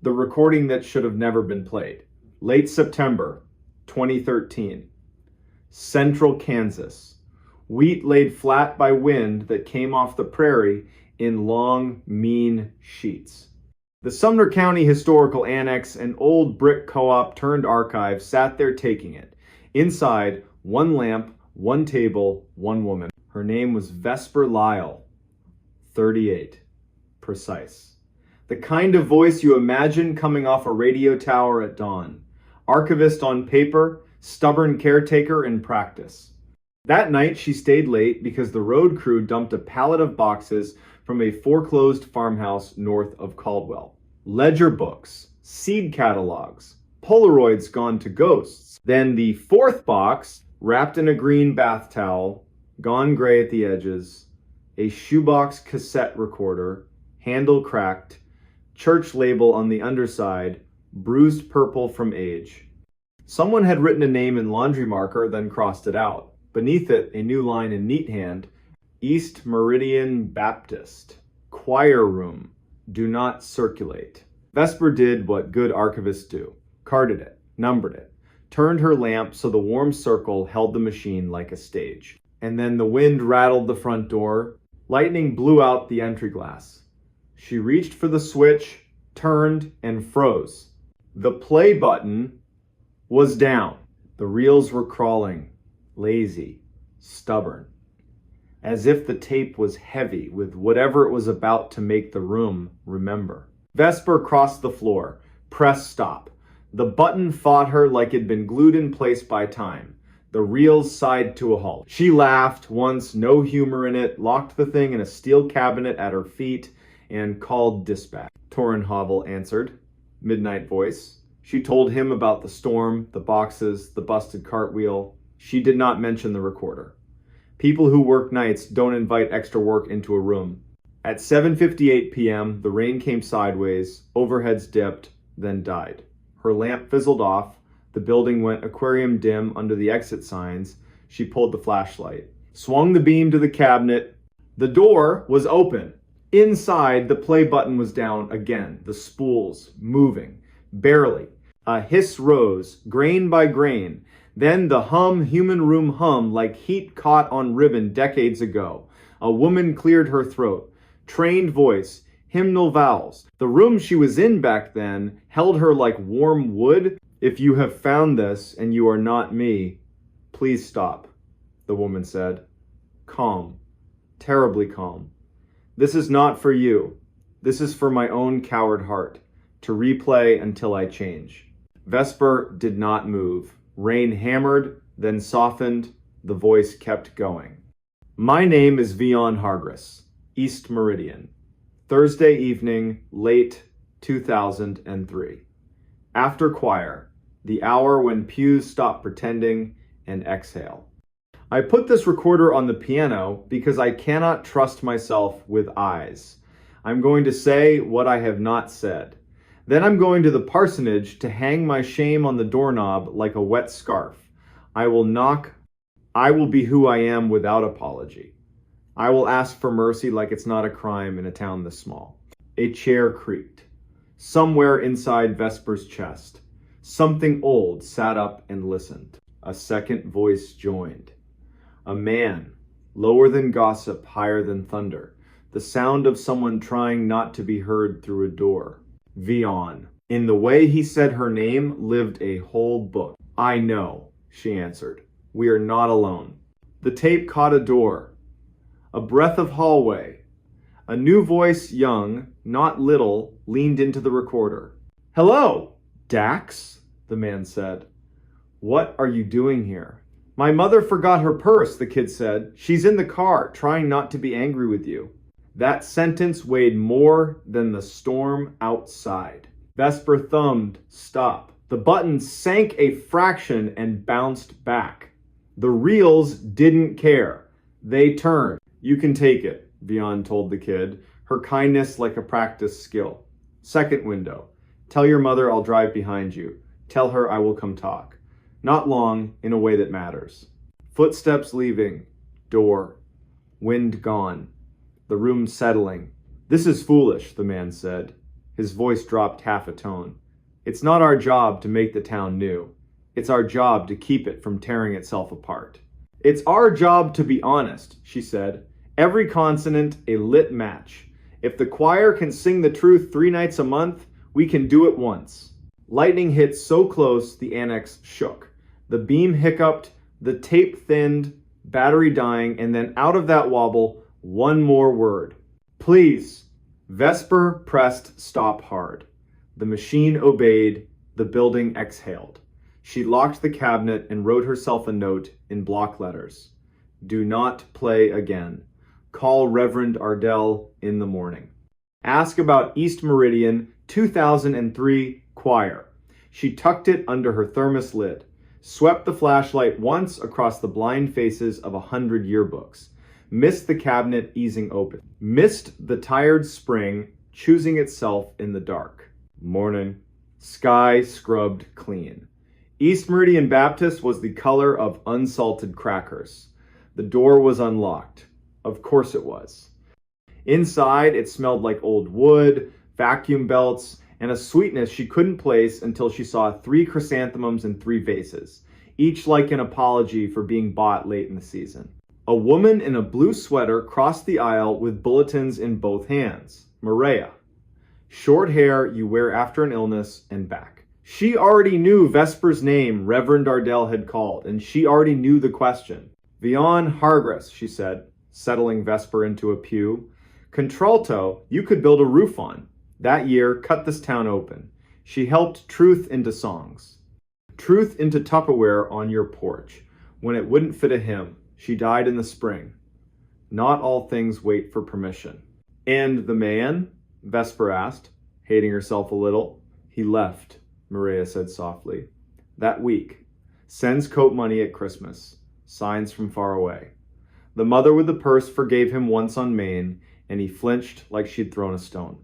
The recording that should have never been played. Late September 2013. Central Kansas. Wheat laid flat by wind that came off the prairie in long, mean sheets. The Sumner County Historical Annex, an old brick co-op turned archive, sat there taking it. Inside, one lamp, one table, one woman. Her name was Vesper Lyle, 38. Precise. The kind of voice you imagine coming off a radio tower at dawn. Archivist on paper, stubborn caretaker in practice. That night she stayed late because the road crew dumped a pallet of boxes from a foreclosed farmhouse north of Caldwell. Ledger books, seed catalogs, Polaroids gone to ghosts. Then the fourth box, wrapped in a green bath towel, gone gray at the edges, a shoebox cassette recorder, handle cracked, church label on the underside, bruised purple from age. Someone had written a name in laundry marker, then crossed it out. Beneath it, a new line in neat hand, East Meridian Baptist, choir room, do not circulate. Vesper did what good archivists do. Carded it, numbered it, turned her lamp so the warm circle held the machine like a stage. And then the wind rattled the front door. Lightning blew out the entry glass. She reached for the switch, turned, and froze. The play button was down. The reels were crawling, lazy, stubborn, as if the tape was heavy with whatever it was about to make the room remember. Vesper crossed the floor, pressed stop. The button fought her like it'd been glued in place by time. The reels sighed to a halt. She laughed once, no humor in it, locked the thing in a steel cabinet at her feet, and called dispatch. Torenhovel answered. Midnight voice. She told him about the storm, the boxes, the busted cartwheel. She did not mention the recorder. People who work nights don't invite extra work into a room. At 7:58 p.m., the rain came sideways, overheads dipped, then died. Her lamp fizzled off. The building went aquarium dim under the exit signs. She pulled the flashlight, swung the beam to the cabinet. The door was open. Inside, the play button was down again, the spools moving, barely. A hiss rose, grain by grain. Then the human room hum like heat caught on ribbon decades ago. A woman cleared her throat. Trained voice, hymnal vowels. The room she was in back then held her like warm wood. If you have found this and you are not me, please stop, the woman said. Calm, terribly calm. This is not for you. This is for my own coward heart, to replay until I change. Vesper did not move. Rain hammered, then softened. The voice kept going. My name is Vion Hargris, East Meridian. Thursday evening, late 2003. After choir, the hour when pews stop pretending and exhale. I put this recorder on the piano because I cannot trust myself with eyes. I'm going to say what I have not said. Then I'm going to the parsonage to hang my shame on the doorknob like a wet scarf. I will knock. I will be who I am without apology. I will ask for mercy like it's not a crime in a town this small. A chair creaked. Somewhere inside Vesper's chest, something old sat up and listened. A second voice joined. A man, lower than gossip, higher than thunder. The sound of someone trying not to be heard through a door. Vion. In the way he said her name lived a whole book. I know, she answered. We are not alone. The tape caught a door. A breath of hallway. A new voice, young, not little, leaned into the recorder. Hello, Dax, the man said. What are you doing here? My mother forgot her purse, the kid said. She's in the car, trying not to be angry with you. That sentence weighed more than the storm outside. Vesper thumbed, stop. The button sank a fraction and bounced back. The reels didn't care. They turned. You can take it, Vion told the kid, her kindness like a practiced skill. Second window. Tell your mother I'll drive behind you. Tell her I will come talk. Not long, in a way that matters. Footsteps leaving. Door. Wind gone. The room settling. This is foolish, the man said. His voice dropped half a tone. It's not our job to make the town new. It's our job to keep it from tearing itself apart. It's our job to be honest, she said. Every consonant a lit match. If the choir can sing the truth 3 nights a month, we can do it once. Lightning hit so close the annex shook. The beam hiccuped, the tape thinned, battery dying, and then out of that wobble, one more word. Please. Vesper pressed stop hard. The machine obeyed. The building exhaled. She locked the cabinet and wrote herself a note in block letters. Do not play again. Call Reverend Ardell in the morning. Ask about East Meridian 2003 choir. She tucked it under her thermos lid, swept the flashlight once across the blind faces of 100 yearbooks, missed the cabinet easing open, missed the tired spring choosing itself in the dark. Morning. Sky scrubbed clean. East Meridian Baptist was the color of unsalted crackers. The door was unlocked. Of course it was. Inside, it smelled like old wood, vacuum belts, and a sweetness she couldn't place until she saw 3 chrysanthemums in 3 vases, each like an apology for being bought late in the season. A woman in a blue sweater crossed the aisle with bulletins in both hands. Maria. Short hair you wear after an illness and back. She already knew Vesper's name Reverend Ardell had called, and she already knew the question. Vion Hargress, she said, settling Vesper into a pew. Contralto, you could build a roof on. That year, cut this town open. She helped truth into songs. Truth into Tupperware on your porch. When it wouldn't fit a hymn, she died in the spring. Not all things wait for permission. And the man? Vesper asked, hating herself a little. He left, Maria said softly. That week. Sends coat money at Christmas. Signs from far away. The mother with the purse forgave him once on Maine, and he flinched like she'd thrown a stone.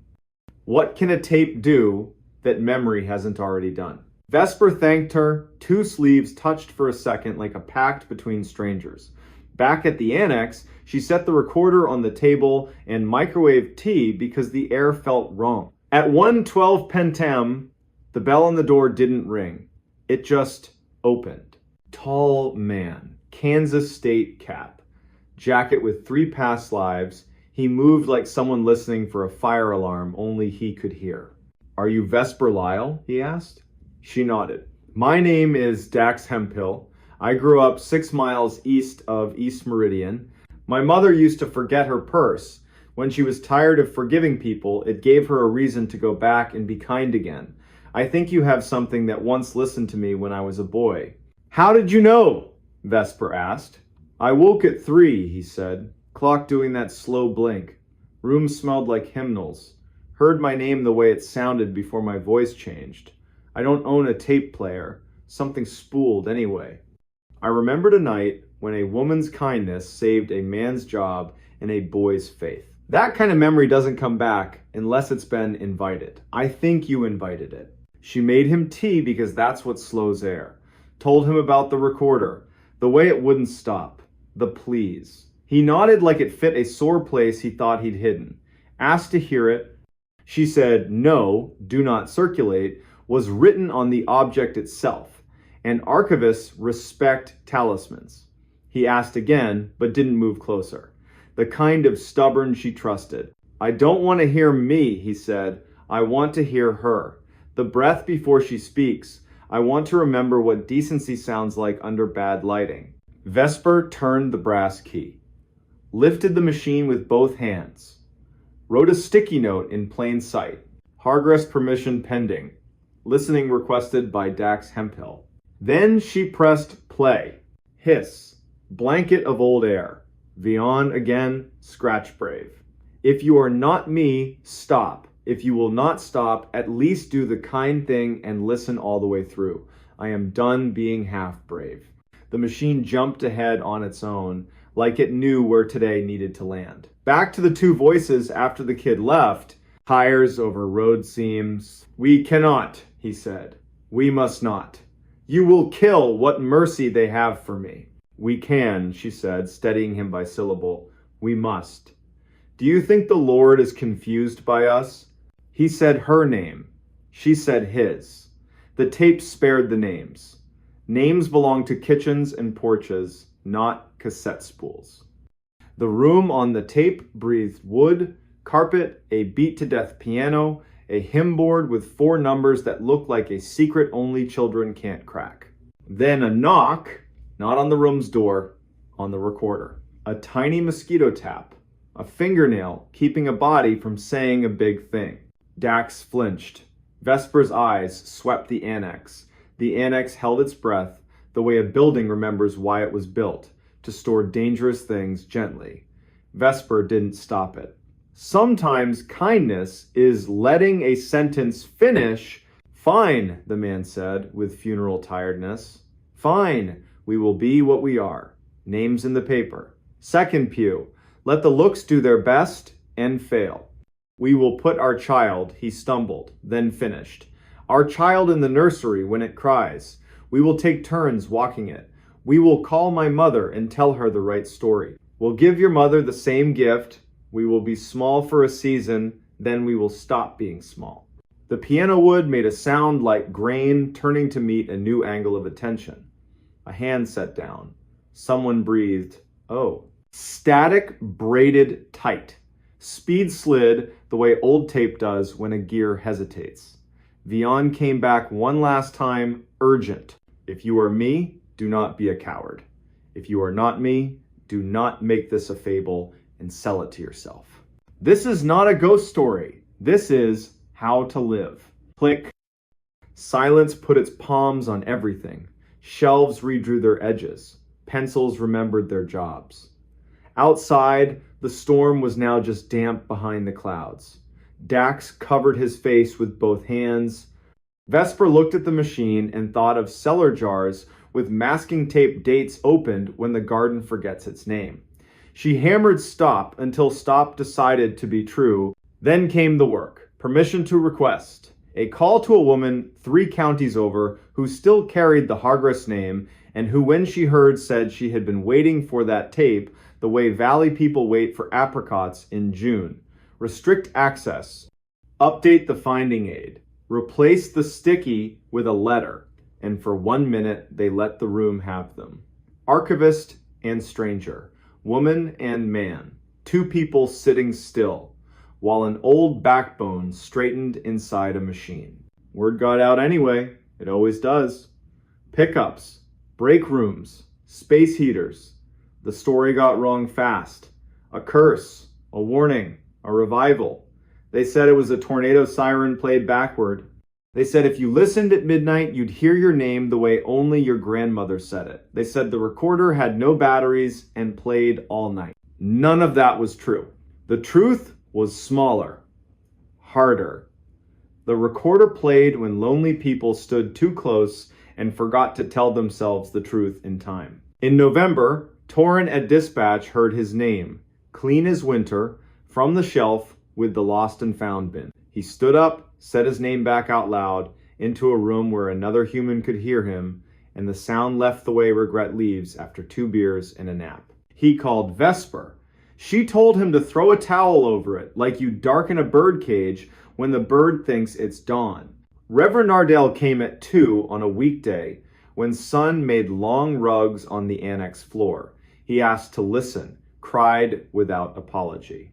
What can a tape do that memory hasn't already done? Vesper thanked her. 2 sleeves touched for a second like a pact between strangers. Back at the annex, she set the recorder on the table and microwaved tea because the air felt wrong. At 1:12 p.m., the bell on the door didn't ring. It just opened. Tall man, Kansas State cap, jacket with 3 past lives. He moved like someone listening for a fire alarm only he could hear. Are you Vesper Lyle? He asked. She nodded. My name is Dax Hemphill. I grew up 6 miles east of East Meridian. My mother used to forget her purse. When she was tired of forgiving people, it gave her a reason to go back and be kind again. I think you have something that once listened to me when I was a boy. How did you know? Vesper asked. I woke at 3, he said. Clock doing that slow blink. Room smelled like hymnals. Heard my name the way it sounded before my voice changed. I don't own a tape player. Something spooled anyway. I remembered a night when a woman's kindness saved a man's job and a boy's faith. That kind of memory doesn't come back unless it's been invited. I think you invited it. She made him tea because that's what slows air. Told him about the recorder, the way it wouldn't stop, the please. He nodded like it fit a sore place he thought he'd hidden. Asked to hear it. She said, no, do not circulate, was written on the object itself, and archivists respect talismans. He asked again, but didn't move closer. The kind of stubborn she trusted. I don't want to hear me, he said. I want to hear her. The breath before she speaks. I want to remember what decency sounds like under bad lighting. Vesper turned the brass key. Lifted the machine with both hands. Wrote a sticky note in plain sight. Hargress permission pending. Listening requested by Dax Hemphill. Then she pressed play. Hiss. Blanket of old air. Vion again, scratch brave. If you are not me, stop. If you will not stop, at least do the kind thing and listen all the way through. I am done being half brave. The machine jumped ahead on its own, like it knew where today needed to land. Back to the 2 voices after the kid left. Tires over road seams. We cannot, he said. We must not. You will kill what mercy they have for me. We can, she said, steadying him by syllable. We must. Do you think the Lord is confused by us? He said her name. She said his. The tape spared the names. Names belong to kitchens and porches, not cassette spools. The room on the tape breathed wood, carpet, a beat-to-death piano, a hymn board with 4 numbers that looked like a secret only children can't crack. Then a knock, not on the room's door, on the recorder. A tiny mosquito tap, a fingernail keeping a body from saying a big thing. Dax flinched. Vesper's eyes swept the annex. The annex held its breath, the way a building remembers why it was built, to store dangerous things gently. Vesper didn't stop it. Sometimes kindness is letting a sentence finish. Fine, the man said with funeral tiredness. Fine, we will be what we are. Names in the paper. Second pew, let the looks do their best and fail. We will put our child, he stumbled, then finished. Our child in the nursery when it cries. We will take turns walking it. We will call my mother and tell her the right story. We'll give your mother the same gift. We will be small for a season, then we will stop being small. The piano wood made a sound like grain turning to meet a new angle of attention. A hand set down. Someone breathed, oh. Static braided tight. Speed slid the way old tape does when a gear hesitates. Vian came back one last time, urgent. If you are me, do not be a coward. If you are not me, do not make this a fable and sell it to yourself. This is not a ghost story. This is how to live. Click. Silence put its palms on everything. Shelves redrew their edges. Pencils remembered their jobs. Outside, the storm was now just damp behind the clouds. Dax covered his face with both hands. Vesper looked at the machine and thought of cellar jars with masking tape dates opened when the garden forgets its name. She hammered stop until stop decided to be true. Then came the work. Permission to request. A call to a woman 3 counties over who still carried the Hargress name and who, when she heard, said she had been waiting for that tape the way Valley people wait for apricots in June. Restrict access. Update the finding aid. Replace the sticky with a letter. And for 1 minute, they let the room have them. Archivist and stranger. Woman and man. 2 people sitting still, while an old backbone straightened inside a machine. Word got out anyway. It always does. Pickups. Break rooms. Space heaters. The story got wrong fast. A curse. A warning. A revival. They said it was a tornado siren played backward. They said if you listened at midnight, you'd hear your name the way only your grandmother said it. They said the recorder had no batteries and played all night. None of that was true. The truth was smaller, harder. The recorder played when lonely people stood too close and forgot to tell themselves the truth in time. In November, Torrin at dispatch heard his name, clean as winter, from the shelf with the lost and found bin. He stood up, said his name back out loud, into a room where another human could hear him, and the sound left the way regret leaves after 2 beers and a nap. He called Vesper. She told him to throw a towel over it, like you darken a bird cage when the bird thinks it's dawn. Reverend Nardell came at 2 on a weekday when Sun made long rugs on the annex floor. He asked to listen, cried without apology.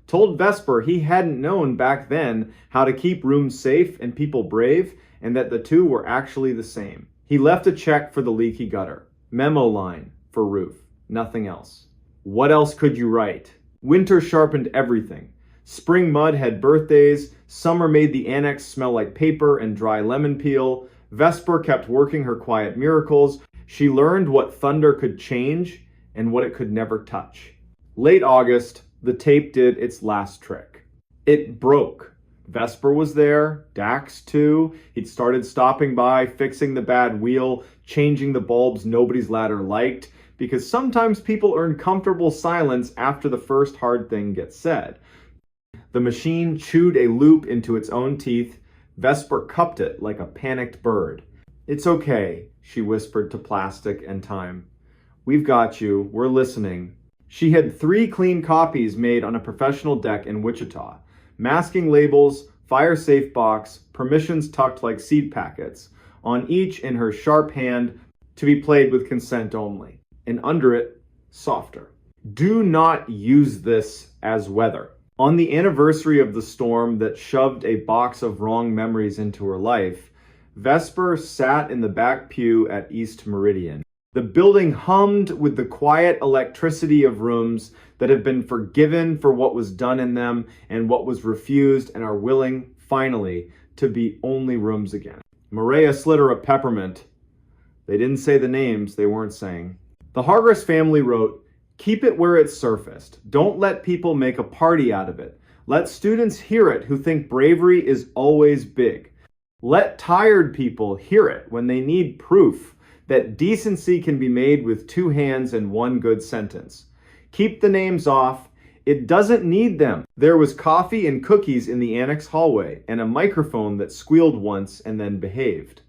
Told Vesper he hadn't known back then how to keep rooms safe and people brave, and that the 2 were actually the same. He left a check for the leaky gutter. Memo line for roof. Nothing else. What else could you write? Winter sharpened everything. Spring mud had birthdays. Summer made the annex smell like paper and dry lemon peel. Vesper kept working her quiet miracles. She learned what thunder could change and what it could never touch. Late August, the tape did its last trick. It broke. Vesper was there, Dax too. He'd started stopping by, fixing the bad wheel, changing the bulbs nobody's ladder liked, because sometimes people earn comfortable silence after the first hard thing gets said. The machine chewed a loop into its own teeth. Vesper cupped it like a panicked bird. It's okay, she whispered to plastic and time. We've got you. We're listening. She had 3 clean copies made on a professional deck in Wichita. Masking labels, fire-safe box, permissions tucked like seed packets, on each in her sharp hand, to be played with consent only, and under it, softer. Do not use this as weather. On the anniversary of the storm that shoved a box of wrong memories into her life, Vesper sat in the back pew at East Meridian. The building hummed with the quiet electricity of rooms that have been forgiven for what was done in them and what was refused and are willing, finally, to be only rooms again. Maria slid her a peppermint. They didn't say the names they weren't saying. The Hargress family wrote, "Keep it where it's surfaced. Don't let people make a party out of it. Let students hear it who think bravery is always big. Let tired people hear it when they need proof that decency can be made with two hands and one good sentence. Keep the names off. It doesn't need them." There was coffee and cookies in the annex hallway and a microphone that squealed once and then behaved.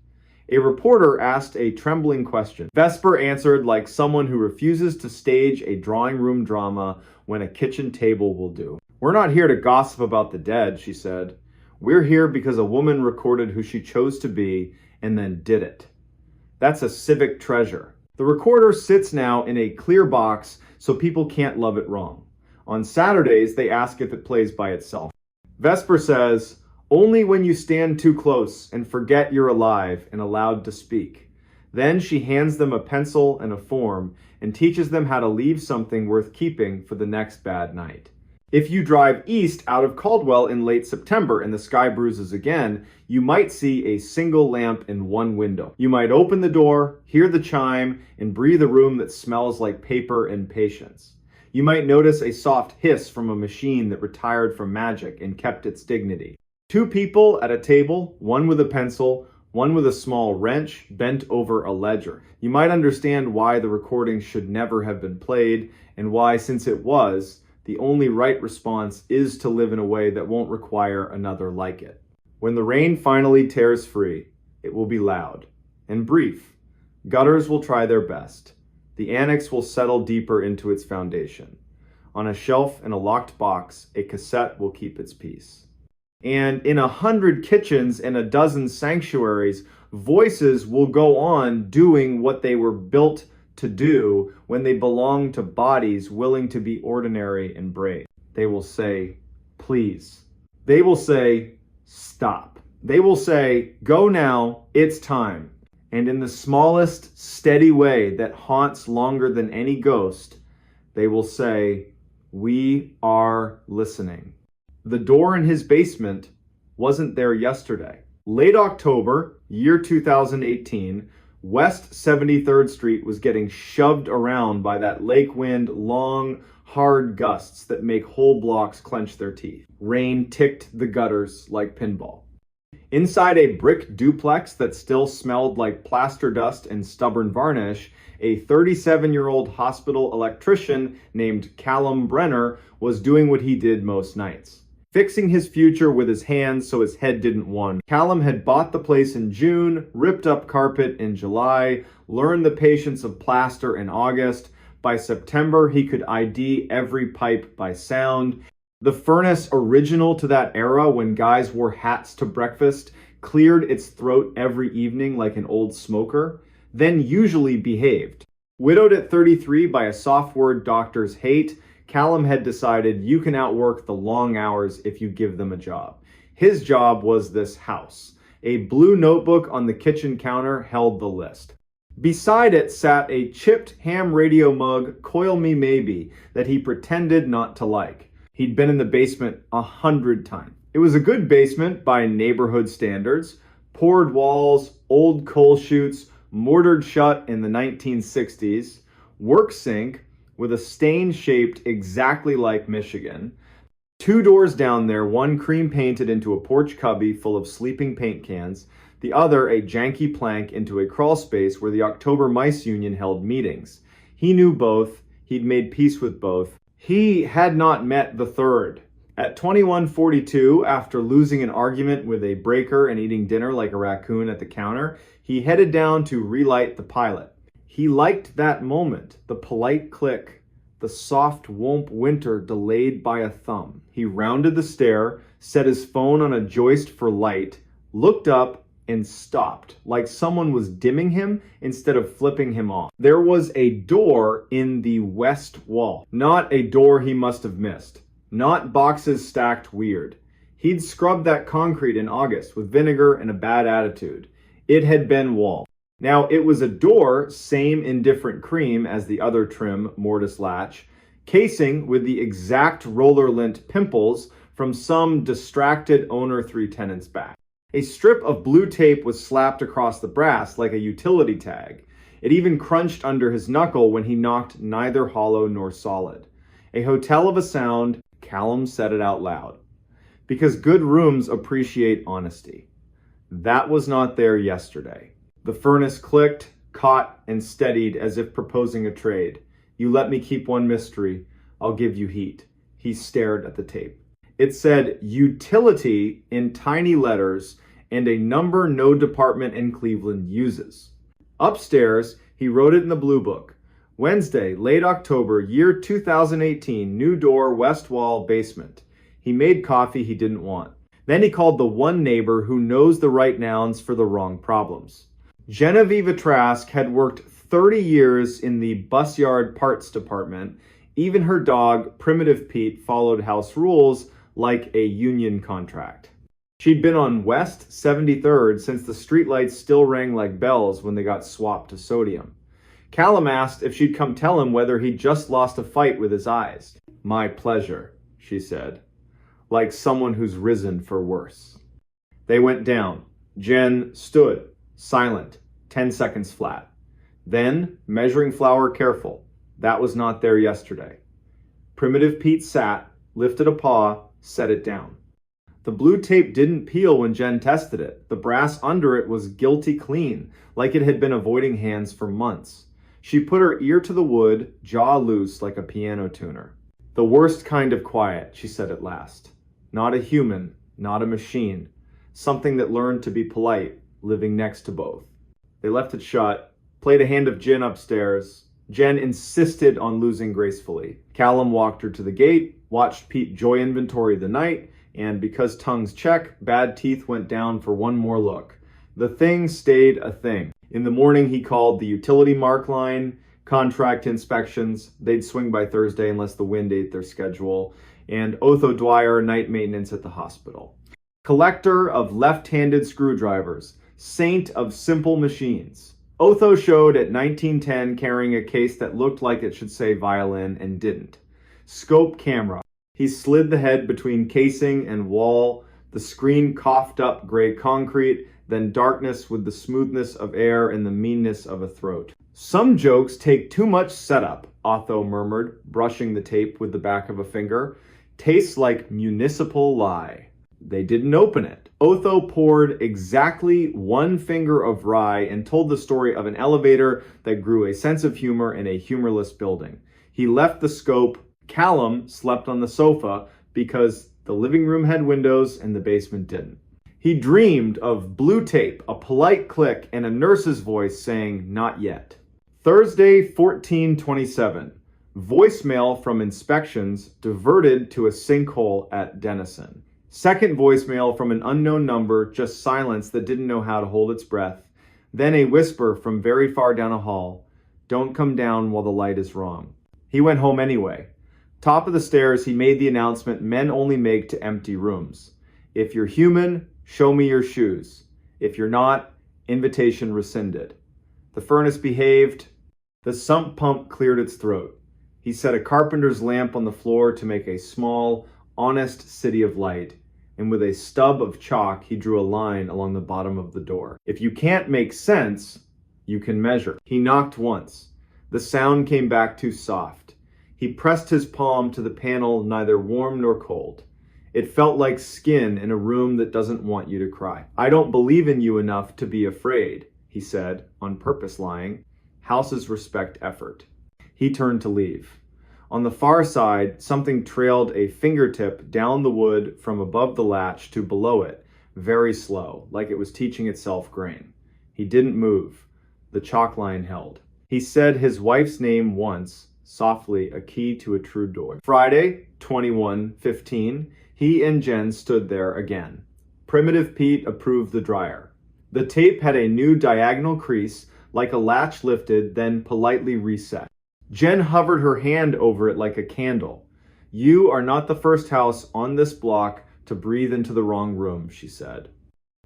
A reporter asked a trembling question. Vesper answered like someone who refuses to stage a drawing room drama when a kitchen table will do. "We're not here to gossip about the dead," she said. "We're here because a woman recorded who she chose to be and then did it. That's a civic treasure." The recorder sits now in a clear box so people can't love it wrong. On Saturdays, they ask if it plays by itself. Vesper says, "Only when you stand too close and forget you're alive and allowed to speak." Then she hands them a pencil and a form and teaches them how to leave something worth keeping for the next bad night. If you drive east out of Caldwell in late September and the sky bruises again, you might see a single lamp in one window. You might open the door, hear the chime, and breathe a room that smells like paper and patience. You might notice a soft hiss from a machine that retired from magic and kept its dignity. Two people at a table, one with a pencil, one with a small wrench, bent over a ledger. You might understand why the recording should never have been played, and why, since it was, the only right response is to live in a way that won't require another like it. When the rain finally tears free, it will be loud and brief. Gutters will try their best. The annex will settle deeper into its foundation. On a shelf in a locked box, a cassette will keep its peace. And in 100 kitchens and a dozen sanctuaries, voices will go on doing what they were built to do when they belong to bodies willing to be ordinary and brave. They will say, "Please." They will say, "Stop." They will say, "Go now, it's time." And in the smallest, steady way that haunts longer than any ghost, they will say, "We are listening." The door in his basement wasn't there yesterday. Late October, year 2018, West 73rd Street was getting shoved around by that lake wind, long, hard gusts that make whole blocks clench their teeth. Rain ticked the gutters like pinball. Inside a brick duplex that still smelled like plaster dust and stubborn varnish, a 37-year-old hospital electrician named Callum Brenner was doing what he did most nights. Fixing his future with his hands so his head didn't wander. Callum had bought the place in June, ripped up carpet in July, learned the patience of plaster in August. By September, he could ID every pipe by sound. The furnace, original to that era when guys wore hats to breakfast, cleared its throat every evening like an old smoker, then usually behaved. Widowed at 33 by a soft-word doctor's hate, Callum had decided you can outwork the long hours if you give them a job. His job was this house. A blue notebook on the kitchen counter held the list. Beside it sat a chipped ham radio mug, "Coil Me Maybe," that he pretended not to like. He'd been in the basement 100 times. It was a good basement by neighborhood standards. Poured walls, old coal chutes, mortared shut in the 1960s. Work sink with a stain shaped exactly like Michigan. Two doors down there, one cream painted into a porch cubby full of sleeping paint cans, the other a janky plank into a crawl space where the October Mice Union held meetings. He knew both. He'd made peace with both. He had not met the third. At 21:42, after losing an argument with a breaker and eating dinner like a raccoon at the counter, he headed down to relight the pilot. He liked that moment, the polite click, The soft womp winter delayed by a thumb. He rounded the stair, set his phone on a joist for light, looked up, and stopped, like someone was dimming him instead of flipping him off. There was a door in the west wall. Not a door he must have missed. Not boxes stacked weird. He'd scrubbed that concrete in August with vinegar and a bad attitude. It had been wall. Now, it was a door, same in different cream as the other trim mortise latch, casing with the exact roller lint pimples from some distracted owner 3 tenants back. A strip of blue tape was slapped across the brass like a utility tag. It even crunched under his knuckle when he knocked neither hollow nor solid. A hotel of a sound, Callum said it out loud. Because good rooms appreciate honesty. That was not there yesterday. The furnace clicked, caught, and steadied as if proposing a trade. You let me keep one mystery, I'll give you heat. He stared at the tape. It said utility in tiny letters and a number no department in Cleveland uses. Upstairs, he wrote it in the blue book. Wednesday, late October, year 2018, new door, west wall, basement. He made coffee he didn't want. Then he called the one neighbor who knows the right nouns for the wrong problems. Genevieve Trask had worked 30 years in the bus yard parts department. Even her dog, Primitive Pete, followed house rules like a union contract. She'd been on West 73rd since the streetlights still rang like bells when they got swapped to sodium. Callum asked if she'd come tell him whether he'd just lost a fight with his eyes. My pleasure, she said, like someone who's risen for worse. They went down. Jen stood, silent, 10 seconds flat. Then, measuring flour careful. That was not there yesterday. Primitive Pete sat, lifted a paw, set it down. The blue tape didn't peel when Jen tested it. The brass under it was guilty clean, like it had been avoiding hands for months. She put her ear to the wood, jaw loose like a piano tuner. The worst kind of quiet, she said at last. Not a human, not a machine. Something that learned to be polite, living next to both. They left it shut, played a hand of gin upstairs. Jen insisted on losing gracefully. Callum walked her to the gate, watched Pete joy inventory the night, and because tongues check, bad teeth went down for one more look. The thing stayed a thing. In the morning, he called the utility mark line, contract inspections. They'd swing by Thursday unless the wind ate their schedule. And Otho Dwyer, night maintenance at the hospital. Collector of left-handed screwdrivers. Saint of simple machines. Otho showed at 1910 carrying a case that looked like it should say violin and didn't. Scope camera. He slid the head between casing and wall. The screen coughed up gray concrete, then darkness with the smoothness of air and the meanness of a throat. Some jokes take too much setup, Otho murmured, brushing the tape with the back of a finger. Tastes like municipal lie. They didn't open it. Otho poured exactly one finger of rye and told the story of an elevator that grew a sense of humor in a humorless building. He left the scope. Callum slept on the sofa because the living room had windows and the basement didn't. He dreamed of blue tape, a polite click, and a nurse's voice saying, "Not yet." Thursday, 14/27. Voicemail from inspections diverted to a sinkhole at Denison. Second voicemail from an unknown number, just silence that didn't know how to hold its breath. Then a whisper from very far down a hall. Don't come down while the light is wrong. He went home anyway. Top of the stairs, he made the announcement men only make to empty rooms. If you're human, show me your shoes. If you're not, invitation rescinded. The furnace behaved. The sump pump cleared its throat. He set a carpenter's lamp on the floor to make a small, honest city of light, and with a stub of chalk, he drew a line along the bottom of the door. If you can't make sense, you can measure. He knocked once. The sound came back too soft. He pressed his palm to the panel, neither warm nor cold. It felt like skin in a room that doesn't want you to cry. I don't believe in you enough to be afraid, he said, on purpose lying. Houses respect effort. He turned to leave. On the far side, something trailed a fingertip down the wood from above the latch to below it, very slow, like it was teaching itself grain. He didn't move. The chalk line held. He said his wife's name once, softly, a key to a true door. Friday, 21:15, he and Jen stood there again. Primitive Pete approved the dryer. The tape had a new diagonal crease, like a latch lifted, then politely reset. Jen hovered her hand over it like a candle. "You are not the first house on this block to breathe into the wrong room," she said.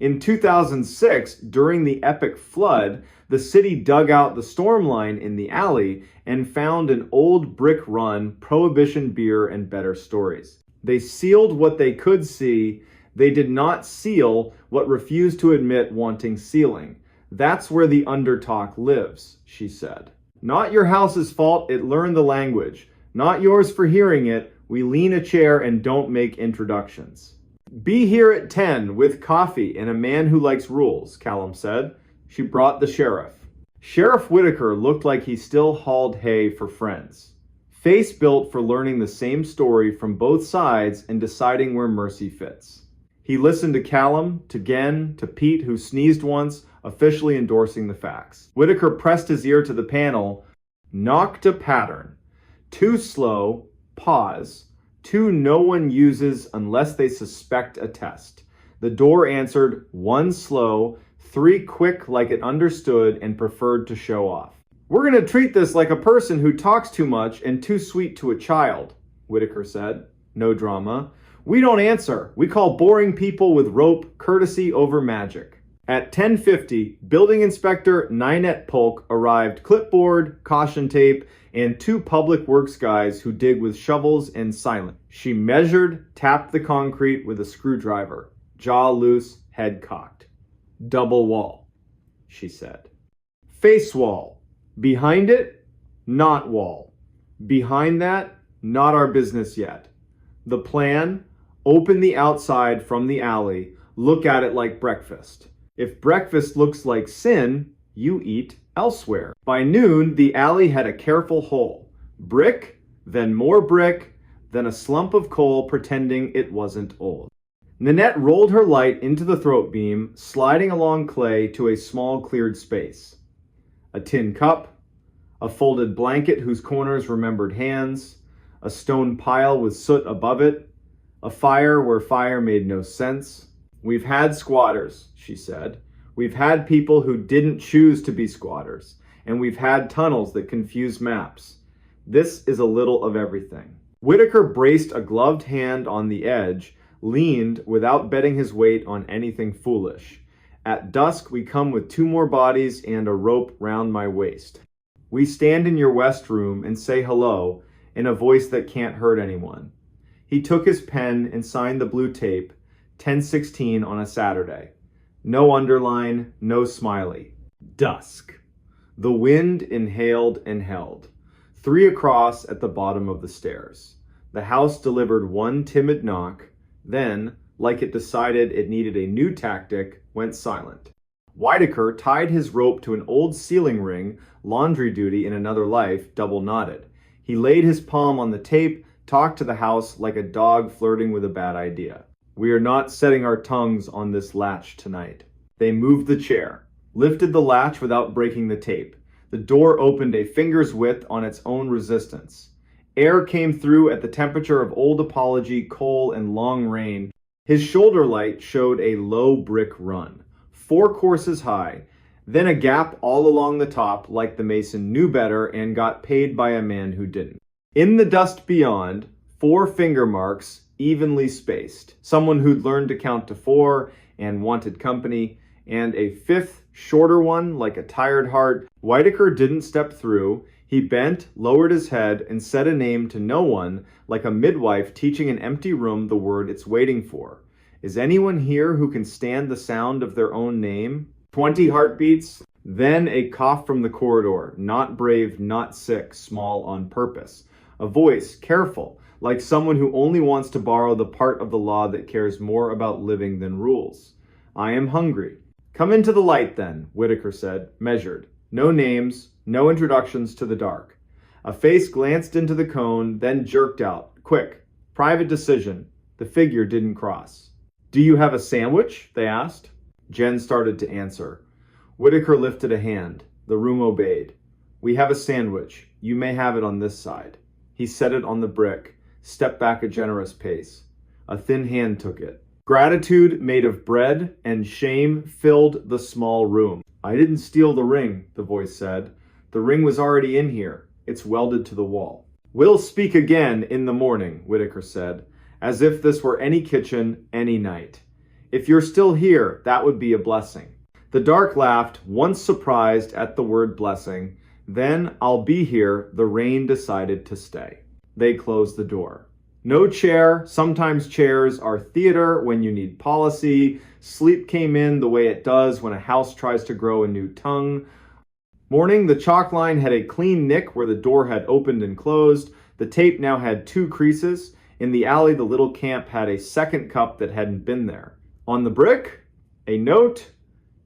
In 2006, during the epic flood, the city dug out the storm line in the alley and found an old brick run, Prohibition beer, and better stories. They sealed what they could see. They did not seal what refused to admit wanting sealing. "That's where the undertalk lives," she said. "Not your house's fault it learned the language. Not yours for hearing it. We lean a chair and don't make introductions." "Be here at 10 with coffee and a man who likes rules," Callum said. She brought the sheriff. Sheriff Whitaker looked like he still hauled hay for friends. Face built for learning the same story from both sides and deciding where mercy fits. He listened to Callum, to Gen, to Pete, who sneezed once, officially endorsing the facts. Whitaker pressed his ear to the panel. "Knocked a pattern. 2 slow, pause. 2 no one uses unless they suspect a test." The door answered 1 slow, 3 quick like it understood and preferred to show off. "We're going to treat this like a person who talks too much and too sweet to a child," Whitaker said. No drama. "We don't answer. We call boring people with rope courtesy over magic." At 10:50, Building Inspector Ninette Polk arrived, clipboard, caution tape, and 2 public works guys who dig with shovels and silent. She measured, tapped the concrete with a screwdriver, jaw loose, head cocked. "Double wall," she said. "Face wall. Behind it, not wall. Behind that, not our business yet. The plan, open the outside from the alley, look at it like breakfast. If breakfast looks like sin, you eat elsewhere." By noon, the alley had a careful hole. Brick, then more brick, then a slump of coal pretending it wasn't old. Ninette rolled her light into the throat beam, sliding along clay to a small cleared space. A tin cup, a folded blanket whose corners remembered hands, a stone pile with soot above it, a fire where fire made no sense. "We've had squatters," she said. "We've had people who didn't choose to be squatters. And we've had tunnels that confuse maps. This is a little of everything." Whitaker braced a gloved hand on the edge, leaned without betting his weight on anything foolish. "At dusk we come with 2 more bodies and a rope round my waist. We stand in your west room and say hello in a voice that can't hurt anyone." He took his pen and signed the blue tape, 10:16 on a Saturday. No underline, no smiley. Dusk. The wind inhaled and held. 3 across at the bottom of the stairs. The house delivered 1 timid knock, then, like it decided it needed a new tactic, went silent. Whitaker tied his rope to an old ceiling ring, laundry duty in another life, double knotted. He laid his palm on the tape, talked to the house like a dog flirting with a bad idea. "We are not setting our tongues on this latch tonight." They moved the chair, lifted the latch without breaking the tape. The door opened a finger's width on its own resistance. Air came through at the temperature of old apology, coal, and long rain. His shoulder light showed a low brick run, 4 courses high, then a gap all along the top like the mason knew better and got paid by a man who didn't. In the dust beyond, 4 finger marks, evenly spaced. Someone who'd learned to count to 4 and wanted company, and a 5th, shorter one like a tired heart. Whitaker didn't step through. He bent, lowered his head, and said a name to no one, like a midwife teaching an empty room the word it's waiting for. "Is anyone here who can stand the sound of their own name?" 20 heartbeats, then a cough from the corridor, not brave, not sick, small on purpose. A voice, careful, like someone who only wants to borrow the part of the law that cares more about living than rules. "I am hungry." "Come into the light then," Whitaker said, measured. No names, no introductions to the dark. A face glanced into the cone, then jerked out. Quick, private decision. The figure didn't cross. "Do you have a sandwich?" they asked. Jen started to answer. Whitaker lifted a hand. The room obeyed. We have a sandwich. You may have it on this side. He set it on the brick, stepped back a generous pace. A thin hand took it. Gratitude made of bread and shame filled the small room. I didn't steal the ring, the voice said. The ring was already in here. It's welded to the wall. We'll speak again in the morning, Whitaker said, as if this were any kitchen, any night. If you're still here, that would be a blessing. The dark laughed, once surprised at the word blessing. Then, I'll be here, the rain decided to stay. They closed the door. No chair. Sometimes chairs are theater when you need policy. Sleep came in the way it does when a house tries to grow a new tongue. Morning, the chalk line had a clean nick where the door had opened and closed. The tape now had 2 creases. In the alley, the little camp had a second cup that hadn't been there. On the brick, a note,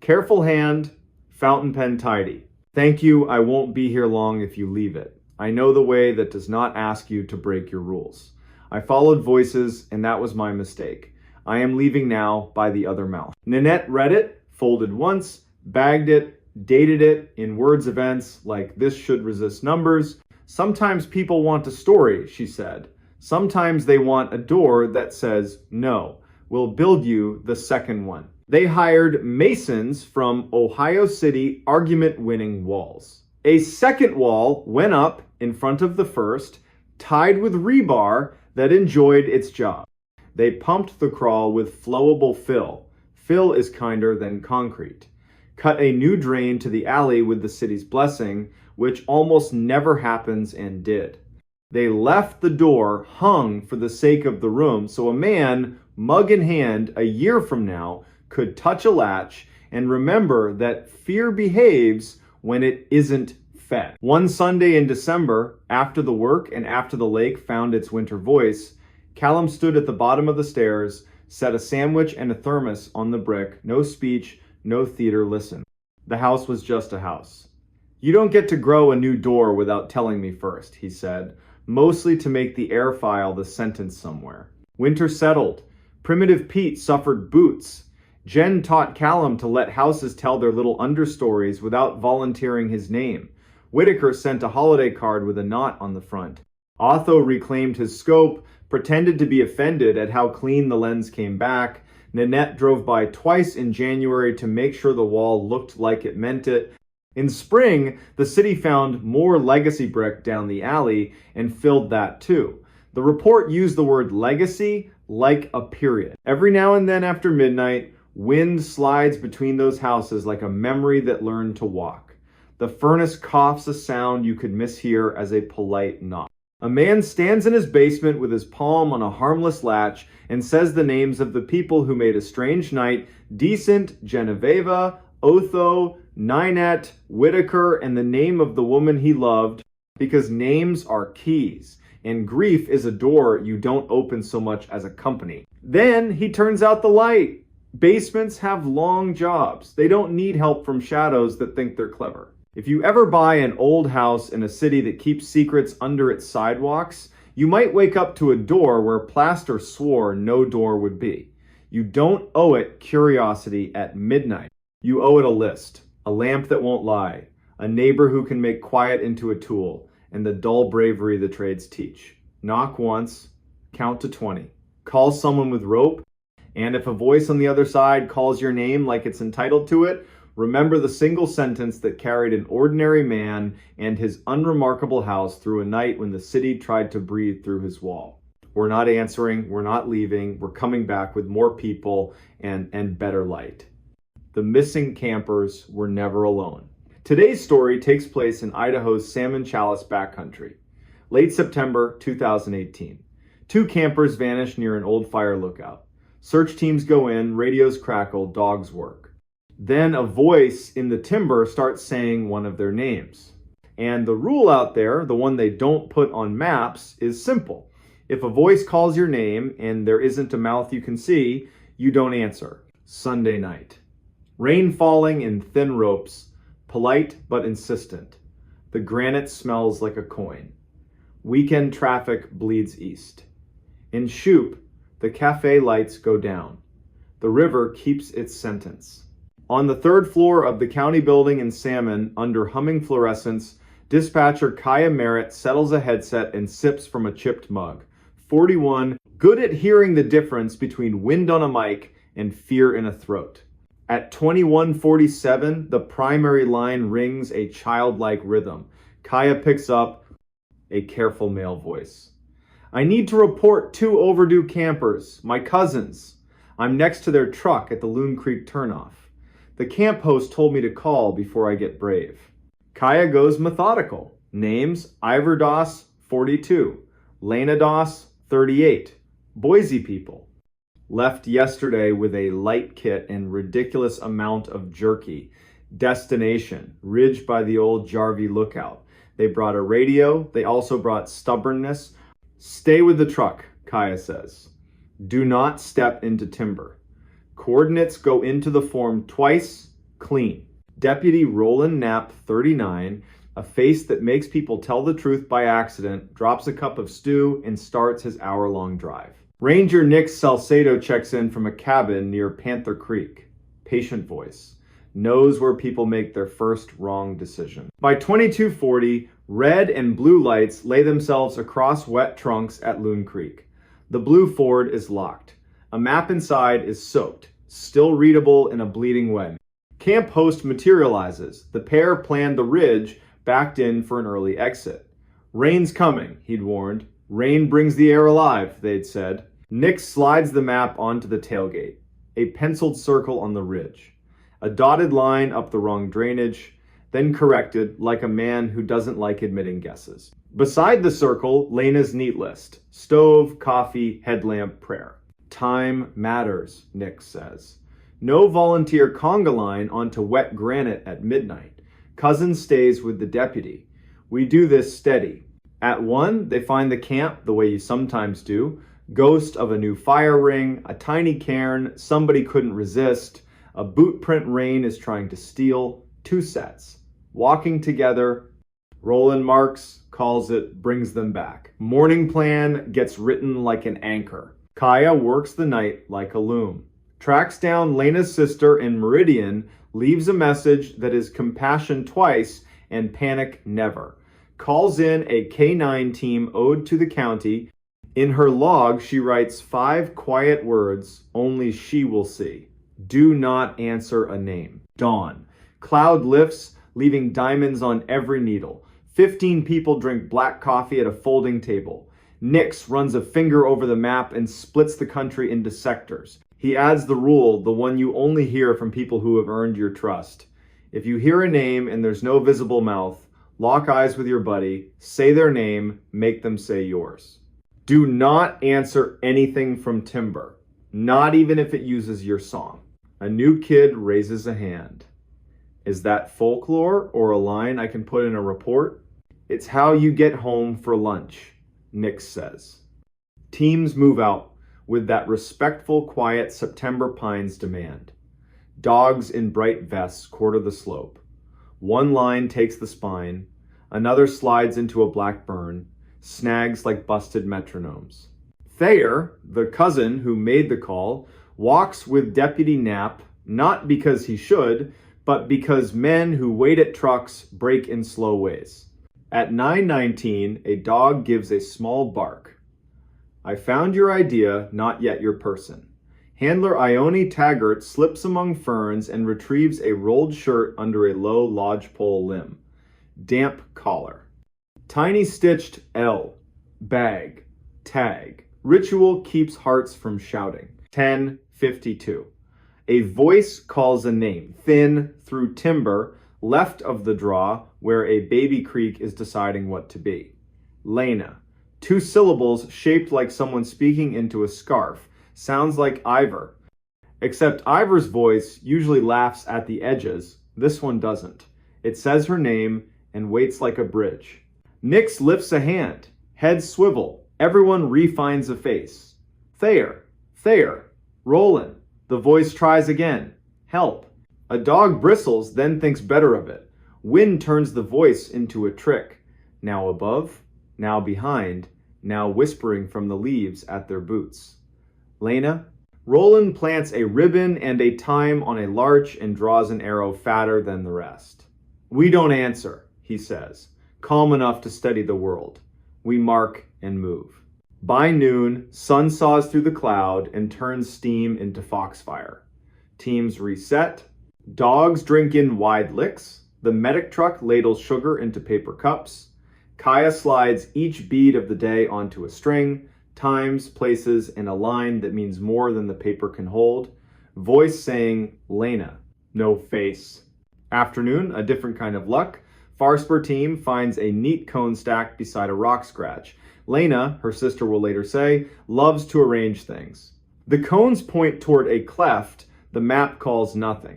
careful hand, fountain pen tidy. Thank you, I won't be here long if you leave it. I know the way that does not ask you to break your rules. I followed voices, and that was my mistake. I am leaving now by the other mouth. Nanette read it, folded once, bagged it, dated it in words events like this should resist numbers. Sometimes people want a story, she said. Sometimes they want a door that says, no, we'll build you the second one. They hired masons from Ohio City argument-winning walls. A second wall went up in front of the first, tied with rebar that enjoyed its job. They pumped the crawl with flowable fill. Fill is kinder than concrete. Cut a new drain to the alley with the city's blessing, which almost never happens and did. They left the door hung for the sake of the room so a man, mug in hand, a year from now, could touch a latch and remember that fear behaves when it isn't fed. One Sunday in December, after the work and after the lake found its winter voice, Callum stood at the bottom of the stairs, set a sandwich and a thermos on the brick. No speech, no theater, listen. The house was just a house. You don't get to grow a new door without telling me first, he said, mostly to make the air file the sentence somewhere. Winter settled. Primitive Pete suffered boots. Jen taught Callum to let houses tell their little understories without volunteering his name. Whitaker sent a holiday card with a knot on the front. Otho reclaimed his scope, pretended to be offended at how clean the lens came back. Nanette drove by twice in January to make sure the wall looked like it meant it. In spring, the city found more legacy brick down the alley and filled that too. The report used the word legacy like a period. Every now and then after midnight, wind slides between those houses like a memory that learned to walk. The furnace coughs a sound you could mishear as a polite knock. A man stands in his basement with his palm on a harmless latch and says the names of the people who made a strange night decent: Genoveva, Otho, Ninette, Whitaker, and the name of the woman he loved, because names are keys, and grief is a door you don't open so much as a company. Then he turns out the light. Basements have long jobs. They don't need help from shadows that think they're clever. If you ever buy an old house in a city that keeps secrets under its sidewalks, you might wake up to a door where plaster swore no door would be. You don't owe it curiosity at midnight. You owe it a list, a lamp that won't lie, a neighbor who can make quiet into a tool, and the dull bravery the trades teach. Knock once, count to 20. Call someone with rope, and if a voice on the other side calls your name like it's entitled to it, remember the single sentence that carried an ordinary man and his unremarkable house through a night when the city tried to breathe through his wall. We're not answering, we're not leaving, we're coming back with more people and better light. The missing campers were never alone. Today's story takes place in Idaho's Salmon Chalice backcountry. Late September 2018. 2 campers vanish near an old fire lookout. Search teams go in, radios crackle, dogs work. Then a voice in the timber starts saying one of their names. And the rule out there, the one they don't put on maps, is simple. If a voice calls your name and there isn't a mouth you can see, you don't answer. Sunday night. Rain falling in thin ropes, polite but insistent. The granite smells like a coin. Weekend traffic bleeds east. In Shoup, the cafe lights go down. The river keeps its sentence. On the 3rd floor of the county building in Salmon, under humming fluorescence, Dispatcher Kaya Merritt settles a headset and sips from a chipped mug. 41, good at hearing the difference between wind on a mic and fear in a throat. At 21:47, the primary line rings a childlike rhythm. Kaya picks up a careful male voice. I need to report 2 overdue campers, my cousins. I'm next to their truck at the Loon Creek turnoff. The camp host told me to call before I get brave. Kaya goes methodical. Names Ivor Doss, 42. Lena Doss, 38. Boise people. Left yesterday with a light kit and ridiculous amount of jerky. Destination, Ridge by the old Jarvie Lookout. They brought a radio. They also brought stubbornness. Stay with the truck, Kaya says. Do not step into timber. Coordinates go into the form twice, clean. Deputy Roland Knapp, 39, a face that makes people tell the truth by accident, drops a cup of stew and starts his hour-long drive. Ranger Nick Salcedo checks in from a cabin near Panther Creek. Patient voice. Knows where people make their first wrong decision. By 22:40, red and blue lights lay themselves across wet trunks at Loon Creek. The blue Ford is locked. A map inside is soaked, still readable in a bleeding wet. Camp host materializes. The pair planned the ridge, backed in for an early exit. Rain's coming, he'd warned. Rain brings the air alive, they'd said. Nick slides the map onto the tailgate. A penciled circle on the ridge. A dotted line up the wrong drainage, then corrected like a man who doesn't like admitting guesses. Beside the circle, Lena's neat list. Stove, coffee, headlamp, prayer. Time matters, Nick says. No volunteer conga line onto wet granite at midnight. Cousin stays with the deputy. We do this steady. At 1, they find the camp the way you sometimes do. Ghost of a new fire ring, a tiny cairn somebody couldn't resist. A boot print Rain is trying to steal. 2 sets. Walking together. Roland Marks calls it brings them back. Morning plan gets written like an anchor. Kaya works the night like a loom. Tracks down Lena's sister in Meridian, leaves a message that is compassion twice and panic never. Calls in a K-9 team ode to the county. In her log, she writes 5 quiet words only she will see. Do not answer a name. Dawn. Cloud lifts, leaving diamonds on every needle. 15 people drink black coffee at a folding table. Nix runs a finger over the map and splits the country into sectors. He adds the rule, the one you only hear from people who have earned your trust. If you hear a name and there's no visible mouth, lock eyes with your buddy, say their name, make them say yours. Do not answer anything from timber, not even if it uses your song. A new kid raises a hand. Is that folklore or a line I can put in a report? It's how you get home for lunch, Nix says. Teams move out with that respectful, quiet September pines demand. Dogs in bright vests quarter the slope. One line takes the spine, another slides into a black burn, snags like busted metronomes. Thayer, the cousin who made the call, walks with Deputy Knapp, not because he should, but because men who wait at trucks break in slow ways. At 9:19, a dog gives a small bark. I found your idea, not yet your person. Handler Ione Taggart slips among ferns and retrieves a rolled shirt under a low lodgepole limb. Damp collar. Tiny stitched L. Bag. Tag. Ritual keeps hearts from shouting. 10:52. A voice calls a name, thin through timber, left of the draw where a baby creek is deciding what to be. Lena. 2 syllables shaped like someone speaking into a scarf. Sounds like Ivor. Except Ivor's voice usually laughs at the edges. This one doesn't. It says her name and waits like a bridge. Nix lifts a hand. Heads swivel. Everyone refines a face. Thayer. Thayer. Roland. The voice tries again. Help. A dog bristles, then thinks better of it. Wind turns the voice into a trick. Now above, now behind, now whispering from the leaves at their boots. Lena? Roland plants a ribbon and a thyme on a larch and draws an arrow fatter than the rest. We don't answer, he says. calm enough to steady the world. We mark and move. By noon, sun saws through the cloud and turns steam into foxfire. Teams reset. Dogs drink in wide licks. The medic truck ladles sugar into paper cups. Kaya slides each bead of the day onto a string, times, places, and a line that means more than the paper can hold. Voice saying, Lena. No face. Afternoon, a different kind of luck. Farspur team finds a neat cone stack beside a rock scratch. Lena, her sister will later say, loves to arrange things. The cones point toward a cleft the map calls nothing.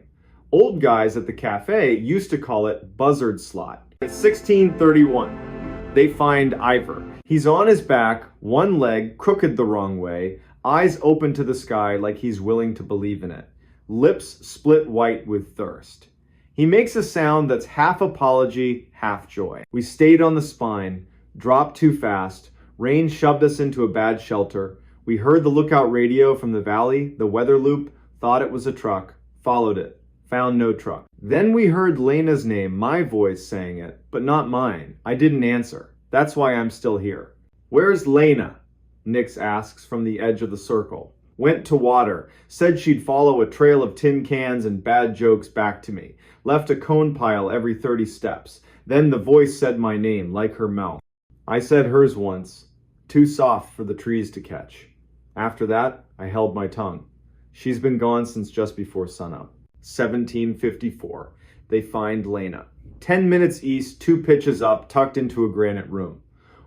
Old guys at the cafe used to call it buzzard slot. At 1631, they find Ivor. He's on his back, one leg crooked the wrong way, eyes open to the sky like he's willing to believe in it, lips split white with thirst. He makes a sound that's half apology, half joy. We stayed on the spine, dropped too fast, rain shoved us into a bad shelter. We heard the lookout radio from the valley, the weather loop, thought it was a truck, followed it, found no truck. Then we heard Lena's name, my voice saying it, but not mine. I didn't answer. That's why I'm still here. Where's Lena? Nix asks from the edge of the circle. Went to water, said she'd follow a trail of tin cans and bad jokes back to me. Left a cone pile every 30 steps. Then the voice said my name, like her mouth. I said hers once, too soft for the trees to catch. After that, I held my tongue. She's been gone since just before sunup. 1754. They find Lena. 10 minutes east, 2 pitches up, tucked into a granite room.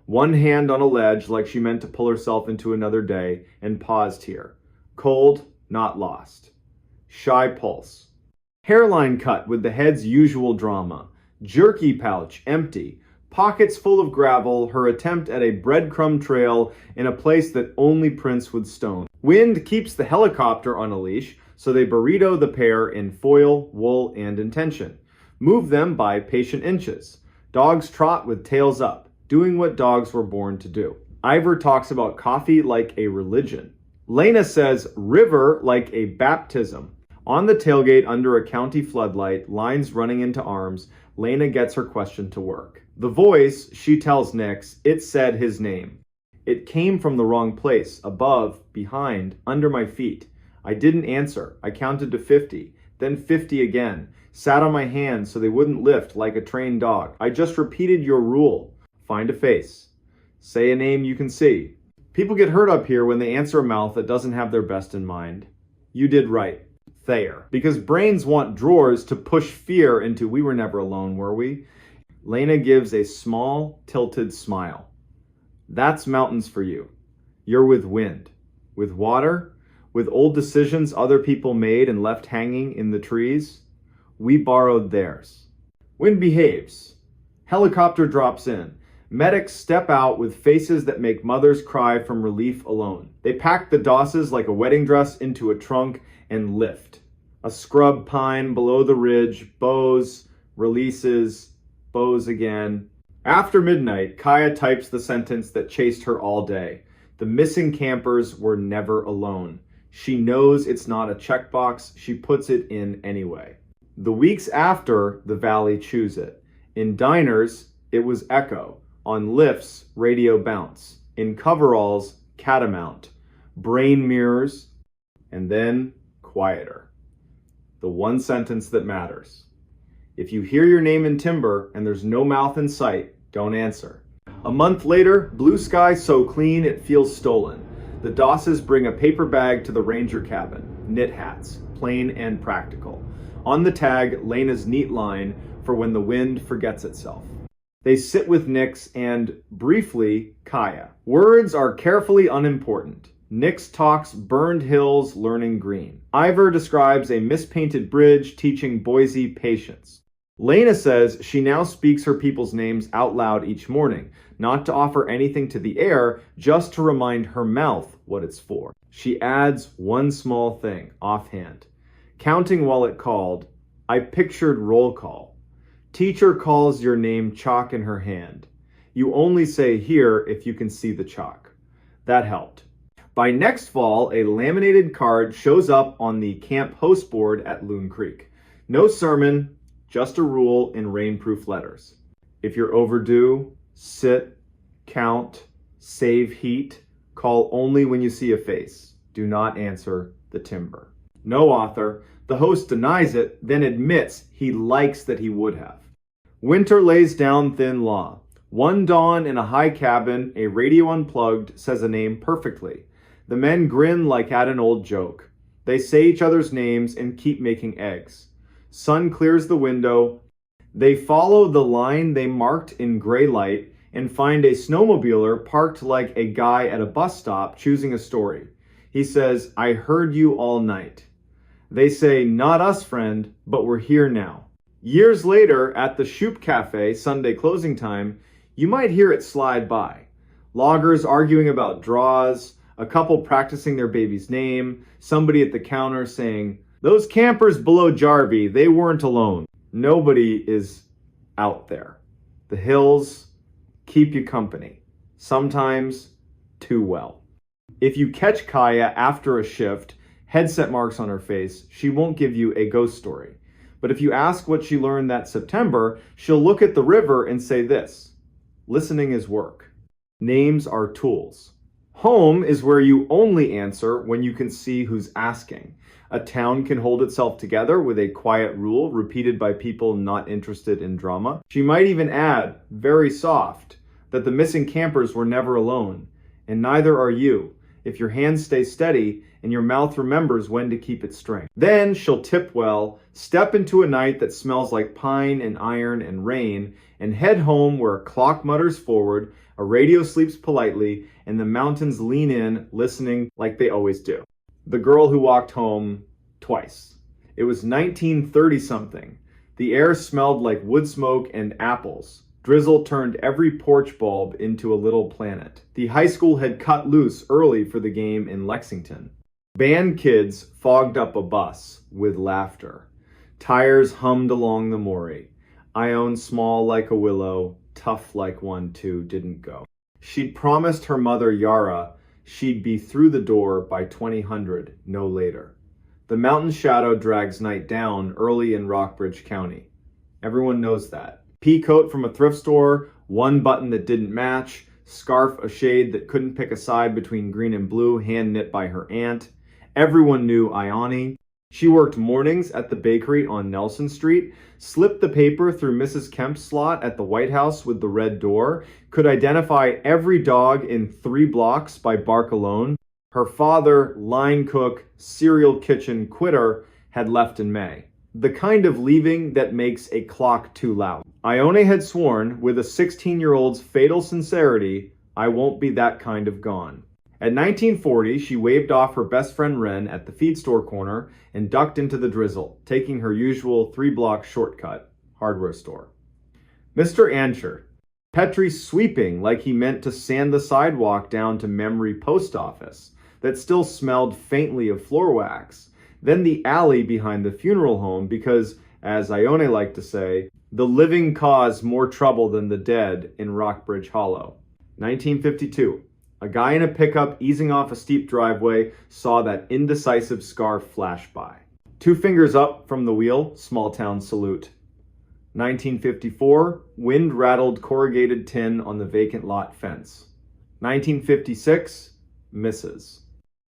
One hand on a ledge like she meant to pull herself into another day, and paused here. Cold, not lost. Shy pulse. Hairline cut with the head's usual drama. Jerky pouch, empty. Pockets full of gravel, her attempt at a breadcrumb trail in a place that only Prince would stone. Wind keeps the helicopter on a leash, so they burrito the pair in foil, wool, and intention. Move them by patient inches. Dogs trot with tails up, doing what dogs were born to do. Ivor talks about coffee like a religion. Lena says river like a baptism. On the tailgate under a county floodlight, lines running into arms, Lena gets her question to work. The voice, she tells Nix, it said his name. It came from the wrong place, above, behind, under my feet. I didn't answer. I counted to 50, then 50 again. Sat on my hands so they wouldn't lift like a trained dog. I just repeated your rule. Find a face. Say a name you can see. People get hurt up here when they answer a mouth that doesn't have their best in mind. You did right. Thayer. Because brains want drawers to push fear into we were never alone, were we? Lena gives a small, tilted smile. That's mountains for you. You're with wind. With water. With old decisions other people made and left hanging in the trees. We borrowed theirs. Wind behaves. Helicopter drops in. Medics step out with faces that make mothers cry from relief alone. They pack the dosses like a wedding dress into a trunk and lift. A scrub pine below the ridge, bows, releases, bows again. After midnight, Kaya types the sentence that chased her all day. The missing campers were never alone. She knows it's not a checkbox. She puts it in anyway. The weeks after, the valley chews it. In diners, it was echo. On lifts, radio bounce. In coveralls, catamount. Brain mirrors. And then, quieter. The one sentence that matters. If you hear your name in timber and there's no mouth in sight, don't answer. A month later, blue sky so clean it feels stolen. The Dosses bring a paper bag to the ranger cabin. Knit hats, plain and practical. On the tag, Lena's neat line for when the wind forgets itself. They sit with Nix and, briefly, Kaya. Words are carefully unimportant. Nix talks burned hills, learning green. Ivor describes a mispainted bridge teaching Boise patience. Lena says she now speaks her people's names out loud each morning, not to offer anything to the air, just to remind her mouth what it's for. She adds one small thing, offhand. Counting while it called, I pictured roll call. Teacher calls your name chalk in her hand. You only say here if you can see the chalk. That helped. By next fall, a laminated card shows up on the camp host board at Loon Creek. No sermon, just a rule in rainproof letters. If you're overdue, sit, count, save heat, call only when you see a face. Do not answer the timber. No author. The host denies it, then admits he likes that he would have. Winter lays down thin law. One dawn in a high cabin, a radio unplugged says a name perfectly. The men grin like at an old joke. They say each other's names and keep making eggs. Sun clears the window. They follow the line they marked in gray light and find a snowmobiler parked like a guy at a bus stop choosing a story. He says, "I heard you all night." They say, "Not us, friend, but we're here now." Years later, at the Shoop Cafe, Sunday closing time, you might hear it slide by. Loggers arguing about draws, a couple practicing their baby's name, somebody at the counter saying, "Those campers below Jarvie, they weren't alone." Nobody is out there. The hills keep you company, sometimes too well. If you catch Kaya after a shift, headset marks on her face, she won't give you a ghost story. But if you ask what she learned that September, she'll look at the river and say this: listening is work. Names are tools. Home is where you only answer when you can see who's asking. A town can hold itself together with a quiet rule repeated by people not interested in drama. She might even add, very soft, that the missing campers were never alone, and neither are you, if your hands stay steady and your mouth remembers when to keep its strength. Then she'll tip well, step into a night that smells like pine and iron and rain, and head home where a clock mutters forward, a radio sleeps politely, and the mountains lean in, listening like they always do. The girl who walked home twice. It was 1930-something. The air smelled like wood smoke and apples. Drizzle turned every porch bulb into a little planet. The high school had cut loose early for the game in Lexington. Band kids fogged up a bus with laughter. Tires hummed along the Maury. Ione small like a willow, tough like one too, didn't go. She'd promised her mother Yara she'd be through the door by 2000, no later. The mountain shadow drags night down early in Rockbridge County. Everyone knows that. Pea coat from a thrift store, one button that didn't match, scarf a shade that couldn't pick a side between green and blue, hand knit by her aunt. Everyone knew Ione. She worked mornings at the bakery on Nelson Street, slipped the paper through Mrs. Kemp's slot at the White House with the red door, could identify every dog in 3 blocks by bark alone. Her father, line cook, cereal kitchen quitter, had left in May. The kind of leaving that makes a clock too loud. Ione had sworn, with a 16-year-old's fatal sincerity, "I won't be that kind of gone." At 1940, she waved off her best friend Wren at the feed store corner and ducked into the drizzle, taking her usual 3-block shortcut, hardware store. Mr. Ancher, Petrie sweeping like he meant to sand the sidewalk down to Memory Post Office that still smelled faintly of floor wax, then the alley behind the funeral home because, as Ione liked to say, the living cause more trouble than the dead in Rockbridge Hollow. 1952. A guy in a pickup easing off a steep driveway saw that indecisive scarf flash by. 2 fingers up from the wheel, small town salute. 1954, wind rattled corrugated tin on the vacant lot fence. 1956, misses.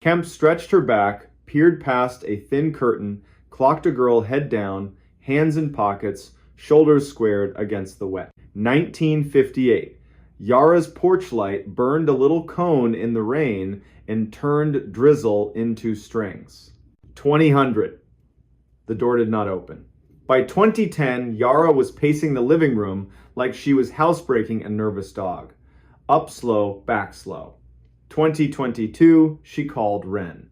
Kemp stretched her back, peered past a thin curtain, clocked a girl head down, hands in pockets, shoulders squared against the wet. 1958. Yara's porch light burned a little cone in the rain and turned drizzle into strings. 2000. The door did not open. By 2010, Yara was pacing the living room like she was housebreaking a nervous dog. Up slow, back slow. 2022, she called Wren.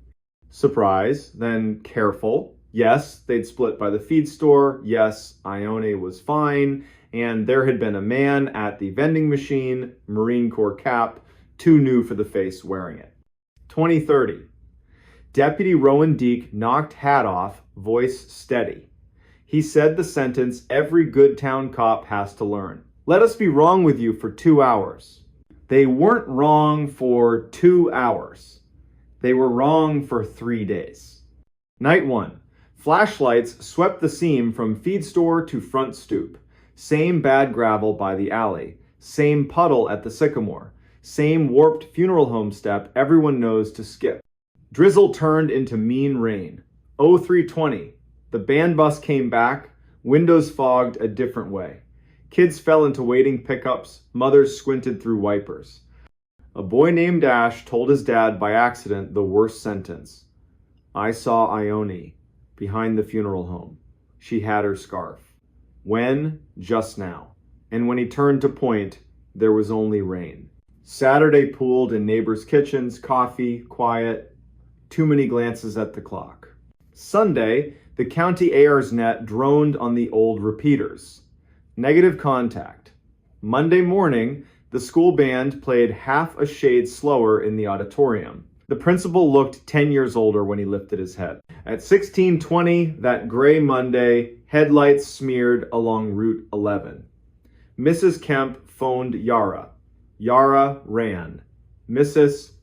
Surprise, then careful. Yes, they'd split by the feed store. Yes, Ione was fine. And there had been a man at the vending machine, Marine Corps cap, too new for the face wearing it. 2030. Deputy Rowan Deek knocked hat off, voice steady. He said the sentence every good town cop has to learn. Let us be wrong with you for 2 hours. They weren't wrong for 2 hours. They were wrong for 3 days. Night 1. Flashlights swept the seam from feed store to front stoop. Same bad gravel by the alley. Same puddle at the sycamore. Same warped funeral home step everyone knows to skip. Drizzle turned into mean rain. 0320. The band bus came back. Windows fogged a different way. Kids fell into waiting pickups. Mothers squinted through wipers. A boy named Ash told his dad by accident the worst sentence. I saw Ione behind the funeral home. She had her scarf. When? Just now. And when he turned to point, there was only rain. Saturday pooled in neighbors' kitchens, coffee, quiet, too many glances at the clock. Sunday, the county AR's net droned on the old repeaters. Negative contact. Monday morning, the school band played half a shade slower in the auditorium. The principal looked 10 years older when he lifted his head. At 16:20, that gray Monday, headlights smeared along Route 11. Mrs. Kemp phoned Yara. Yara ran. Mrs.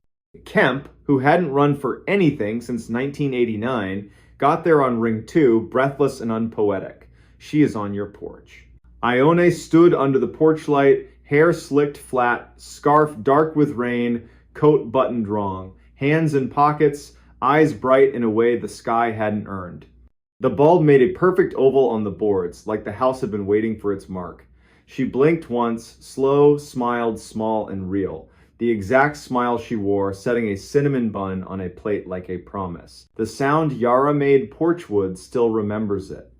Kemp, who hadn't run for anything since 1989, got there on ring 2, breathless and unpoetic. She is on your porch. Ione stood under the porch light, hair slicked flat, scarf dark with rain, coat buttoned wrong, hands in pockets, eyes bright in a way the sky hadn't earned. The bulb made a perfect oval on the boards, like the house had been waiting for its mark. She blinked once, slow, smiled, small and real. The exact smile she wore, setting a cinnamon bun on a plate like a promise. The sound Yara made porchwood still remembers it.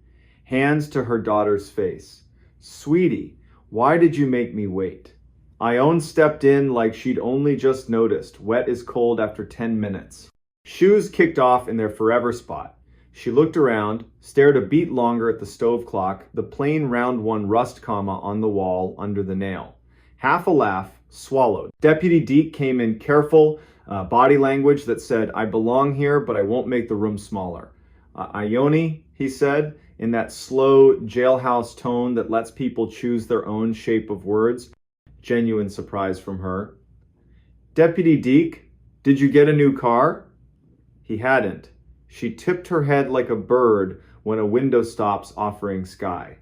Hands to her daughter's face. Sweetie, why did you make me wait? Ione stepped in like she'd only just noticed, wet as cold after 10 minutes. Shoes kicked off in their forever spot. She looked around, stared a beat longer at the stove clock, the plain round one rust comma on the wall under the nail. Half a laugh, swallowed. Deputy Deke came in careful, body language that said, I belong here, but I won't make the room smaller. Ione, he said, in that slow jailhouse tone that lets people choose their own shape of words. Genuine surprise from her. Deputy Deke, did you get a new car? He hadn't. She tipped her head like a bird when a window stops offering sky.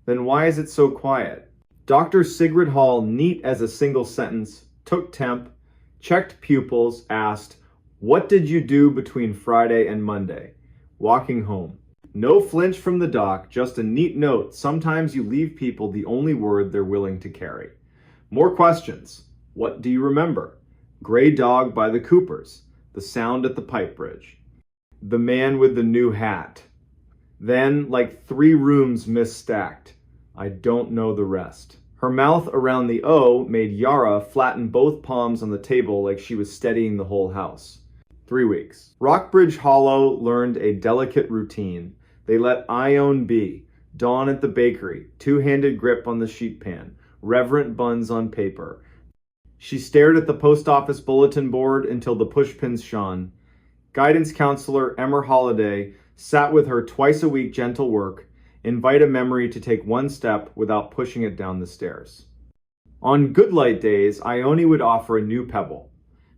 Then why is it so quiet? Dr. Sigrid Hall, neat as a single sentence, took temp, checked pupils, asked, what did you do between Friday and Monday? Walking home. No flinch from the doc, just a neat note. Sometimes you leave people the only word they're willing to carry. More questions. What do you remember? Gray dog by the Coopers. The sound at the pipe bridge. The man with the new hat. Then, like 3 rooms misstacked. I don't know the rest. Her mouth around the O made Yara flatten both palms on the table like she was steadying the whole house. 3 weeks. Rockbridge Hollow learned a delicate routine. They let Ione be. Dawn at the bakery. 2-handed grip on the sheet pan. Reverent buns on paper. She stared at the post office bulletin board until the pushpins shone. Guidance counselor Emmer Holliday sat with her twice a week gentle work, invite a memory to take one step without pushing it down the stairs. On good light days, Ione would offer a new pebble.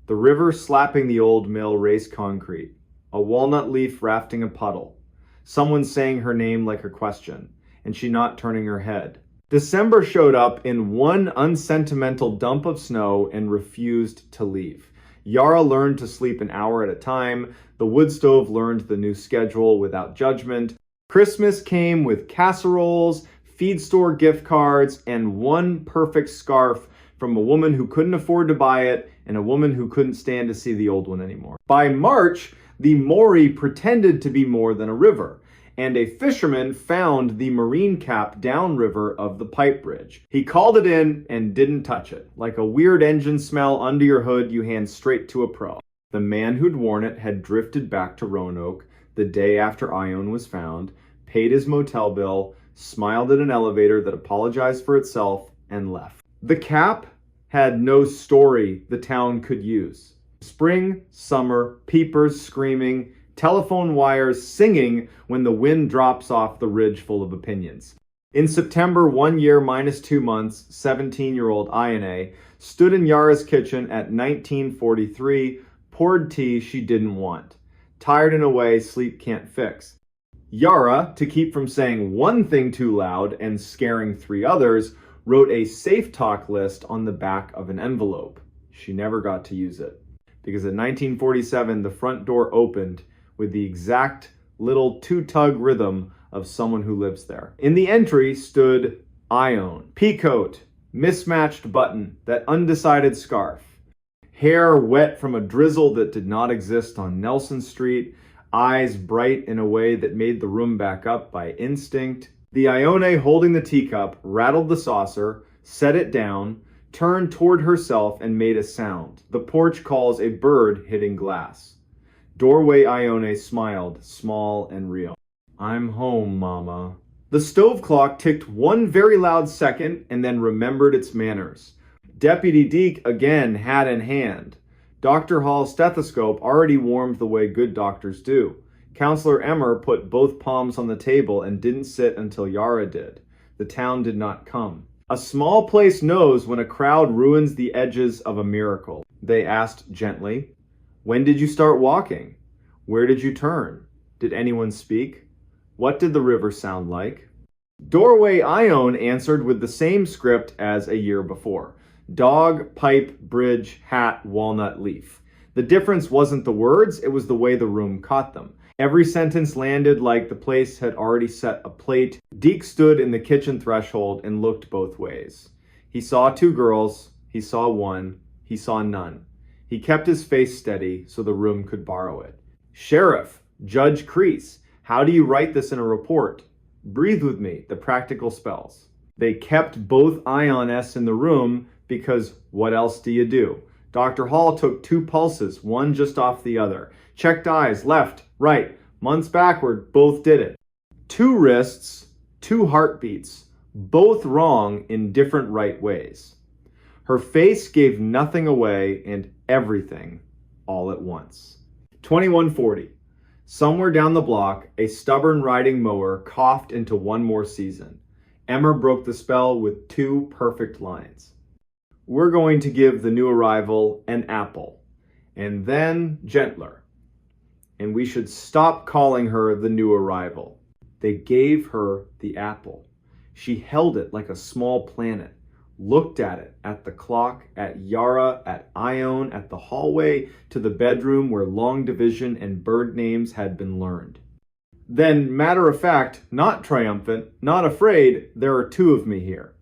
The river slapping the old mill race concrete. A walnut leaf rafting a puddle. Someone saying her name like a question, and she not turning her head. December showed up in one unsentimental dump of snow and refused to leave. Yara learned to sleep an hour at a time. The wood stove learned the new schedule without judgment. Christmas came with casseroles, feed store gift cards, and one perfect scarf from a woman who couldn't afford to buy it and a woman who couldn't stand to see the old one anymore. By March, the Maury pretended to be more than a river, and a fisherman found the marine cap downriver of the pipe bridge. He called it in and didn't touch it. Like a weird engine smell under your hood you hand straight to a pro. The man who'd worn it had drifted back to Roanoke the day after Ione was found, paid his motel bill, smiled at an elevator that apologized for itself, and left. The cap had no story the town could use. Spring, summer, peepers screaming, telephone wires singing when the wind drops off the ridge full of opinions. In September, 1 year minus 2 months, 17-year-old Ione stood in Yara's kitchen at 1943, poured tea she didn't want. Tired in a way sleep can't fix. Yara, to keep from saying one thing too loud and scaring 3 others, wrote a safe talk list on the back of an envelope. She never got to use it, because in 1947 the front door opened with the exact little 2-tug rhythm of someone who lives there. In the entry stood Ione, peacoat, mismatched button, that undecided scarf, hair wet from a drizzle that did not exist on Nelson Street, eyes bright in a way that made the room back up by instinct. The Ione holding the teacup rattled the saucer, set it down, turned toward herself and made a sound. The porch calls a bird hitting glass. Doorway Ione smiled, small and real. I'm home, Mama. The stove clock ticked one very loud second and then remembered its manners. Deputy Deke again hat in hand. Dr. Hall's stethoscope already warmed the way good doctors do. Counselor Emmer put both palms on the table and didn't sit until Yara did. The town did not come. A small place knows when a crowd ruins the edges of a miracle. They asked gently, when did you start walking? Where did you turn? Did anyone speak? What did the river sound like? Doorway Ione answered with the same script as a year before. Dog, pipe, bridge, hat, walnut leaf. The difference wasn't the words, it was the way the room caught them. Every sentence landed like the place had already set a plate. Deke stood in the kitchen threshold and looked both ways. He saw 2 girls, he saw one, he saw none. He kept his face steady so the room could borrow it. Sheriff, Judge Crease, how do you write this in a report? Breathe with me, the practical spells. They kept both Ionesses in the room because what else do you do? Dr. Hall took 2 pulses, one just off the other. Checked eyes, left, right, months backward, both did it. 2 wrists, 2 heartbeats, both wrong in different right ways. Her face gave nothing away and everything all at once. 2140. Somewhere down the block, a stubborn riding mower coughed into one more season. Emmer broke the spell with 2 perfect lines. We're going to give the new arrival an apple, and then gentler. And we should stop calling her the new arrival. They gave her the apple. She held it like a small planet, looked at it, at the clock, at Yara, at Ione, at the hallway, to the bedroom where long division and bird names had been learned. Then, matter of fact, not triumphant, not afraid, there are 2 of me here.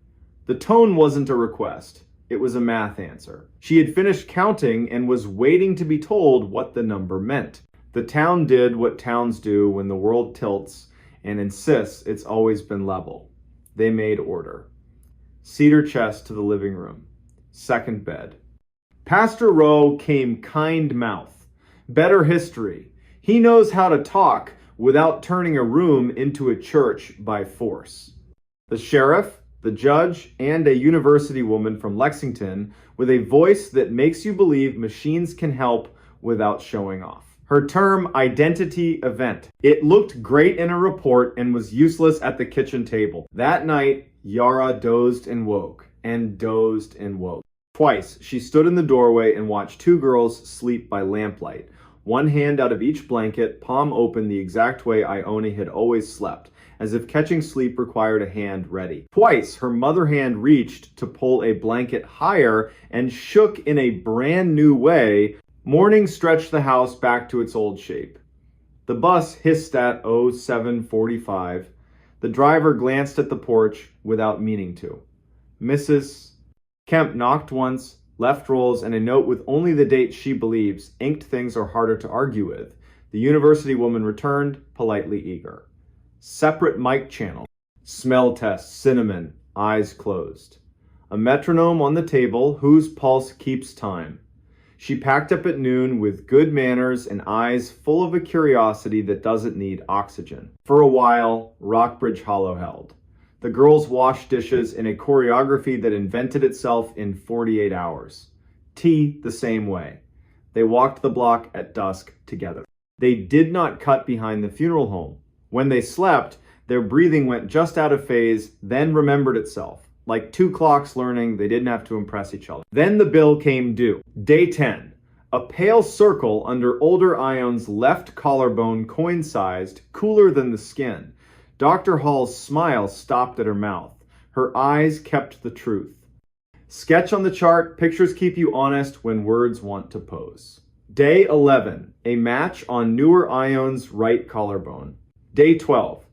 The tone wasn't a request. It was a math answer. She had finished counting and was waiting to be told what the number meant. The town did what towns do when the world tilts and insists it's always been level. They made order. Cedar chest to the living room. Second bed. Pastor Rowe came kind mouth. Better history. He knows how to talk without turning a room into a church by force. The sheriff, the judge, and a university woman from Lexington with a voice that makes you believe machines can help without showing off. Her term, identity event. It looked great in a report and was useless at the kitchen table. That night, Yara dozed and woke, and dozed and woke. Twice, she stood in the doorway and watched 2 girls sleep by lamplight. One hand out of each blanket, palm open the exact way Ione had always slept, as if catching sleep required a hand ready. Twice, her mother hand reached to pull a blanket higher and shook in a brand new way. Morning stretched the house back to its old shape. The bus hissed at 07:45. The driver glanced at the porch without meaning to. Mrs. Kemp knocked once, left rolls, and a note with only the date she believes. Inked things are harder to argue with. The university woman returned, politely eager. Separate mic channel. Smell test, cinnamon, eyes closed. A metronome on the table whose pulse keeps time. She packed up at noon with good manners and eyes full of a curiosity that doesn't need oxygen. For a while, Rockbridge Hollow held. The girls washed dishes in a choreography that invented itself in 48 hours. Tea the same way. They walked the block at dusk together. They did not cut behind the funeral home. When they slept, their breathing went just out of phase, then remembered itself. Like 2 clocks learning they didn't have to impress each other. Then the bill came due. Day 10. A pale circle under older Ion's left collarbone coin-sized, cooler than the skin. Dr. Hall's smile stopped at her mouth. Her eyes kept the truth. Sketch on the chart, pictures keep you honest when words want to pose. Day 11, a match on newer Ion's right collarbone. Day 12,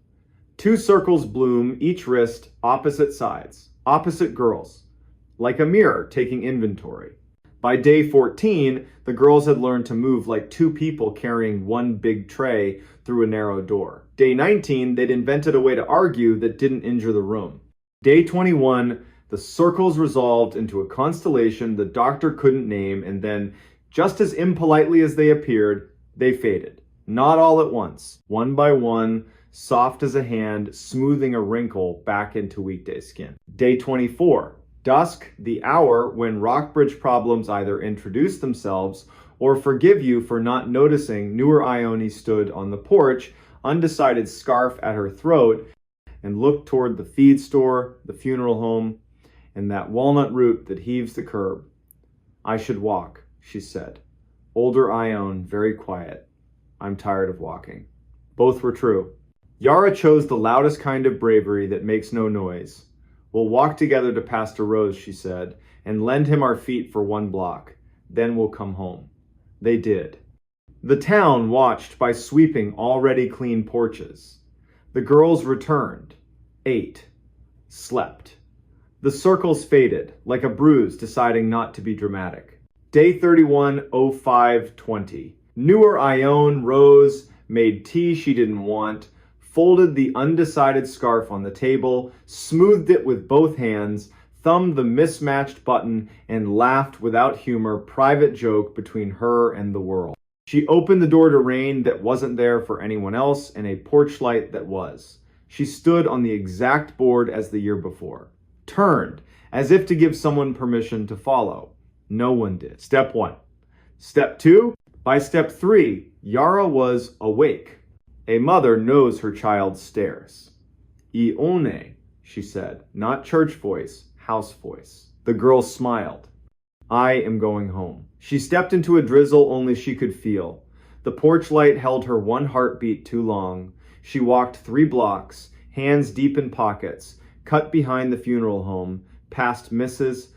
2 circles bloom, each wrist, opposite sides, opposite girls, like a mirror taking inventory. By day 14, the girls had learned to move like 2 people carrying one big tray through a narrow door. Day 19, they'd invented a way to argue that didn't injure the room. Day 21, the circles resolved into a constellation the doctor couldn't name, and then, just as impolitely as they appeared, they faded. Not all at once, one by one, soft as a hand, smoothing a wrinkle back into weekday skin. Day 24. Dusk, the hour when Rockbridge problems either introduce themselves or forgive you for not noticing newer Ione stood on the porch, undecided scarf at her throat, and looked toward the feed store, the funeral home, and that walnut root that heaves the curb. I should walk, she said. Older Ione, very quiet. I'm tired of walking. Both were true. Yara chose the loudest kind of bravery that makes no noise. We'll walk together to Pastor Rose, she said, and lend him our feet for 1 block. Then we'll come home. They did. The town watched by sweeping already clean porches. The girls returned, ate, slept. The circles faded, like a bruise deciding not to be dramatic. Day 31, 05:20. Newer Ione rose, made tea she didn't want, folded the undecided scarf on the table, smoothed it with both hands, thumbed the mismatched button, and laughed without humor, private joke between her and the world. She opened the door to rain that wasn't there for anyone else and a porch light that was. She stood on the exact board as the year before. Turned, as if to give someone permission to follow. No one did. Step 1. Step 2. By step 3, Yara was awake. A mother knows her child's stares. Ione, she said, not church voice, house voice. The girl smiled. I am going home. She stepped into a drizzle only she could feel. The porch light held her 1 heartbeat too long. She walked 3 blocks, hands deep in pockets, cut behind the funeral home, past Mrs.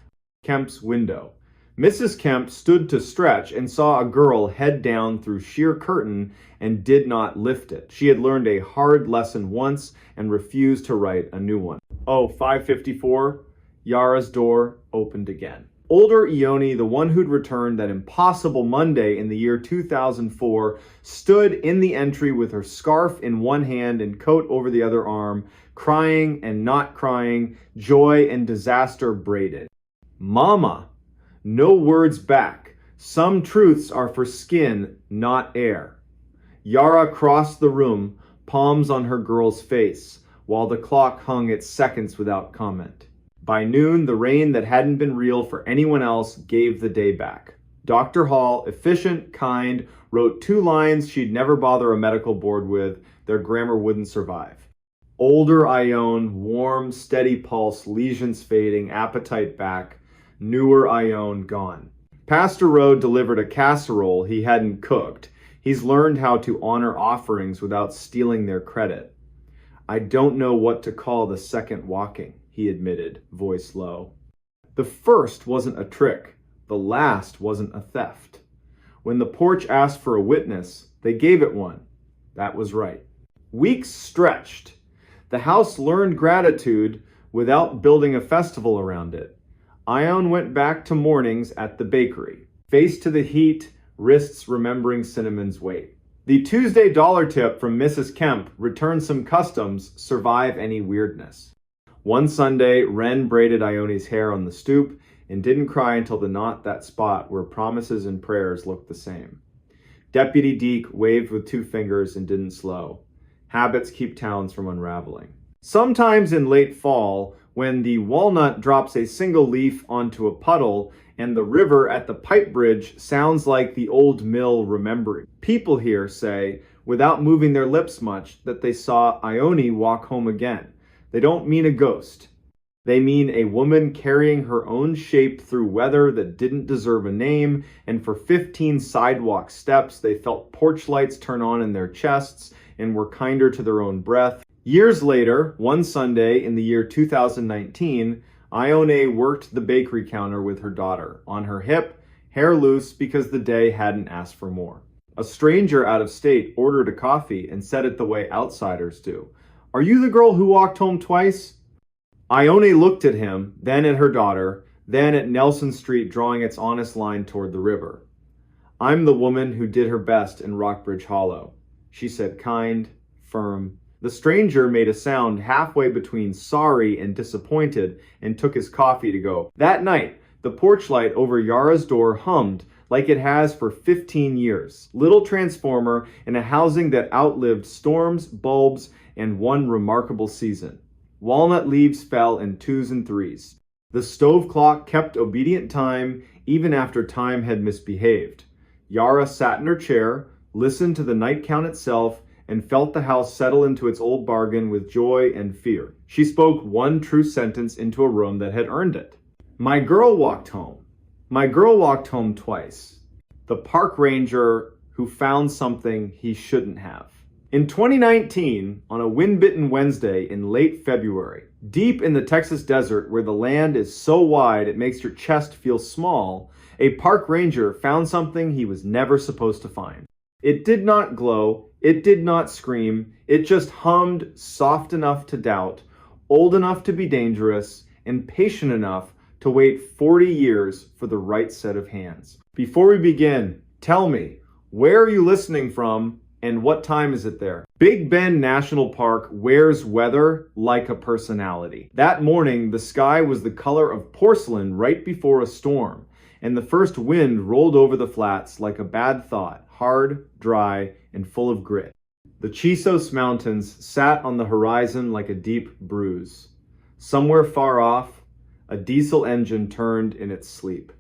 Kemp's window. Mrs. Kemp stood to stretch and saw a girl head down through sheer curtain and did not lift it. She had learned a hard lesson once and refused to write a new one. 5:54, Yara's door opened again. Older Ione, the one who'd returned that impossible Monday in the year 2004, stood in the entry with her scarf in one hand and coat over the other arm, crying and not crying, joy and disaster braided. Mama! No words back. Some truths are for skin, not air. Yara crossed the room, palms on her girl's face, while the clock hung its seconds without comment. By noon, the rain that hadn't been real for anyone else gave the day back. Dr. Hall, efficient, kind, wrote 2 lines she'd never bother a medical board with. Their grammar wouldn't survive. Older Ione, warm, steady pulse, lesions fading, appetite back. Newer Ione gone. Pastor Rode delivered a casserole he hadn't cooked. He's learned how to honor offerings without stealing their credit. I don't know what to call the second walking, he admitted, voice low. The first wasn't a trick. The last wasn't a theft. When the porch asked for a witness, they gave it one. That was right. Weeks stretched. The house learned gratitude without building a festival around it. Ione went back to mornings at the bakery, face to the heat, wrists remembering cinnamon's weight. The Tuesday dollar tip from Mrs. Kemp, return some customs, survive any weirdness. One Sunday, Wren braided Ione's hair on the stoop and didn't cry until the knot that spot where promises and prayers looked the same. Deputy Deke waved with 2 fingers and didn't slow. Habits keep towns from unraveling. Sometimes in late fall, when the walnut drops a single leaf onto a puddle and the river at the pipe bridge sounds like the old mill remembering. People here say, without moving their lips much, that they saw Ione walk home again. They don't mean a ghost. They mean a woman carrying her own shape through weather that didn't deserve a name, and for 15 sidewalk steps they felt porch lights turn on in their chests and were kinder to their own breath. Years later, one Sunday in the year 2019, Ione worked the bakery counter with her daughter, on her hip, hair loose because the day hadn't asked for more. A stranger out of state ordered a coffee and said it the way outsiders do. "Are you the girl who walked home twice?" Ione looked at him, then at her daughter, then at Nelson Street drawing its honest line toward the river. "I'm the woman who did her best in Rockbridge Hollow," she said, kind, firm. The stranger made a sound halfway between sorry and disappointed and took his coffee to go. That night, the porch light over Yara's door hummed like it has for 15 years. Little transformer in a housing that outlived storms, bulbs, and one remarkable season. Walnut leaves fell in 2s and 3s. The stove clock kept obedient time even after time had misbehaved. Yara sat in her chair, listened to the night count itself, and felt the house settle into its old bargain with joy and fear. She spoke one true sentence into a room that had earned it. "My girl walked home. My girl walked home twice. The park ranger who found something he shouldn't have." In 2019, on a wind-bitten Wednesday in late February, deep in the Texas desert where the land is so wide it makes your chest feel small, a park ranger found something he was never supposed to find. It did not glow, it did not scream, it just hummed soft enough to doubt, old enough to be dangerous, and patient enough to wait 40 years for the right set of hands. Before we begin, tell me, where are you listening from? And what time is it there? Big Bend National Park wears weather like a personality. That morning, the sky was the color of porcelain right before a storm, and the first wind rolled over the flats like a bad thought, hard, dry, and full of grit. The Chisos Mountains sat on the horizon like a deep bruise. Somewhere far off, a diesel engine turned in its sleep.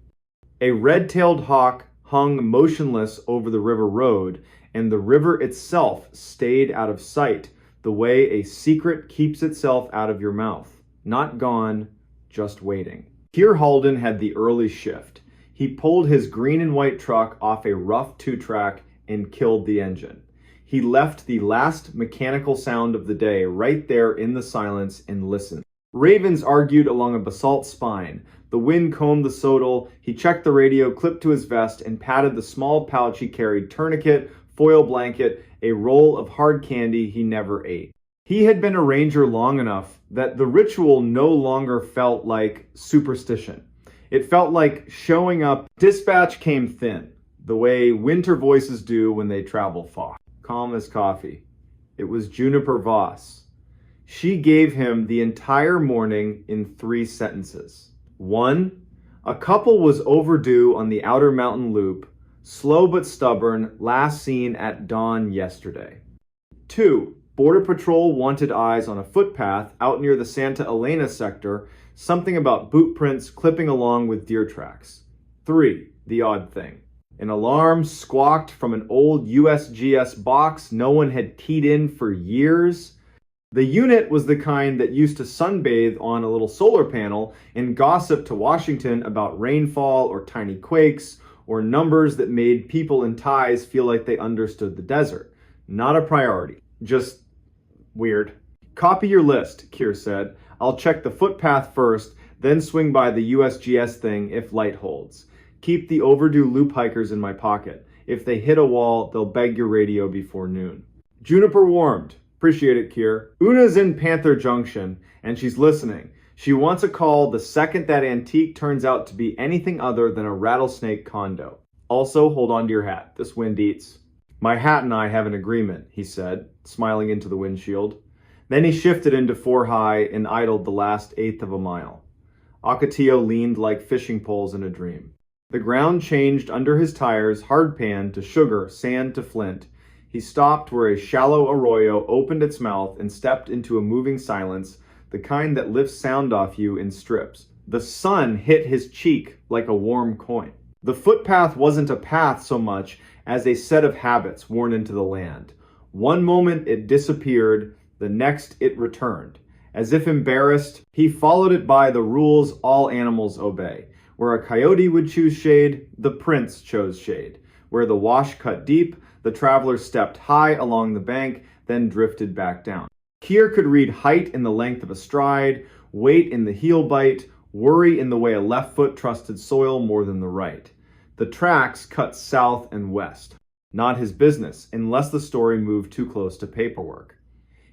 A red-tailed hawk hung motionless over the river road, and the river itself stayed out of sight, the way a secret keeps itself out of your mouth. Not gone, just waiting. Keir Halden had the early shift. He pulled his green and white truck off a rough 2-track and killed the engine. He left the last mechanical sound of the day right there in the silence and listened. Ravens argued along a basalt spine. The wind combed the sodal. He checked the radio, clipped to his vest, and patted the small pouch he carried, tourniquet, foil blanket, a roll of hard candy he never ate. He had been a ranger long enough that the ritual no longer felt like superstition. It felt like showing up. Dispatch came thin, the way winter voices do when they travel far. Calm as coffee. It was Juniper Voss. She gave him the entire morning in 3 sentences. 1. A couple was overdue on the Outer Mountain Loop, slow but stubborn, last seen at dawn yesterday. 2. Border Patrol wanted eyes on a footpath out near the Santa Elena sector, something about boot prints clipping along with deer tracks. 3. The odd thing. An alarm squawked from an old USGS box no one had keyed in for years. The unit was the kind that used to sunbathe on a little solar panel and gossip to Washington about rainfall or tiny quakes or numbers that made people in ties feel like they understood the desert. Not a priority. Just weird. "Copy your list," Keir said. "I'll check the footpath first, then swing by the USGS thing if light holds. Keep the overdue loop hikers in my pocket. If they hit a wall, they'll beg your radio before noon." Juniper warmed. "Appreciate it, Keir. Una's in Panther Junction, and she's listening. She wants a call the second that antique turns out to be anything other than a rattlesnake condo. Also, hold on to your hat. This wind eats." "My hat and I have an agreement," he said, smiling into the windshield. Then he shifted into 4 high and idled the last 1/8 of a mile. Ocotillo leaned like fishing poles in a dream. The ground changed under his tires, hard pan to sugar, sand to flint. He stopped where a shallow arroyo opened its mouth and stepped into a moving silence, the kind that lifts sound off you in strips. The sun hit his cheek like a warm coin. The footpath wasn't a path so much as a set of habits worn into the land. One moment it disappeared, the next it returned. As if embarrassed, he followed it by the rules all animals obey. Where a coyote would choose shade, the prince chose shade. Where the wash cut deep, the traveler stepped high along the bank, then drifted back down. Kier could read height in the length of a stride, weight in the heel bite, worry in the way a left foot trusted soil more than the right. The tracks cut south and west. Not his business, unless the story moved too close to paperwork.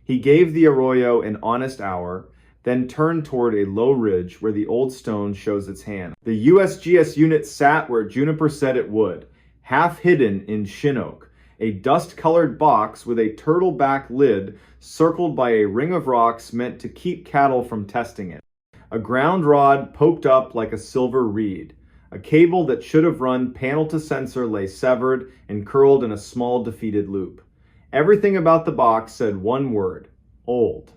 He gave the arroyo an honest hour, then turned toward a low ridge where the old stone shows its hand. The USGS unit sat where Juniper said it would, half hidden in shin oak, a dust-colored box with a turtle-back lid circled by a ring of rocks meant to keep cattle from testing it. A ground rod poked up like a silver reed. A cable that should have run panel to sensor lay severed and curled in a small defeated loop. Everything about the box said one word: old.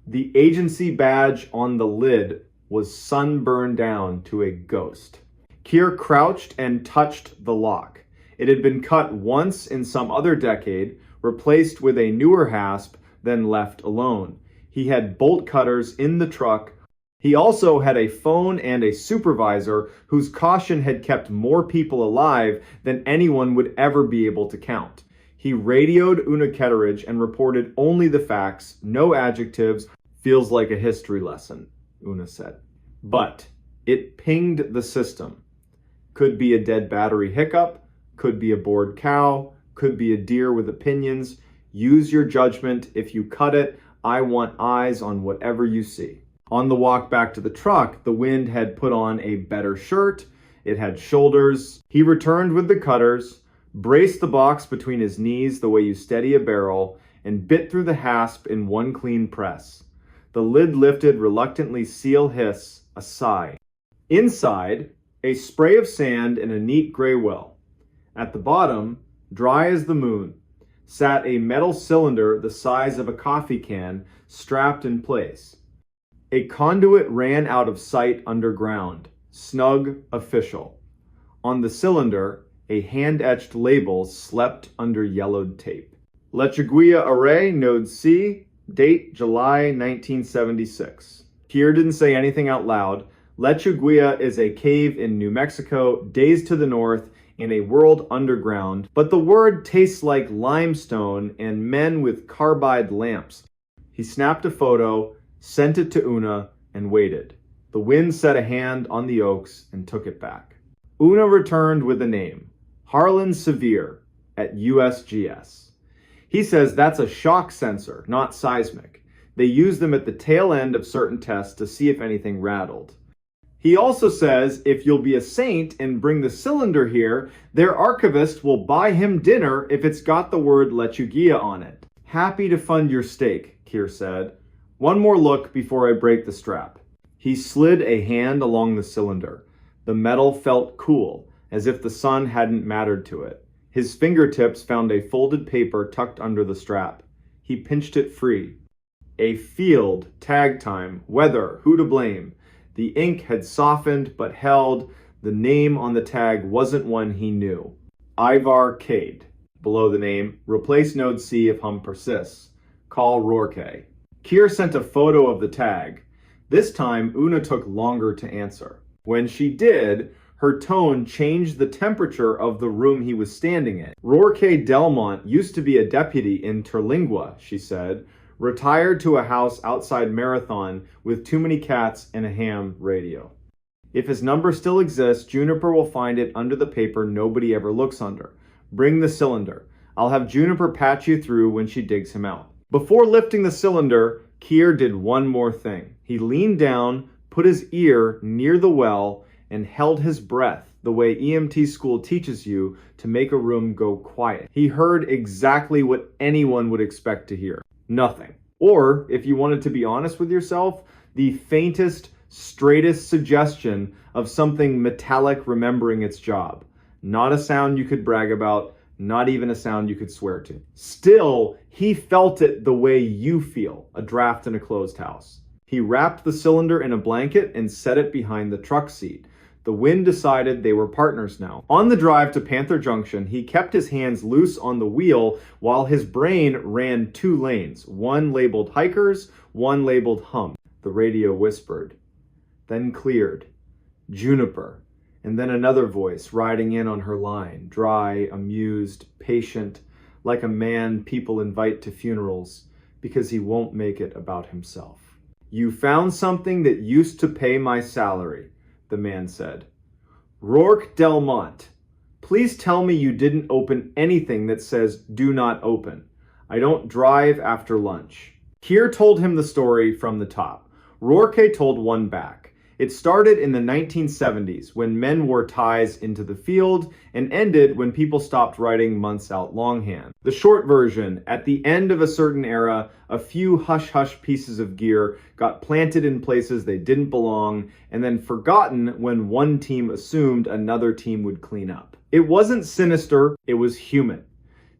The agency badge on the lid was sunburned down to a ghost. Kier crouched and touched the lock. It had been cut once in some other decade, replaced with a newer hasp, then left alone. He had bolt cutters in the truck. He also had a phone and a supervisor whose caution had kept more people alive than anyone would ever be able to count. He radioed Una Ketteridge and reported only the facts, no adjectives. Feels like a history lesson, Una said. But it pinged the system. Could be a dead battery hiccup, could be a bored cow, could be a deer with opinions. Use your judgment. If you cut it, I want eyes on whatever you see. On the walk back to the truck, the wind had put on a better shirt. It had shoulders. He returned with the cutters, braced the box between his knees the way you steady a barrel, and bit through the hasp in one clean press. The lid lifted, reluctantly, seal hiss, a sigh. Inside, a spray of sand in a neat gray well. At the bottom, dry as the moon, sat a metal cylinder the size of a coffee can, strapped in place. A conduit ran out of sight underground, snug, official. On the cylinder, a hand-etched label slept under yellowed tape. Lechuguilla Array, Node C, date July 1976. Kier didn't say anything out loud. Lechuguilla is a cave in New Mexico, days to the north, in a world underground, but the word tastes like limestone and men with carbide lamps. He snapped a photo, sent it to Una, and waited. The wind set a hand on the oaks and took it back. Una returned with a name, Harlan Sevier, at USGS. He says that's a shock sensor, not seismic. They use them at the tail end of certain tests to see if anything rattled. He also says if you'll be a saint and bring the cylinder here, their archivist will buy him dinner if it's got the word Lechuguilla on it. Happy to fund your stake, Kier said. One more look before I break the strap. He slid a hand along the cylinder. The metal felt cool, as if the sun hadn't mattered to it. His fingertips found a folded paper tucked under the strap. He pinched it free. A field, tag time, weather, who to blame. The ink had softened but held. The name on the tag wasn't one he knew. Ivar Cade. Below the name, replace node C if hum persists. Call Rourke. Kier sent a photo of the tag. This time, Una took longer to answer. When she did, her tone changed the temperature of the room he was standing in. Rourke Delmont used to be a deputy in Terlingua, she said, retired to a house outside Marathon with too many cats and a ham radio. If his number still exists, Juniper will find it under the paper nobody ever looks under. Bring the cylinder. I'll have Juniper patch you through when she digs him out. Before lifting the cylinder, Kier did one more thing. He leaned down, put his ear near the well, and held his breath the way EMT school teaches you to make a room go quiet. He heard exactly what anyone would expect to hear. Nothing. Or, if you wanted to be honest with yourself, the faintest, straightest suggestion of something metallic remembering its job. Not a sound you could brag about, not even a sound you could swear to. Still, he felt it the way you feel, a draft in a closed house. He wrapped the cylinder in a blanket and set it behind the truck seat. The wind decided they were partners now. On the drive to Panther Junction, he kept his hands loose on the wheel while his brain ran two lanes, one labeled hikers, One labeled hum. The radio whispered, then cleared. Juniper. And then another voice riding in on her line, dry, amused, patient, like a man people invite to funerals because he won't make it about himself. You found something that used to pay my salary, the man said. Rourke Delmont, please tell me you didn't open anything that says do not open. I don't drive after lunch. Keir told him the story from the top. Rourke told one back. It started in the 1970s when men wore ties into the field and ended when people stopped writing months out longhand. The short version, at the end of a certain era, a few hush-hush pieces of gear got planted in places they didn't belong and then forgotten when one team assumed another team would clean up. It wasn't sinister, it was human.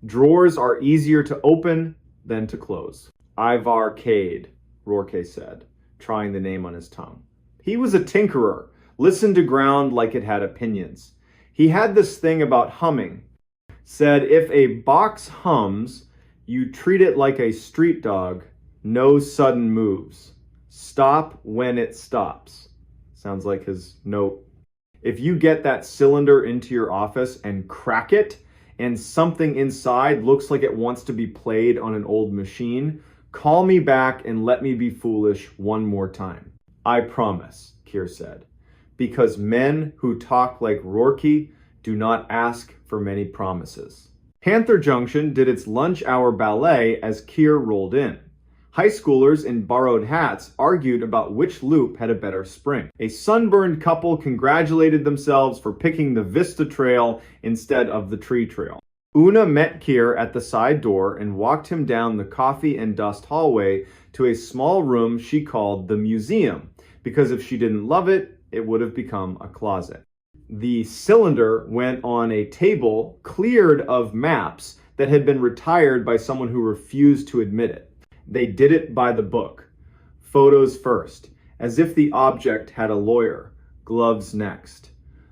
Drawers are easier to open than to close. Ivarcade, Rourke said, trying the name on his tongue. He was a tinkerer, listened to ground like it had opinions. He had this thing about humming. Said if a box hums, you treat it like a street dog, no sudden moves. Stop when it stops. Sounds like his note. If you get that cylinder into your office and crack it, and something inside looks like it wants to be played on an old machine, call me back and let me be foolish one more time. I promise, Keir said, because men who talk like Rourke do not ask for many promises. Panther Junction did its lunch hour ballet as Keir rolled in. High schoolers in borrowed hats argued about which loop had a better spring. A sunburned couple congratulated themselves for picking the Vista Trail instead of the tree trail. Una met Keir at the side door and walked him down the coffee and dust hallway to a small room she called the museum, because if she didn't love it, it would have become a closet. The cylinder went on a table cleared of maps that had been retired by someone who refused to admit it. They did it by the book. Photos first, as if the object had a lawyer. Gloves next.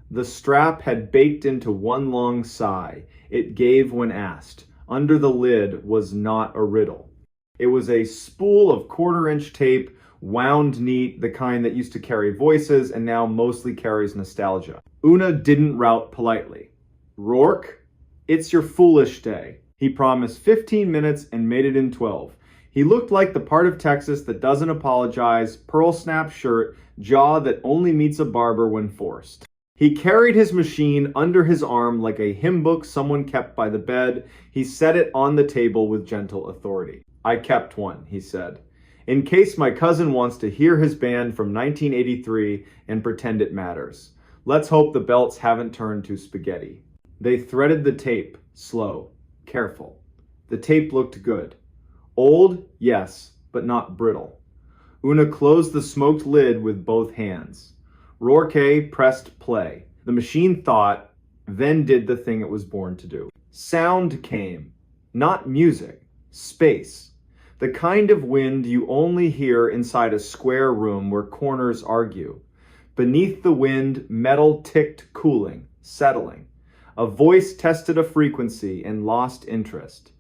The strap had baked into one long sigh. It gave when asked. Under the lid was not a riddle. It was a spool of quarter-inch tape, wound neat, the kind that used to carry voices and now mostly carries nostalgia. Una didn't rout politely. Rourke, it's your foolish day. He promised 15 minutes and made it in 12. He looked like the part of Texas that doesn't apologize, pearl snap shirt, jaw that only meets a barber when forced. He carried his machine under his arm like a hymn book someone kept by the bed. He set it on the table with gentle authority. I kept one, he said, in case my cousin wants to hear his band from 1983 and pretend it matters. Let's hope the belts haven't turned to spaghetti. They threaded the tape, slow, careful. The tape looked good. Old, yes, but not brittle. Una closed the smoked lid with both hands. Rourke pressed play. The machine thought, then did the thing it was born to do. Sound came. Not music. Space. The kind of wind you only hear inside a square room where corners argue. Beneath the wind, metal ticked, cooling, settling. A voice tested a frequency and lost interest.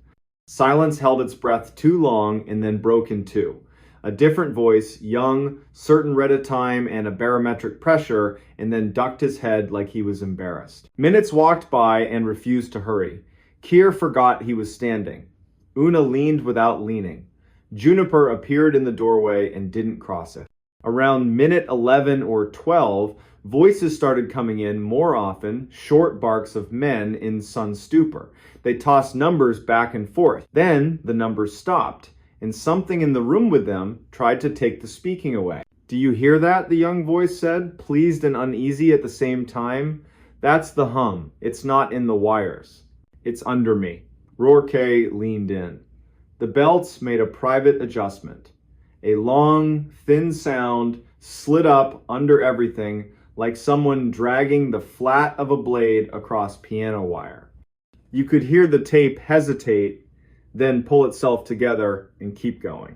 Silence held its breath too long and then broke in two. A different voice, young, certain read a time and a barometric pressure, and then ducked his head like he was embarrassed. Minutes walked by and refused to hurry. Keir forgot he was standing. Una leaned without leaning. Juniper appeared in the doorway and didn't cross it. Around minute 11 or 12, voices started coming in more often, short barks of men in sun stupor. They tossed numbers back and forth. Then the numbers stopped, and something in the room with them tried to take the speaking away. Do you hear that? The young voice said, pleased and uneasy at the same time. That's the hum. It's not in the wires. It's under me. Rourke leaned in. The belts made a private adjustment. A long, thin sound slid up under everything like someone dragging the flat of a blade across piano wire. You could hear the tape hesitate, then pull itself together and keep going.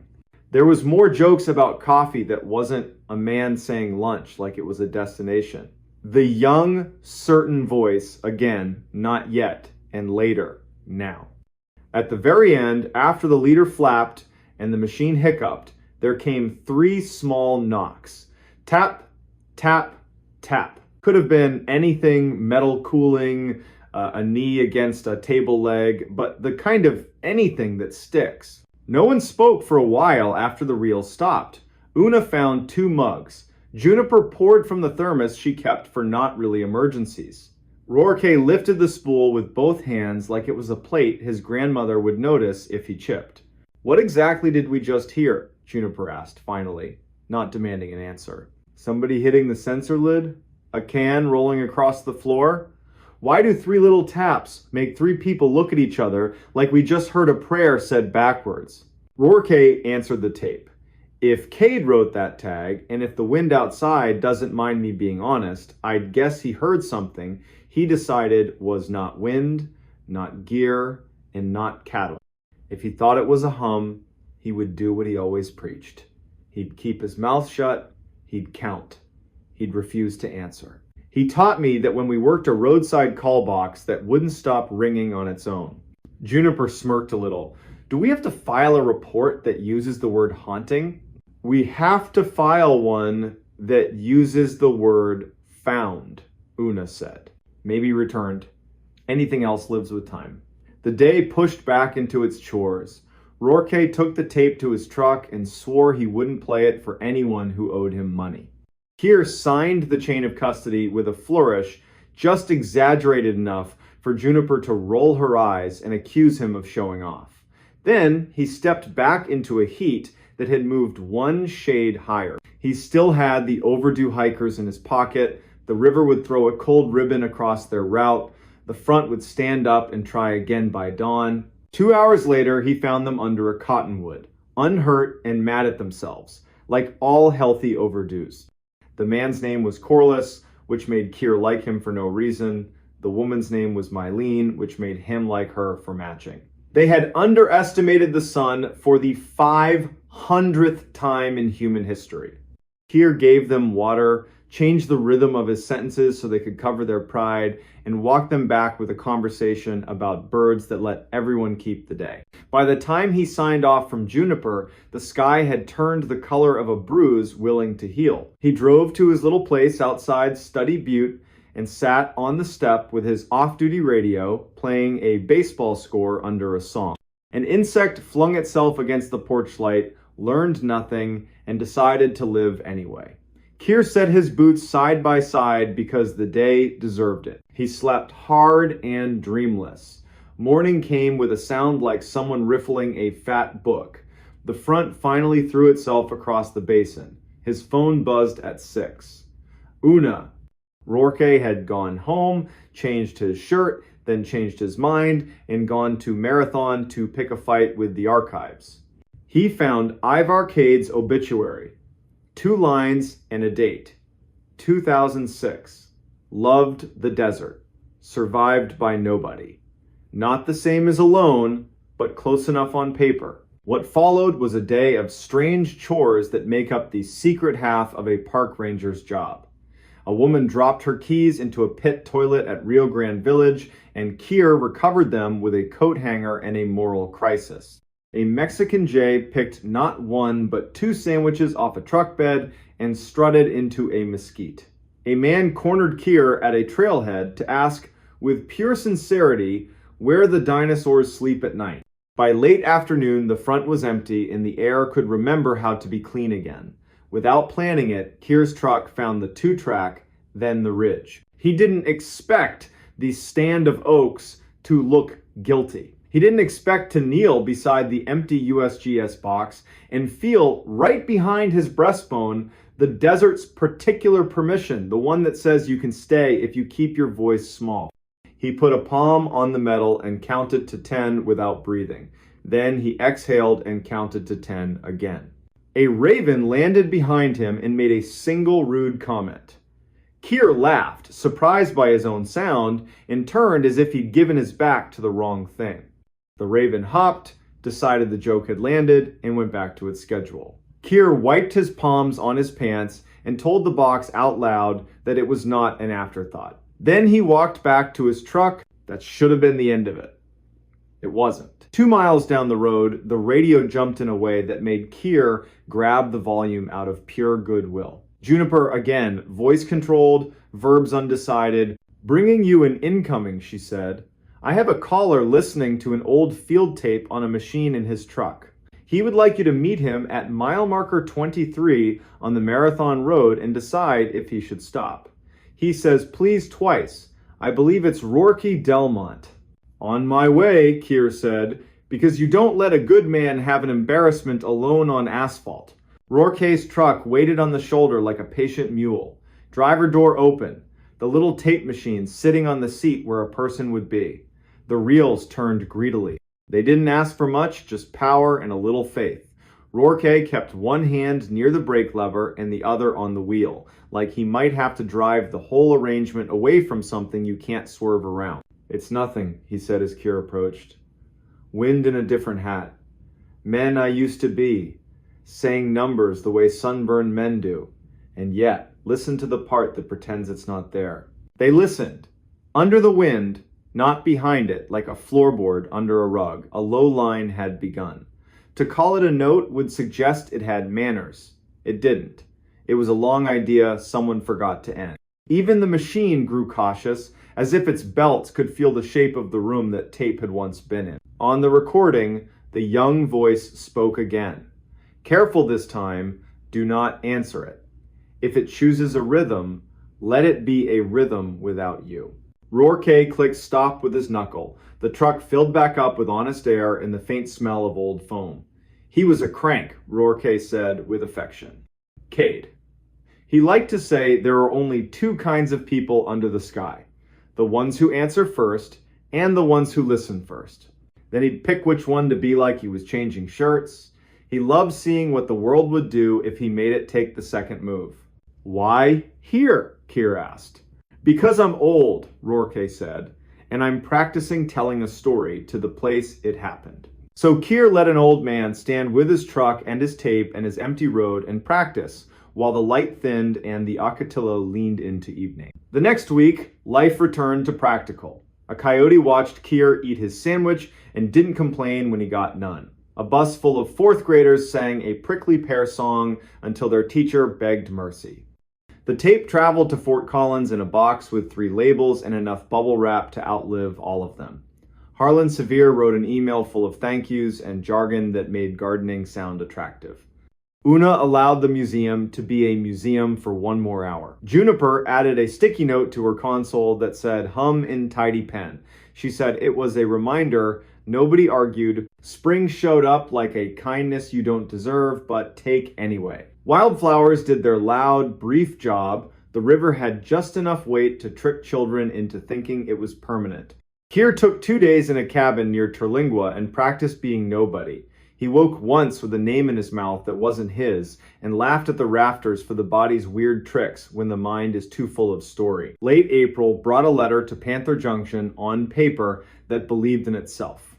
There was more jokes about coffee that wasn't a man saying lunch like it was a destination. The young, certain voice, again, not yet, and later, now. At the very end, after the leader flapped and the machine hiccuped, there came 3 small knocks. Tap, tap, tap. Could have been anything, metal cooling, a knee against a table leg, but the kind of anything that sticks. No one spoke for a while after the reel stopped. Una found 2 mugs. Juniper poured from the thermos she kept for not really emergencies. Rourke lifted the spool with both hands like it was a plate his grandmother would notice if he chipped. "What exactly did we just hear?" Juniper asked finally, not demanding an answer. "Somebody hitting the sensor lid? A can rolling across the floor? Why do 3 little taps make 3 people look at each other like we just heard a prayer said backwards?" Rourke answered the tape. "If Cade wrote that tag, and if the wind outside doesn't mind me being honest, I'd guess he heard something he decided was not wind, not gear, and not cattle. If he thought it was a hum, he would do what he always preached. He'd keep his mouth shut, he'd count. He'd refuse to answer. He taught me that when we worked a roadside call box that wouldn't stop ringing on its own." Juniper smirked a little. "Do we have to file a report that uses the word haunting?" "We have to file one that uses the word found," Una said. Maybe returned. Anything else lives with time. The day pushed back into its chores. Rourke took the tape to his truck and swore he wouldn't play it for anyone who owed him money. Keir signed the chain of custody with a flourish just exaggerated enough for Juniper to roll her eyes and accuse him of showing off. Then he stepped back into a heat that had moved 1 shade higher. He still had the overdue hikers in his pocket. The river would throw a cold ribbon across their route. The front would stand up and try again by dawn. 2 hours later, he found them under a cottonwood, unhurt and mad at themselves, like all healthy overdues. The man's name was Corliss, which made Keir like him for no reason. The woman's name was Mylene, which made him like her for matching. They had underestimated the sun for the 500th time in human history. Keir gave them water, changed the rhythm of his sentences so they could cover their pride, and walked them back with a conversation about birds that let everyone keep the day. By the time he signed off from Juniper, the sky had turned the color of a bruise willing to heal. He drove to his little place outside Study Butte and sat on the step with his off-duty radio, playing a baseball score under a song. An insect flung itself against the porch light, learned nothing, and decided to live anyway. Keir set his boots side by side because the day deserved it. He slept hard and dreamless. Morning came with a sound like someone riffling a fat book. The front finally threw itself across the basin. His phone buzzed at 6. Una. Rourke had gone home, changed his shirt, then changed his mind, and gone to Marathon to pick a fight with the archives. He found Ivar Cade's obituary. 2 lines and a date. 2006. Loved the desert. Survived by nobody. Not the same as alone, but close enough on paper. What followed was a day of strange chores that make up the secret half of a park ranger's job. A woman dropped her keys into a pit toilet at Rio Grande Village, and Keir recovered them with a coat hanger and a moral crisis. A Mexican Jay picked not 1 but 2 sandwiches off a truck bed and strutted into a mesquite. A man cornered Keir at a trailhead to ask, with pure sincerity, where the dinosaurs sleep at night. By late afternoon, the front was empty and the air could remember how to be clean again. Without planning it, Keir's truck found the 2-track, then the ridge. He didn't expect the stand of oaks to look guilty. He didn't expect to kneel beside the empty USGS box and feel right behind his breastbone the desert's particular permission, the one that says you can stay if you keep your voice small. He put a palm on the metal and counted to 10 without breathing. Then he exhaled and counted to 10 again. A raven landed behind him and made a single rude comment. Keir laughed, surprised by his own sound, and turned as if he'd given his back to the wrong thing. The raven hopped, decided the joke had landed, and went back to its schedule. Keir wiped his palms on his pants and told the box out loud that it was not an afterthought. Then he walked back to his truck. That should have been the end of it. It wasn't. 2 miles down the road, the radio jumped in a way that made Keir grab the volume out of pure goodwill. Juniper again, voice controlled, verbs undecided. "Bringing you an incoming," she said. "I have a caller listening to an old field tape on a machine in his truck. He would like you to meet him at mile marker 23 on the Marathon Road and decide if he should stop. He says please twice. I believe it's Rourke Delmont." "On my way," Keir said, "because you don't let a good man have an embarrassment alone on asphalt." Rourke's truck waited on the shoulder like a patient mule. Driver door open. The little tape machine sitting on the seat where a person would be. The reels turned greedily. They didn't ask for much, just power and a little faith. Rourke kept one hand near the brake lever and the other on the wheel, like he might have to drive the whole arrangement away from something you can't swerve around. "It's nothing," he said as Keir approached. "Wind in a different hat. Men I used to be, saying numbers the way sunburned men do. And yet, listen to the part that pretends it's not there." They listened. Under the wind, not behind it, like a floorboard under a rug, a low line had begun. To call it a note would suggest it had manners. It didn't. It was a long idea someone forgot to end. Even the machine grew cautious, as if its belts could feel the shape of the room that tape had once been in. On the recording, the young voice spoke again. "Careful this time, do not answer it. If it chooses a rhythm, let it be a rhythm without you." Rourke clicked stop with his knuckle. The truck filled back up with honest air and the faint smell of old foam. "He was a crank," Rourke said with affection. Cade. He liked to say there are only two kinds of people under the sky. The ones who answer first and the ones who listen first. Then he'd pick which one to be like he was changing shirts. He loved seeing what the world would do if he made it take the second move. "Why here?" Keir asked. "Because I'm old," Rourke said, "and I'm practicing telling a story to the place it happened." So Keir let an old man stand with his truck and his tape and his empty road and practice while the light thinned and the Ocatilla leaned into evening. The next week, life returned to practical. A coyote watched Keir eat his sandwich and didn't complain when he got none. A bus full of fourth graders sang a prickly pear song until their teacher begged mercy. The tape traveled to Fort Collins in a box with 3 labels and enough bubble wrap to outlive all of them. Harlan Sevier wrote an email full of thank yous and jargon that made gardening sound attractive. Una allowed the museum to be a museum for 1 more hour. Juniper added a sticky note to her console that said hum in tidy pen. She said it was a reminder nobody argued. Spring showed up like a kindness you don't deserve, but take anyway. Wildflowers did their loud, brief job. The river had just enough weight to trick children into thinking it was permanent. Keir took 2 days in a cabin near Terlingua and practiced being nobody. He woke once with a name in his mouth that wasn't his and laughed at the rafters for the body's weird tricks when the mind is too full of story. Late April brought a letter to Panther Junction on paper that believed in itself.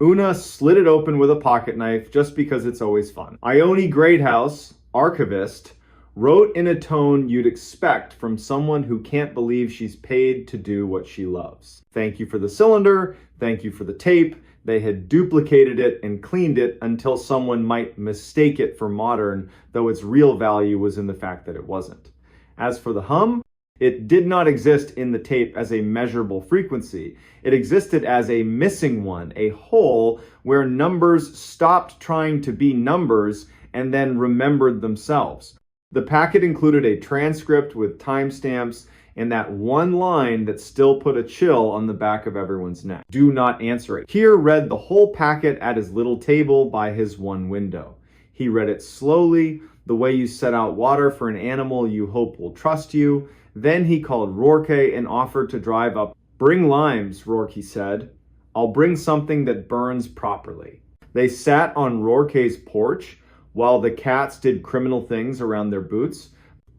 Una slit it open with a pocket knife just because it's always fun. Ione Greathouse, archivist, wrote in a tone you'd expect from someone who can't believe she's paid to do what she loves. Thank you for the cylinder, thank you for the tape. They had duplicated it and cleaned it until someone might mistake it for modern, though its real value was in the fact that it wasn't. As for the hum, it did not exist in the tape as a measurable frequency. It existed as a missing one, a hole where numbers stopped trying to be numbers and then remembered themselves. The packet included a transcript with timestamps and that one line that still put a chill on the back of everyone's neck. Do not answer it. Keir read the whole packet at his little table by his one window. He read it slowly, the way you set out water for an animal you hope will trust you. Then he called Rourke and offered to drive up. "Bring limes," Rourke said. "I'll bring something that burns properly." They sat on Rourke's porch while the cats did criminal things around their boots.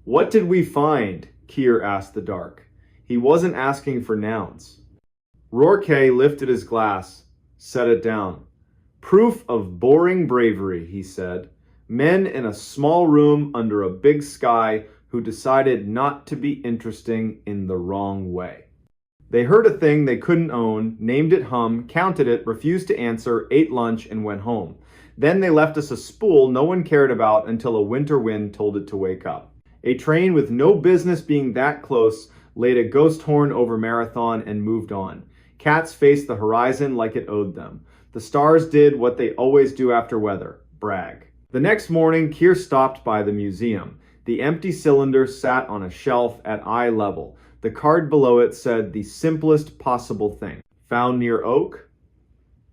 "What did we find?" Keir asked the dark. He wasn't asking for nouns. Rourke lifted his glass, set it down. "Proof of boring bravery," he said. "Men in a small room under a big sky who decided not to be interesting in the wrong way." They heard a thing they couldn't own, named it hum, counted it, refused to answer, ate lunch, and went home. Then they left us a spool no one cared about until a winter wind told it to wake up. A train with no business being that close laid a ghost horn over Marathon and moved on. Cats faced the horizon like it owed them. The stars did what they always do after weather, brag. The next morning, Keir stopped by the museum. The empty cylinder sat on a shelf at eye level. The card below it said the simplest possible thing. Found near oak,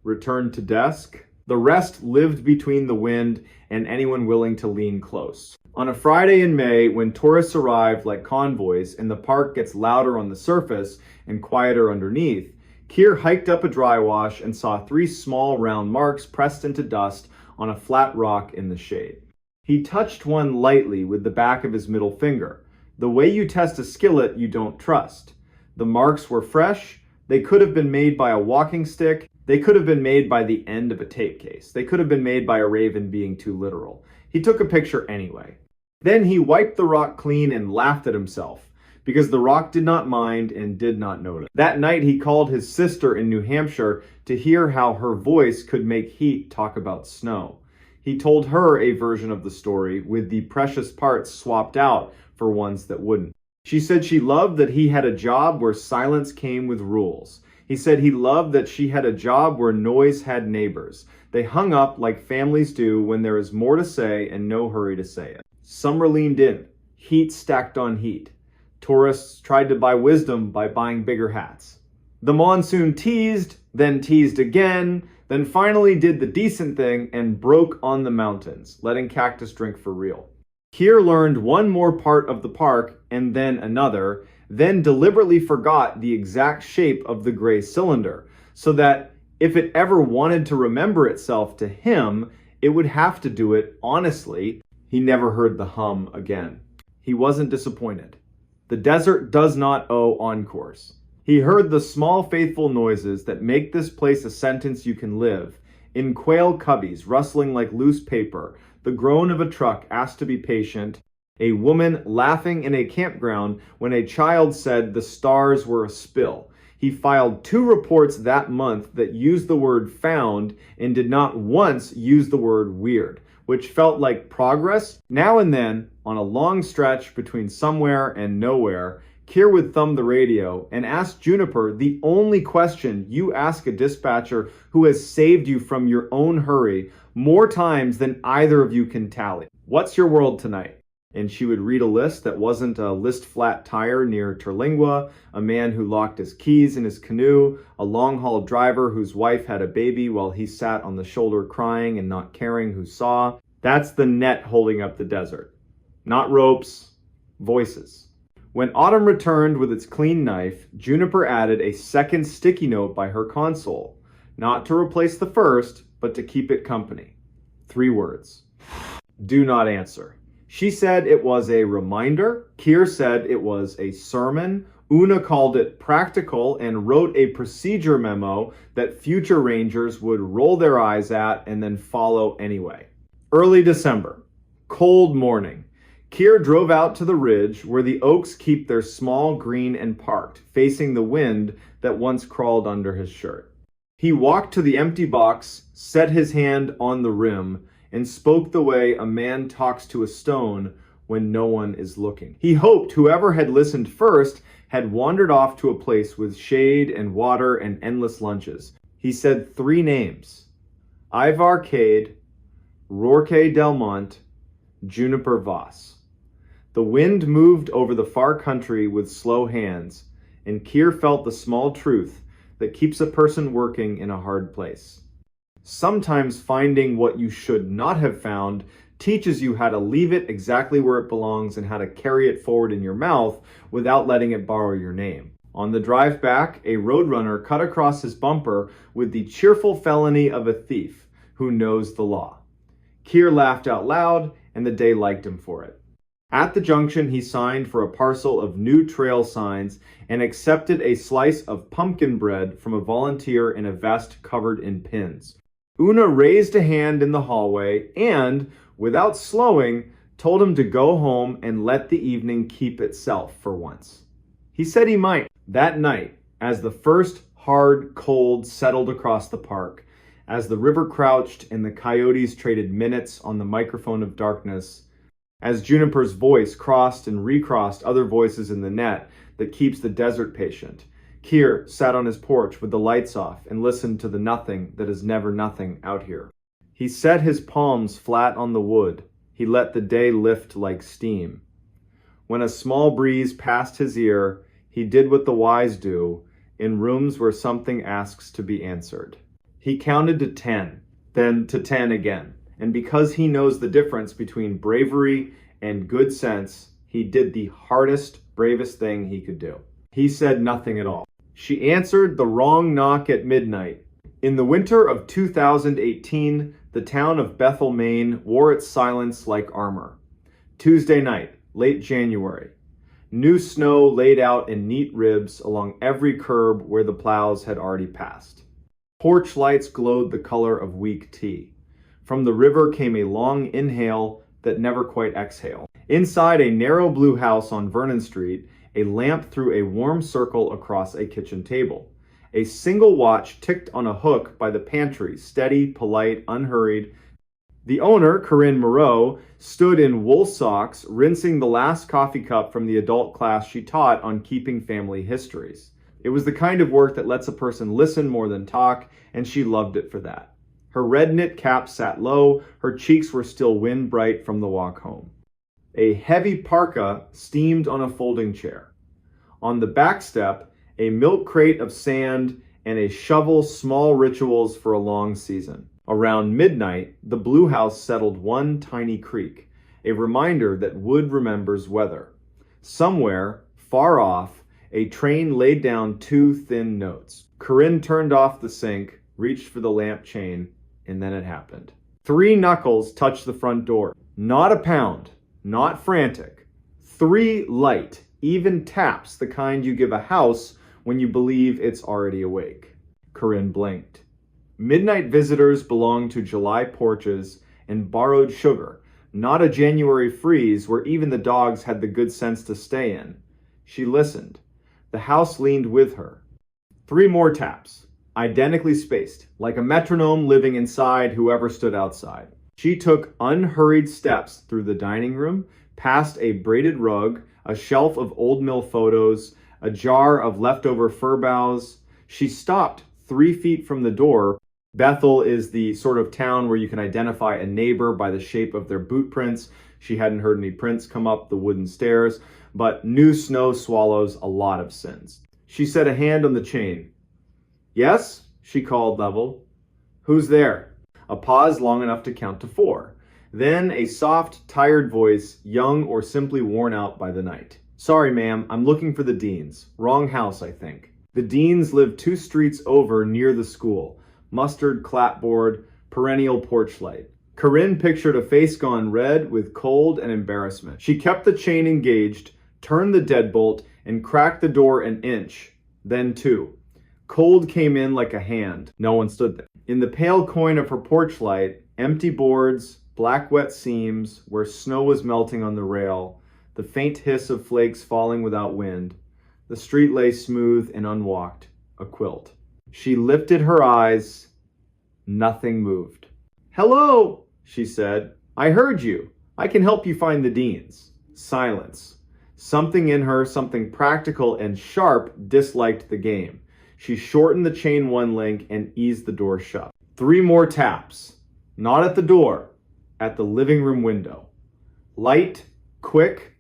returned to desk. The rest lived between the wind and anyone willing to lean close. On a Friday in May, when tourists arrived like convoys and the park gets louder on the surface and quieter underneath, Keir hiked up a dry wash and saw 3 small round marks pressed into dust on a flat rock in the shade. He touched one lightly with the back of his middle finger. The way you test a skillet you don't trust. The marks were fresh. They could have been made by a walking stick. They could have been made by the end of a tape case. They could have been made by a raven being too literal. He took a picture anyway. Then he wiped the rock clean and laughed at himself, because the rock did not mind and did not notice. That night he called his sister in New Hampshire to hear how her voice could make heat talk about snow. He told her a version of the story with the precious parts swapped out for ones that wouldn't. She said she loved that he had a job where silence came with rules. He said he loved that she had a job where noise had neighbors. They hung up like families do when there is more to say and no hurry to say it. Summer leaned in, heat stacked on heat. Tourists tried to buy wisdom by buying bigger hats. The monsoon teased, then teased again, then finally did the decent thing and broke on the mountains, letting cactus drink for real. Keir learned one more part of the park and then another, then deliberately forgot the exact shape of the gray cylinder, so that if it ever wanted to remember itself to him, it would have to do it honestly. He never heard the hum again. He wasn't disappointed. The desert does not owe encores. He heard the small faithful noises that make this place a sentence you can live. In quail cubbies rustling like loose paper, the groan of a truck asked to be patient, a woman laughing in a campground when a child said the stars were a spill. He filed 2 reports that month that used the word found and did not once use the word weird, which felt like progress. Now and then, on a long stretch between somewhere and nowhere, Keir would thumb the radio and ask Juniper the only question you ask a dispatcher who has saved you from your own hurry more times than either of you can tally. What's your world tonight? And she would read a list that wasn't a list flat tire near Terlingua, a man who locked his keys in his canoe, a long-haul driver whose wife had a baby while he sat on the shoulder crying and not caring who saw. That's the net holding up the desert. Not ropes, voices. When autumn returned with its clean knife, Juniper added a second sticky note by her console, not to replace the first, but to keep it company. 3 words. Do not answer. She said it was a reminder. Keir said it was a sermon. Una called it practical and wrote a procedure memo that future rangers would roll their eyes at and then follow anyway. Early December. Cold morning. Keir drove out to the ridge where the oaks keep their small green and parked, facing the wind that once crawled under his shirt. He walked to the empty box, set his hand on the rim, and spoke the way a man talks to a stone when no one is looking. He hoped whoever had listened first had wandered off to a place with shade and water and endless lunches. He said 3 names: Ivar Cade, Rourke Delmont, Juniper Voss. The wind moved over the far country with slow hands, and Keir felt the small truth that keeps a person working in a hard place. Sometimes finding what you should not have found teaches you how to leave it exactly where it belongs and how to carry it forward in your mouth without letting it borrow your name. On the drive back, a roadrunner cut across his bumper with the cheerful felony of a thief who knows the law. Keir laughed out loud, and the day liked him for it. At the junction, he signed for a parcel of new trail signs and accepted a slice of pumpkin bread from a volunteer in a vest covered in pins. Una raised a hand in the hallway and, without slowing, told him to go home and let the evening keep itself for once. He said he might. That night, As the first hard cold settled across the park, as the river crouched and the coyotes traded minutes on the microphone of darkness, as Juniper's voice crossed and recrossed other voices in the net that keeps the desert patient, Keir sat on his porch with the lights off and listened to the nothing that is never nothing out here. He set his palms flat on the wood. He let the day lift like steam. When a small breeze passed his ear, he did what the wise do in rooms where something asks to be answered. He counted to 10, then to 10 again. And because he knows the difference between bravery and good sense, he did the hardest, bravest thing he could do. He said nothing at all. She answered the wrong knock at midnight. In the winter of 2018, the town of Bethel, Maine wore its silence like armor. Tuesday night, late January. New snow laid out in neat ribs along every curb where the plows had already passed. Porch lights glowed the color of weak tea. From the river came a long inhale that never quite exhaled. Inside a narrow blue house on Vernon Street, a lamp threw a warm circle across a kitchen table. A single watch ticked on a hook by the pantry, steady, polite, unhurried. The owner, Corinne Moreau, stood in wool socks, rinsing the last coffee cup from the adult class she taught on keeping family histories. It was the kind of work that lets a person listen more than talk, and she loved it for that. Her red knit cap sat low, her cheeks were still wind bright from the walk home. A heavy parka steamed on a folding chair. On the back step, a milk crate of sand and a shovel small rituals for a long season. Around midnight, the blue house settled one tiny creak, a reminder that wood remembers weather. Somewhere, far off, a train laid down two thin notes. Corinne turned off the sink, reached for the lamp chain, and then it happened. 3 knuckles touched the front door. Not a pound, not frantic. 3 light, even taps, the kind you give a house when you believe it's already awake. Corinne blinked. Midnight visitors belonged to July porches and borrowed sugar, not a January freeze where even the dogs had the good sense to stay in. She listened. The house leaned with her. 3 more taps, identically spaced, like a metronome living inside whoever stood outside. She took unhurried steps through the dining room, past a braided rug, a shelf of old mill photos, a jar of leftover fir boughs. She stopped 3 feet from the door. Bethel is the sort of town where you can identify a neighbor by the shape of their boot prints. She hadn't heard any prints come up the wooden stairs, but new snow swallows a lot of sins. She set a hand on the chain. "Yes?" she called level. "Who's there?" A pause long enough to count to 4. Then a soft, tired voice, young or simply worn out by the night. "Sorry, ma'am, I'm looking for the Deans. Wrong house, I think." The Deans lived 2 streets over near the school. Mustard clapboard, perennial porch light. Corinne pictured a face gone red with cold and embarrassment. She kept the chain engaged, turned the deadbolt, and cracked the door an inch, then 2. Cold came in like a hand. No one stood there. In the pale coin of her porch light, empty boards, black wet seams where snow was melting on the rail, the faint hiss of flakes falling without wind. The street lay smooth and unwalked, a quilt. She lifted her eyes. Nothing moved. "Hello," she said. "I heard you. I can help you find the Deans." Silence. Something in her, something practical and sharp, disliked the game. She shortened the chain 1 link and eased the door shut. 3 more taps. Not at the door, at the living room window. Light, quick,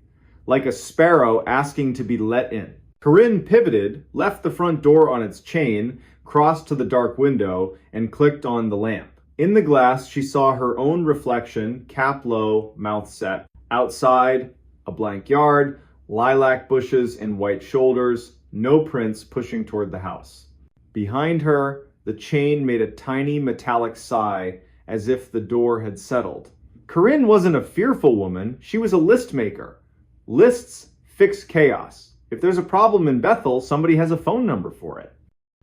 like a sparrow asking to be let in. Corinne pivoted, left the front door on its chain, crossed to the dark window, and clicked on the lamp. In the glass, she saw her own reflection, cap low, mouth set. Outside, a blank yard, lilac bushes and white shoulders, no prints pushing toward the house. Behind her, the chain made a tiny metallic sigh, as if the door had settled. Corinne wasn't a fearful woman, she was a list maker. Lists fix chaos. If there's a problem in Bethel, somebody has a phone number for it.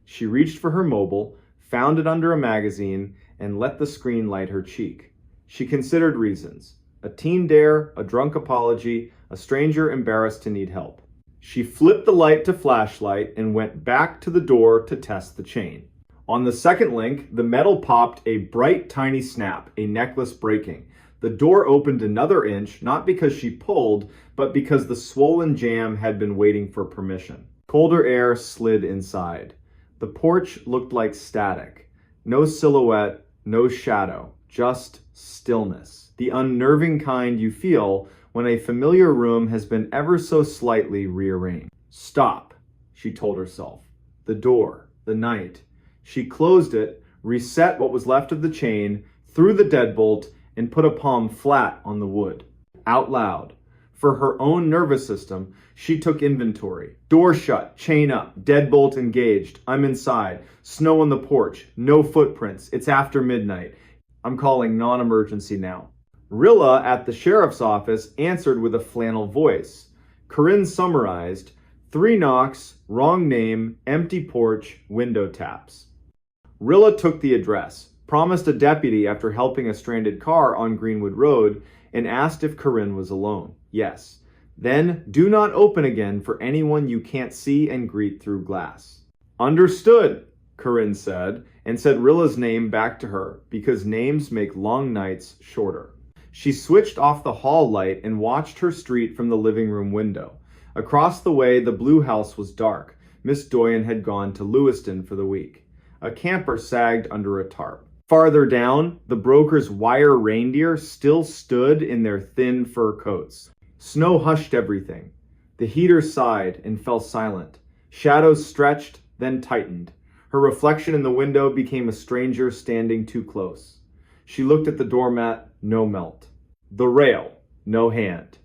She reached for her mobile, found it under a magazine, and let the screen light her cheek. She considered reasons. A teen dare, a drunk apology, a stranger embarrassed to need help. She flipped the light to flashlight and went back to the door to test the chain. On the second link, the metal popped a bright, tiny snap, a necklace breaking. The door opened another inch, not because she pulled, but because the swollen jam had been waiting for permission. Colder air slid inside. The porch looked like static. No silhouette, no shadow, just stillness. The unnerving kind you feel when a familiar room has been ever so slightly rearranged. Stop, she told herself. The door, the night. She closed it, reset what was left of the chain, threw the deadbolt, and put a palm flat on the wood. Out loud. For her own nervous system, she took inventory. Door shut, chain up, deadbolt engaged. I'm inside. Snow on the porch. No footprints. It's after midnight. I'm calling non-emergency now. Rilla at the sheriff's office answered with a flannel voice. Corinne summarized, 3 knocks, wrong name, empty porch, window taps. Rilla took the address, promised a deputy after helping a stranded car on Greenwood Road, and asked if Corinne was alone. Yes. Then, do not open again for anyone you can't see and greet through glass. Understood, Corinne said, and said Rilla's name back to her, because names make long nights shorter. She switched off the hall light and watched her street from the living room window. Across the way, the blue house was dark. Miss Doyen had gone to Lewiston for the week. A camper sagged under a tarp. Farther down, the broker's wire reindeer still stood in their thin fur coats. Snow hushed everything. The heater sighed and fell silent. Shadows stretched, then tightened. Her reflection in the window became a stranger standing too close. She looked at the doormat, no melt. The rail, no hand.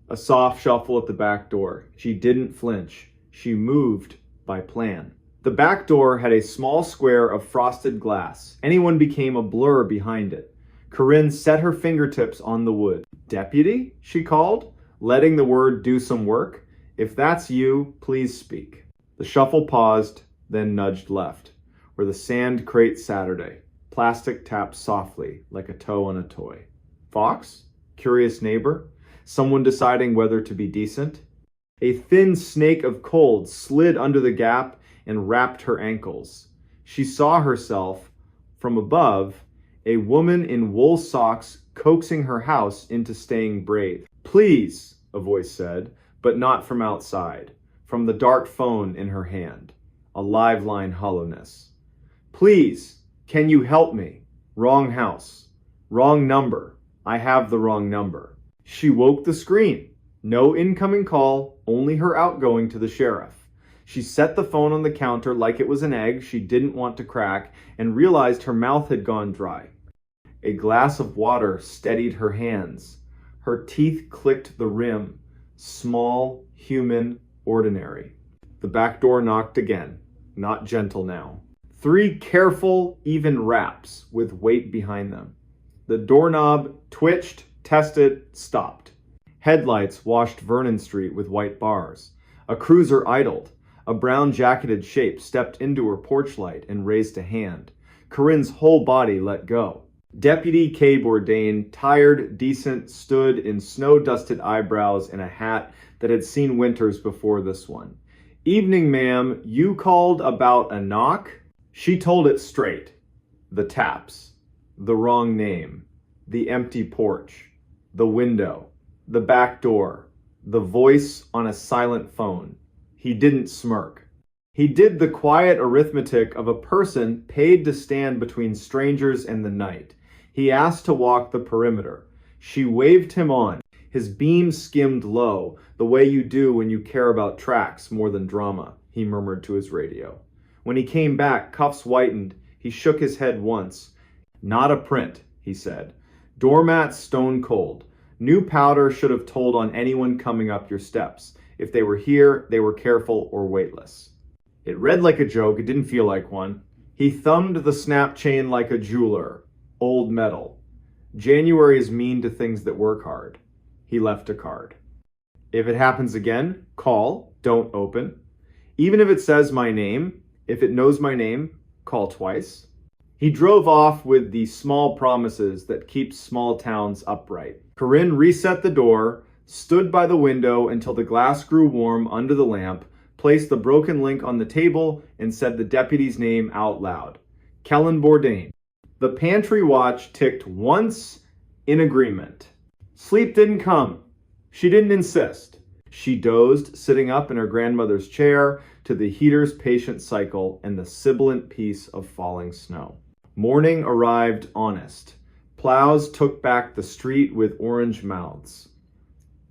A soft shuffle at the back door. She didn't flinch. She moved by plan. The back door had a small square of frosted glass. Anyone became a blur behind it. Corinne set her fingertips on the wood. Deputy? She called, letting the word do some work. If that's you, please speak. The shuffle paused, then nudged left, where the sand crate Saturday. Plastic tapped softly, like a toe on a toy. Fox? Curious neighbor? Someone deciding whether to be decent? A thin snake of cold slid under the gap and wrapped her ankles. She saw herself, from above, a woman in wool socks coaxing her house into staying brave. Please, a voice said, but not from outside, from the dark phone in her hand, a live line hollowness. Please, can you help me? Wrong house. Wrong number. I have the wrong number. She woke the screen. No incoming call, only her outgoing to the sheriff. She set the phone on the counter like it was an egg she didn't want to crack and realized her mouth had gone dry. A glass of water steadied her hands. Her teeth clicked the rim. Small, human, ordinary. The back door knocked again, not gentle now. 3 careful, even raps with weight behind them. The doorknob twitched, tested, stopped. Headlights washed Vernon Street with white bars. A cruiser idled. A brown-jacketed shape stepped into her porch light and raised a hand. Corinne's whole body let go. Deputy K. Bourdain, tired, decent, stood in snow-dusted eyebrows and a hat that had seen winters before this one. Evening, ma'am. You called about a knock? She told it straight. The taps. The wrong name. The empty porch. The window. The back door. The voice on a silent phone. He didn't smirk. He did the quiet arithmetic of a person paid to stand between strangers and the night. He asked to walk the perimeter. She waved him on. His beam skimmed low, the way you do when you care about tracks more than drama, he murmured to his radio. When he came back, cuffs whitened. He shook his head once. Not a print, he said. Doormat stone cold. New powder should have told on anyone coming up your steps. If they were here, they were careful or weightless. It read like a joke, it didn't feel like one. He thumbed the snap chain like a jeweler. Old metal. January is mean to things that work hard. He left a card. If it happens again, call, don't open. Even if it says my name, if it knows my name, call twice. He drove off with the small promises that keep small towns upright. Corinne reset the door, stood by the window until the glass grew warm under the lamp, placed the broken link on the table, and said the deputy's name out loud. Kellen Bourdain. The pantry watch ticked once in agreement. Sleep didn't come. She didn't insist. She dozed, sitting up in her grandmother's chair, to the heater's patient cycle and the sibilant peace of falling snow. Morning arrived honest. Plows took back the street with orange mouths.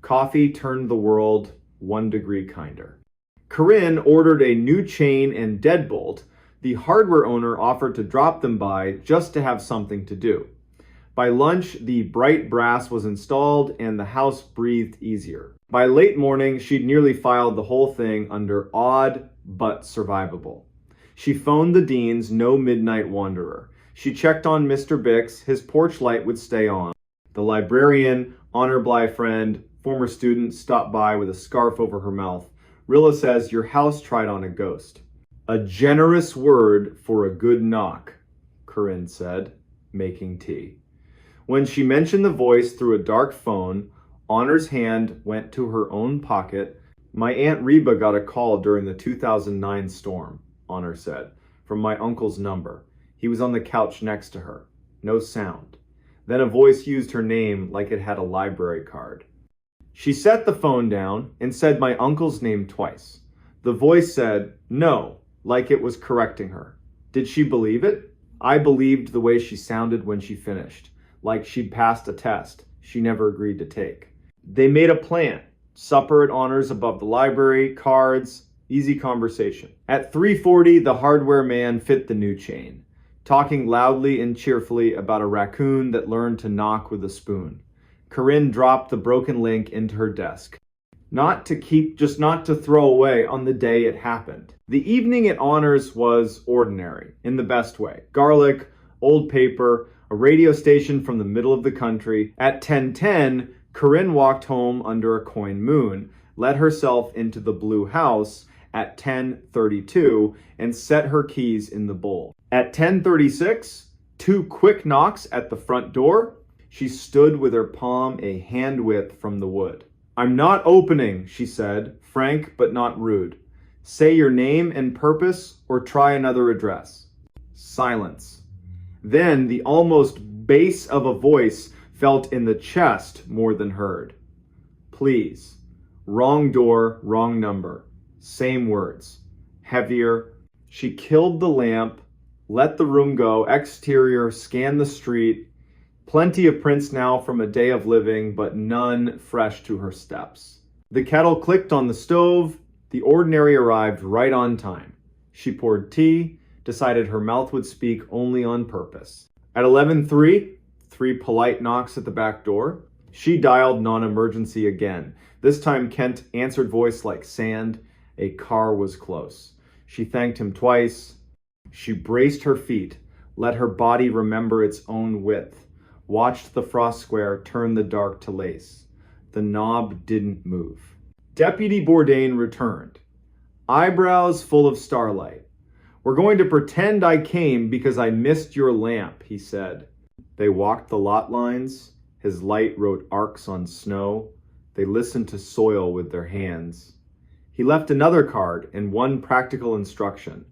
Coffee turned the world 1 degree kinder. Corinne ordered a new chain and deadbolt. The hardware owner offered to drop them by just to have something to do. By lunch, the bright brass was installed and the house breathed easier. By late morning, she'd nearly filed the whole thing under odd but survivable. She phoned the Dean's no midnight wanderer. She checked on Mr. Bix, his porch light would stay on. The librarian, honor bly friend, former student stopped by with a scarf over her mouth. Rilla says your house tried on a ghost. A generous word for a good knock, Corinne said, making tea. When she mentioned the voice through a dark phone, Honor's hand went to her own pocket. My Aunt Reba got a call during the 2009 storm, Honor said, from my uncle's number. He was on the couch next to her. No sound. Then a voice used her name like it had a library card. She set the phone down and said my uncle's name twice. The voice said, no, like it was correcting her. Did she believe it? I believed the way she sounded when she finished, like she'd passed a test she never agreed to take. They made a plan. Supper at Honors above the library, cards, easy conversation. At 3:40, the hardware man fit the new chain, talking loudly and cheerfully about a raccoon that learned to knock with a spoon. Corinne dropped the broken link into her desk. Not to keep, just not to throw away on the day it happened. The evening at Honors was ordinary, in the best way. Garlic, old paper, a radio station from the middle of the country. At 10:10, Corinne walked home under a coin moon, let herself into the blue house at 10:32, and set her keys in the bowl. At 10:36, 2 quick knocks at the front door. She stood with her palm a hand width from the wood. I'm not opening, she said, frank but not rude. Say your name and purpose or try another address. Silence. Then the almost bass of a voice felt in the chest more than heard. Please. Wrong door, wrong number. Same words. Heavier. She killed the lamp, let the room go, exterior, scanned the street. Plenty of prints now from a day of living, but none fresh to her steps. The kettle clicked on the stove. The ordinary arrived right on time. She poured tea, decided her mouth would speak only on purpose. At 11:03, 3 polite knocks at the back door. She dialed non-emergency again. This time Kent answered voice like sand. A car was close. She thanked him twice. She braced her feet, let her body remember its own width. Watched the frost square turn the dark to lace. The knob didn't move. Deputy Bourdain returned, eyebrows full of starlight. We're going to pretend I came because I missed your lamp, he said. They walked the lot lines. His light wrote arcs on snow. They listened to soil with their hands. He left another card and one practical instruction.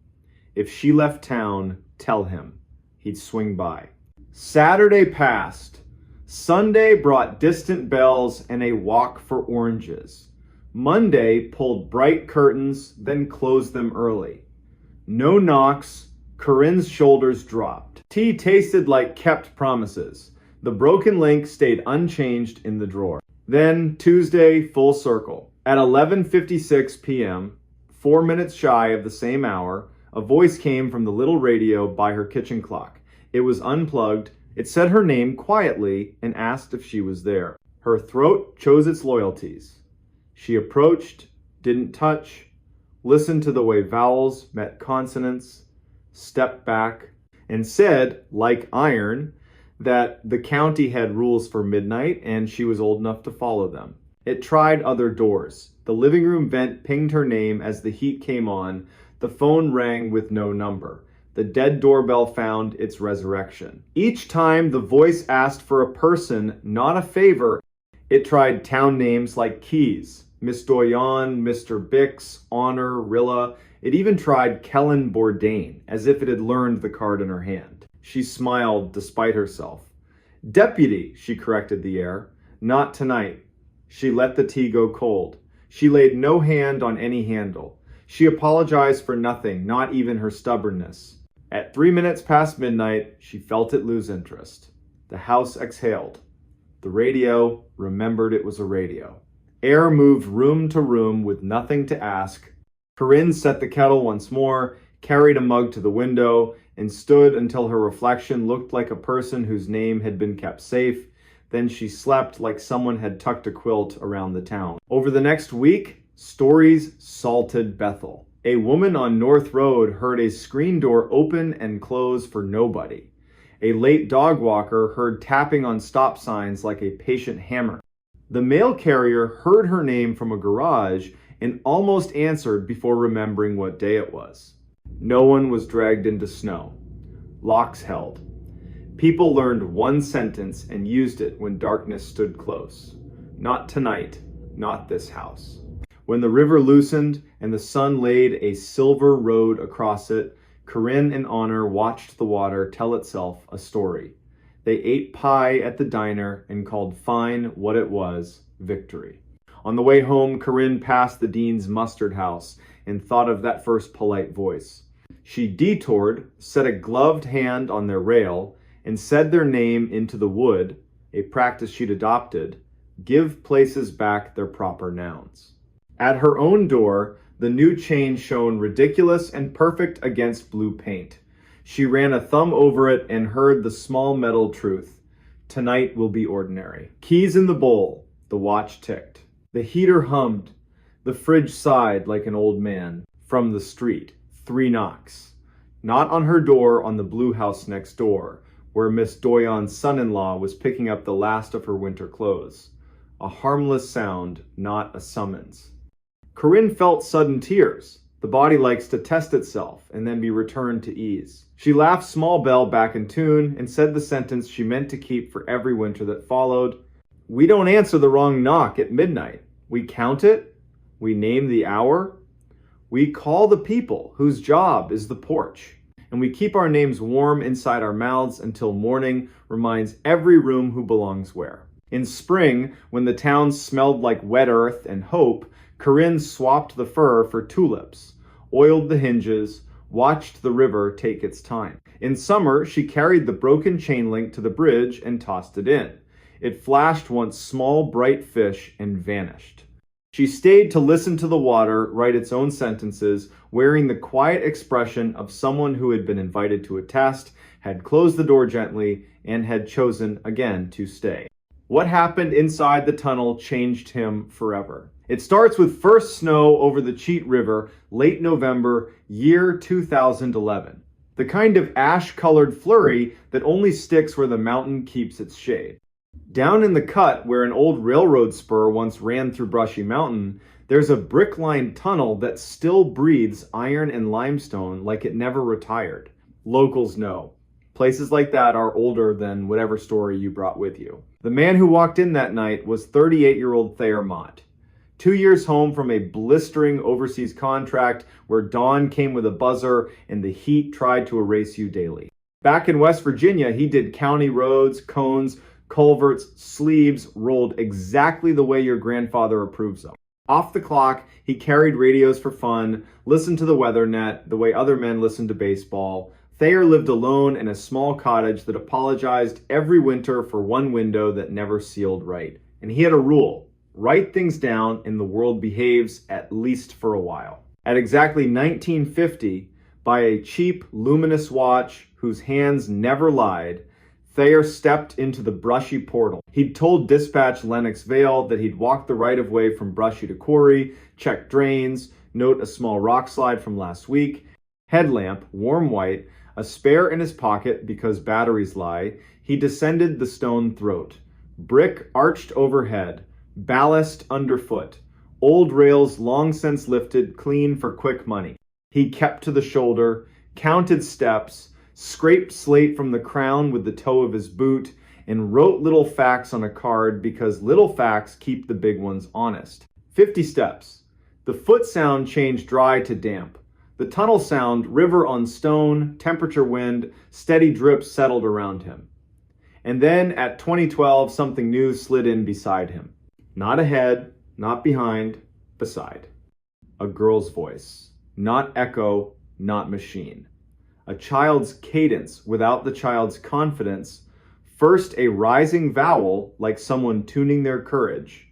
If she left town, tell him. He'd swing by. Saturday passed. Sunday brought distant bells and a walk for oranges. Monday pulled bright curtains, then closed them early. No knocks. Corinne's shoulders dropped. Tea tasted like kept promises. The broken link stayed unchanged in the drawer. Then Tuesday, full circle. At 11:56 p.m., 4 minutes shy of the same hour, a voice came from the little radio by her kitchen clock. It was unplugged. It said her name quietly and asked if she was there. Her throat chose its loyalties. She approached, didn't touch, listened to the way vowels met consonants, stepped back, and said, like iron, that the county had rules for midnight and she was old enough to follow them. It tried other doors. The living room vent pinged her name as the heat came on. The phone rang with no number. The dead doorbell found its resurrection. Each time the voice asked for a person, not a favor. It tried town names like Keys, Miss Doyon, Mr. Bix, Honor, Rilla. It even tried Kellen Bourdain, as if it had learned the card in her hand. She smiled despite herself. Deputy, she corrected the air. Not tonight. She let the tea go cold. She laid no hand on any handle. She apologized for nothing, not even her stubbornness. At 3 minutes past midnight, she felt it lose interest. The house exhaled. The radio remembered it was a radio. Air moved room to room with nothing to ask. Corinne set the kettle once more, carried a mug to the window, and stood until her reflection looked like a person whose name had been kept safe. Then she slept like someone had tucked a quilt around the town. Over the next week, stories salted Bethel. A woman on North Road heard a screen door open and close for nobody. A late dog walker heard tapping on stop signs like a patient hammer. The mail carrier heard her name from a garage and almost answered before remembering what day it was. No one was dragged into snow. Locks held. People learned one sentence and used it when darkness stood close. Not tonight, not this house. When the river loosened and the sun laid a silver road across it, Corinne and Honor watched the water tell itself a story. They ate pie at the diner and called fine what it was victory. On the way home, Corinne passed the dean's mustard house and thought of that first polite voice. She detoured, set a gloved hand on their rail, and said their name into the wood, a practice she'd adopted, give places back their proper nouns. At her own door, the new chain shone ridiculous and perfect against blue paint. She ran a thumb over it and heard the small metal truth. Tonight will be ordinary. Keys in the bowl. The watch ticked. The heater hummed. The fridge sighed like an old man. From the street, 3 knocks. Not on her door, on the blue house next door, where Miss Doyon's son-in-law was picking up the last of her winter clothes. A harmless sound, not a summons. Corinne felt sudden tears. The body likes to test itself and then be returned to ease. She laughed Small Bell back in tune and said the sentence she meant to keep for every winter that followed. We don't answer the wrong knock at midnight. We count it. We name the hour. We call the people whose job is the porch. And we keep our names warm inside our mouths until morning reminds every room who belongs where. In spring, when the town smelled like wet earth and hope, Corinne swapped the fur for tulips, oiled the hinges, watched the river take its time. In summer, she carried the broken chain link to the bridge and tossed it in. It flashed once small, bright fish and vanished. She stayed to listen to the water write its own sentences, wearing the quiet expression of someone who had been invited to a test, had closed the door gently, and had chosen again to stay. What happened inside the tunnel changed him forever. It starts with first snow over the Cheat River, late November, year 2011. The kind of ash-colored flurry that only sticks where the mountain keeps its shade. Down in the cut, where an old railroad spur once ran through Brushy Mountain, there's a brick-lined tunnel that still breathes iron and limestone like it never retired. Locals know. Places like that are older than whatever story you brought with you. The man who walked in that night was 38-year-old Thayer Mott. 2 years home from a blistering overseas contract where dawn came with a buzzer and the heat tried to erase you daily. Back in West Virginia, he did county roads, cones, culverts, sleeves, rolled exactly the way your grandfather approves of. Off the clock, he carried radios for fun, listened to the weather net the way other men listened to baseball. Thayer lived alone in a small cottage that apologized every winter for one window that never sealed right. And he had a rule: write things down and the world behaves, at least for a while. At exactly 1950, by a cheap, luminous watch whose hands never lied, Thayer stepped into the Brushy portal. He'd told dispatch Lenox Vale that he'd walk the right-of-way from Brushy to Quarry, check drains, note a small rock slide from last week, headlamp, warm white, a spare in his pocket because batteries lie. He descended the stone throat. Brick arched overhead, ballast underfoot, old rails long since lifted clean for quick money. He kept to the shoulder, counted steps, scraped slate from the crown with the toe of his boot, and wrote little facts on a card because little facts keep the big ones honest. 50 steps. The foot sound changed dry to damp. The tunnel sound, river on stone, temperature wind, steady drip settled around him. And then at 2012, something new slid in beside him. Not ahead, not behind, beside. A girl's voice. Not echo, not machine. A child's cadence without the child's confidence. First a rising vowel like someone tuning their courage.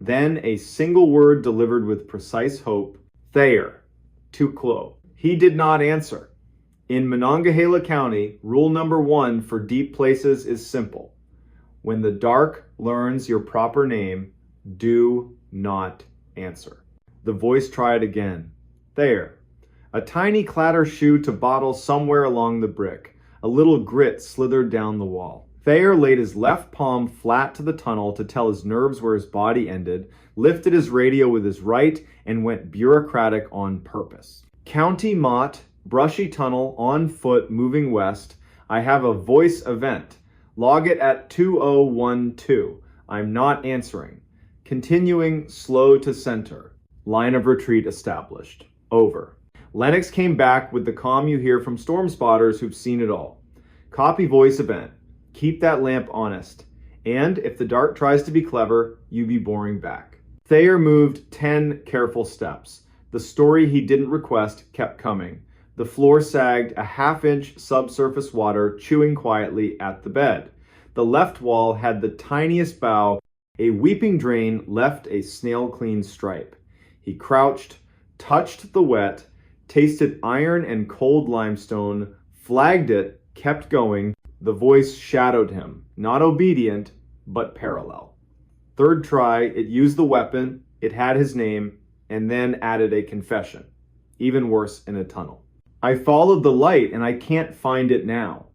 Then a single word delivered with precise hope. Thayer. Tuklo. He did not answer. In Monongahela County, rule number 1 for deep places is simple. When the dark learns your proper name, do not answer. The voice tried again. Thayer. A tiny clatter shoe to bottle somewhere along the brick. A little grit slithered down the wall. Thayer laid his left palm flat to the tunnel to tell his nerves where his body ended, lifted his radio with his right, and went bureaucratic on purpose. County Mott, brushy tunnel, on foot, moving west. I have a voice event. Log it at 2012. I'm not answering. Continuing, slow to center. Line of retreat established. Over. Lennox came back with the calm you hear from storm spotters who've seen it all. Copy voice event. Keep that lamp honest. And if the dark tries to be clever, you be boring back. Thayer moved 10 careful steps. The story he didn't request kept coming. The floor sagged, a half-inch subsurface water chewing quietly at the bed. The left wall had the tiniest bow. A weeping drain left a snail-clean stripe. He crouched, touched the wet, tasted iron and cold limestone, flagged it, kept going. The voice shadowed him, not obedient, but parallel. Third try, it used the weapon, it had his name, and then added a confession. Even worse in a tunnel. I followed the light and I can't find it now.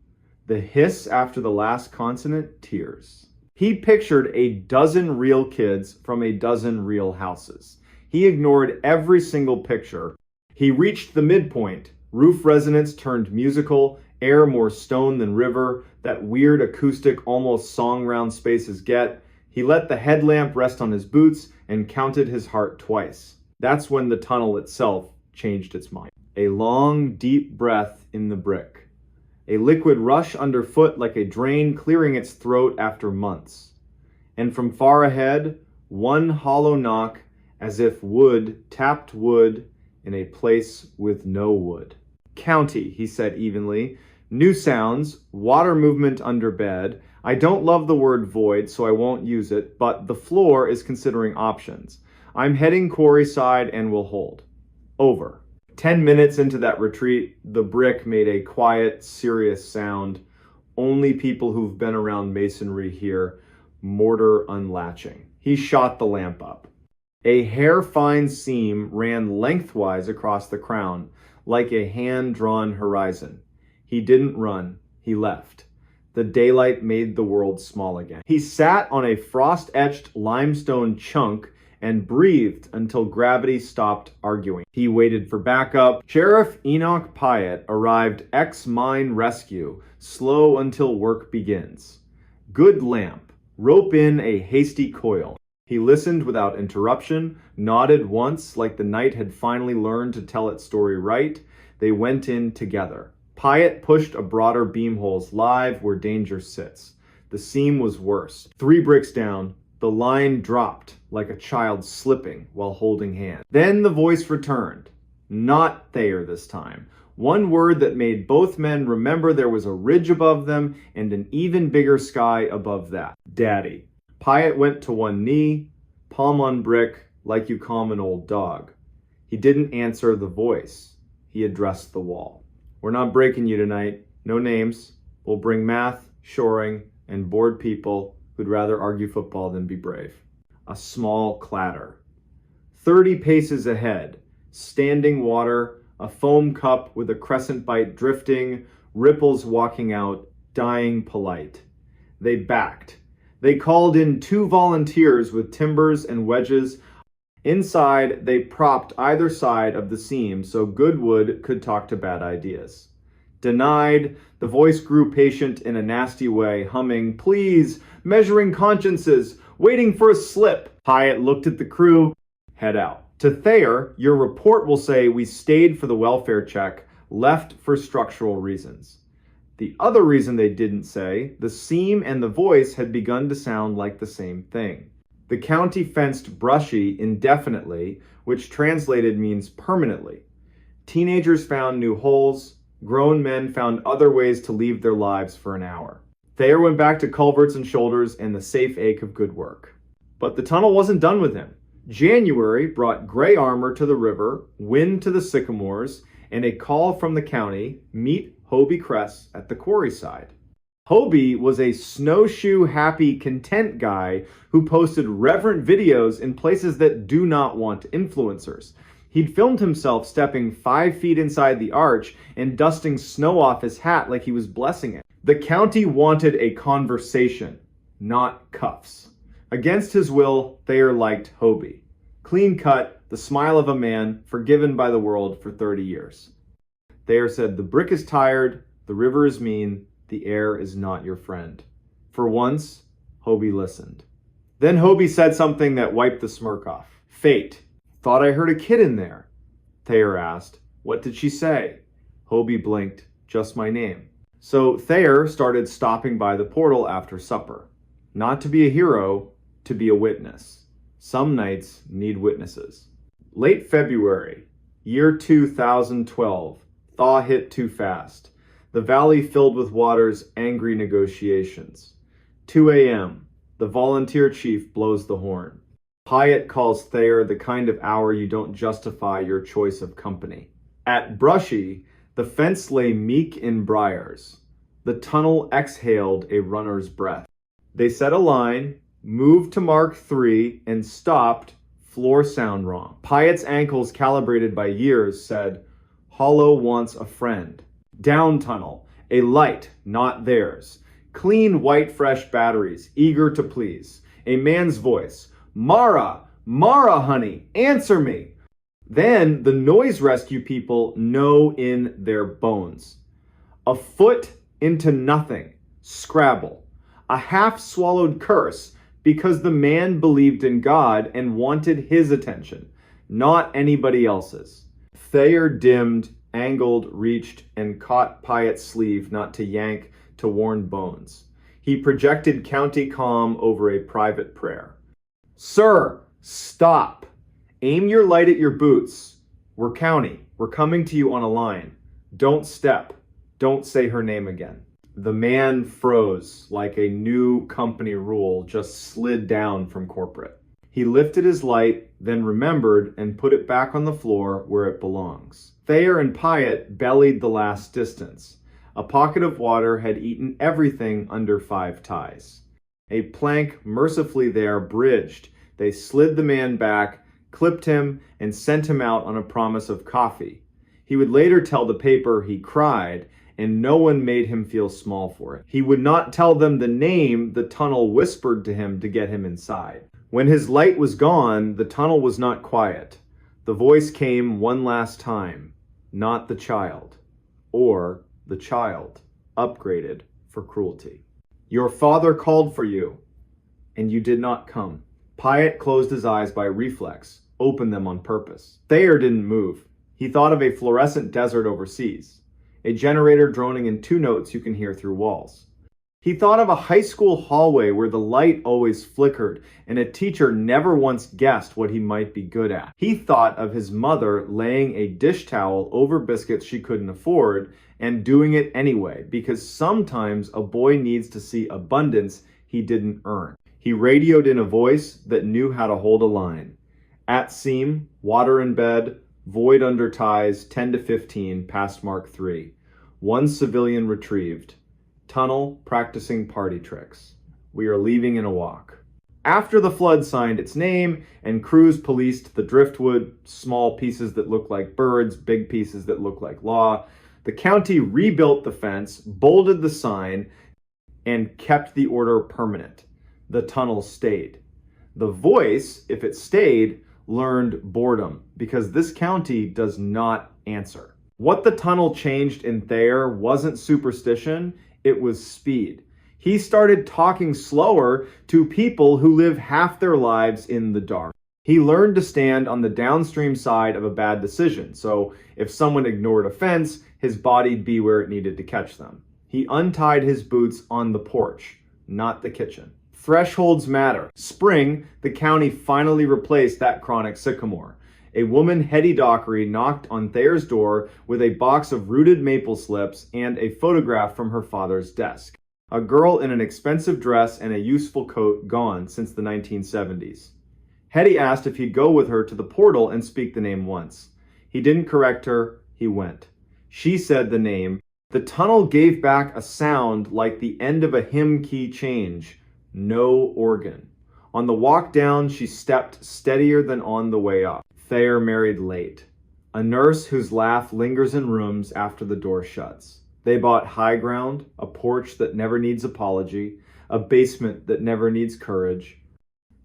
The hiss after the last consonant, tears. He pictured a dozen real kids from a dozen real houses. He ignored every single picture. He reached the midpoint. Roof resonance turned musical, air more stone than river, that weird acoustic almost song round spaces get. He let the headlamp rest on his boots and counted his heart twice. That's when the tunnel itself changed its mind. A long, deep breath in the brick. A liquid rush underfoot like a drain clearing its throat after months. And from far ahead, one hollow knock as if wood tapped wood in a place with no wood. County, he said evenly. New sounds, water movement under bed. I don't love the word void, so I won't use it, but the floor is considering options. I'm heading quarry side and will hold. Over. 10 minutes into that retreat, the brick made a quiet, serious sound. Only people who've been around masonry hear mortar unlatching. He shot the lamp up. A hair-fine seam ran lengthwise across the crown, like a hand-drawn horizon. He didn't run, he left. The daylight made the world small again. He sat on a frost-etched limestone chunk and breathed until gravity stopped arguing. He waited for backup. Sheriff Enoch Pyatt arrived ex-mine rescue, slow until work begins. Good lamp. Rope in a hasty coil. He listened without interruption, nodded once like the night had finally learned to tell its story right. They went in together. Pyatt pushed a broader beam holes live where danger sits. The seam was worse. 3 bricks down, the line dropped like a child slipping while holding hands. Then the voice returned. Not Thayer this time. One word that made both men remember there was a ridge above them and an even bigger sky above that. Daddy. Pyatt went to one knee, palm on brick, like you calm an old dog. He didn't answer the voice. He addressed the wall. We're not breaking you tonight. No names. We'll bring math, shoring, and bored people who'd rather argue football than be brave. A small clatter. 30 paces ahead. Standing water, a foam cup with a crescent bite drifting, ripples walking out, dying polite. They backed. They called in 2 volunteers with timbers and wedges. Inside, they propped either side of the seam so Goodwood could talk to bad ideas. Denied. The voice grew patient in a nasty way, humming, please, measuring consciences, waiting for a slip. Hyatt looked at the crew, head out. To Thayer, your report will say we stayed for the welfare check, left for structural reasons. The other reason they didn't say, the seam and the voice had begun to sound like the same thing. The county fenced Brushy indefinitely, which translated means permanently. Teenagers found new holes. Grown men found other ways to leave their lives for an hour. Thayer went back to culverts and shoulders and the safe ache of good work. But the tunnel wasn't done with him. January brought gray armor to the river, wind to the sycamores, and a call from the county, meet Hobie Kress at the quarry side. Hobie was a snowshoe happy content guy who posted reverent videos in places that do not want influencers. He'd filmed himself stepping 5 feet inside the arch and dusting snow off his hat like he was blessing it. The county wanted a conversation, not cuffs. Against his will, Thayer liked Hobie. Clean cut, the smile of a man forgiven by the world for 30 years. Thayer said, the brick is tired, the river is mean, the air is not your friend. For once, Hobie listened. Then Hobie said something that wiped the smirk off. Fate. Thought I heard a kid in there. Thayer asked, what did she say? Hobie blinked, just my name. So Thayer started stopping by the portal after supper. Not to be a hero, to be a witness. Some nights need witnesses. Late February, year 2012. Thaw hit too fast. The valley filled with water's angry negotiations. 2 a.m. The volunteer chief blows the horn. Hyatt calls Thayer the kind of hour you don't justify your choice of company. At Brushy, the fence lay meek in briars. The tunnel exhaled a runner's breath. They set a line, moved to mark 3, and stopped, floor sound wrong. Hyatt's ankles calibrated by years said, Hollow wants a friend. Down tunnel, a light, not theirs. Clean white fresh batteries, eager to please. A man's voice, Mara, Mara honey, answer me. Then the noise rescue people know in their bones. A foot into nothing, Scrabble. A half-swallowed curse because the man believed in God and wanted his attention, not anybody else's. Thayer dimmed, angled, reached, and caught Hyatt's sleeve not to yank, to warn bones. He projected county calm over a private prayer. Sir, stop. Aim your light at your boots. We're county. We're coming to you on a line. Don't step. Don't say her name again. The man froze like a new company rule just slid down from corporate. He lifted his light, then remembered and put it back on the floor where it belongs. Thayer and Hyatt bellied the last distance. A pocket of water had eaten everything under 5 ties. A plank mercifully there bridged. They slid the man back, clipped him, and sent him out on a promise of coffee. He would later tell the paper he cried, and no one made him feel small for it. He would not tell them the name the tunnel whispered to him to get him inside. When his light was gone, the tunnel was not quiet. The voice came one last time, not the child, or the child, upgraded for cruelty. Your father called for you, and you did not come. Hyatt closed his eyes by reflex, opened them on purpose. Thayer didn't move. He thought of a fluorescent desert overseas, a generator droning in 2 notes you can hear through walls. He thought of a high school hallway where the light always flickered and a teacher never once guessed what he might be good at. He thought of his mother laying a dish towel over biscuits she couldn't afford and doing it anyway, because sometimes a boy needs to see abundance he didn't earn. He radioed in a voice that knew how to hold a line. At seam, water in bed, void under ties, 10 to 15, past mark 3. 1 civilian retrieved. Tunnel practicing party tricks. We are leaving in a walk. After the flood signed its name and crews policed the driftwood, small pieces that look like birds, big pieces that look like law, the county rebuilt the fence, bolded the sign, and kept the order permanent. The tunnel stayed. The voice, if it stayed, learned boredom because this county does not answer. What the tunnel changed in Thayer wasn't superstition, it was speed. He started talking slower to people who live half their lives in the dark. He learned to stand on the downstream side of a bad decision, so if someone ignored a fence, his body'd be where it needed to catch them. He untied his boots on the porch, not the kitchen. Thresholds matter. Spring, the county finally replaced that chronic sycamore. A woman, Hetty Dockery, knocked on Thayer's door with a box of rooted maple slips and a photograph from her father's desk. A girl in an expensive dress and a useful coat gone since the 1970s. Hetty asked if he'd go with her to the portal and speak the name once. He didn't correct her, he went. She said the name. The tunnel gave back a sound like the end of a hymn key change. No organ. On the walk down, she stepped steadier than on the way up. Thayer married late. A nurse whose laugh lingers in rooms after the door shuts. They bought high ground, a porch that never needs apology, a basement that never needs courage.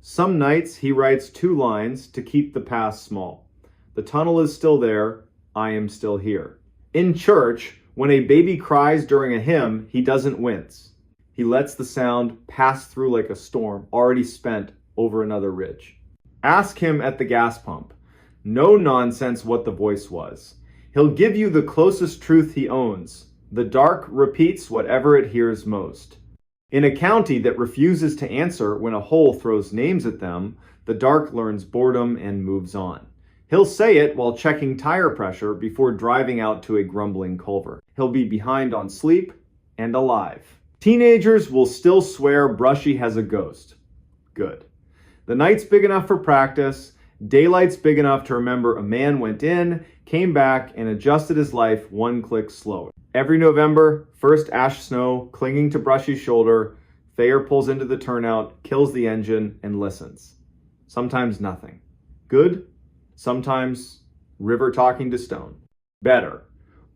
Some nights he writes 2 lines to keep the past small. The tunnel is still there, I am still here. In church, when a baby cries during a hymn, he doesn't wince. He lets the sound pass through like a storm already spent over another ridge. Ask him at the gas pump. No nonsense what the voice was. He'll give you the closest truth he owns. The dark repeats whatever it hears most. In a county that refuses to answer when a hole throws names at them, the dark learns boredom and moves on. He'll say it while checking tire pressure before driving out to a grumbling culvert. He'll be behind on sleep and alive. Teenagers will still swear Brushy has a ghost. Good. The night's big enough for practice. Daylight's big enough to remember a man went in, came back, and adjusted his life 1 click slower. Every November, first ash snow clinging to Brushy's shoulder, Thayer pulls into the turnout, kills the engine, and listens. Sometimes nothing. Good. Sometimes river talking to stone. Better.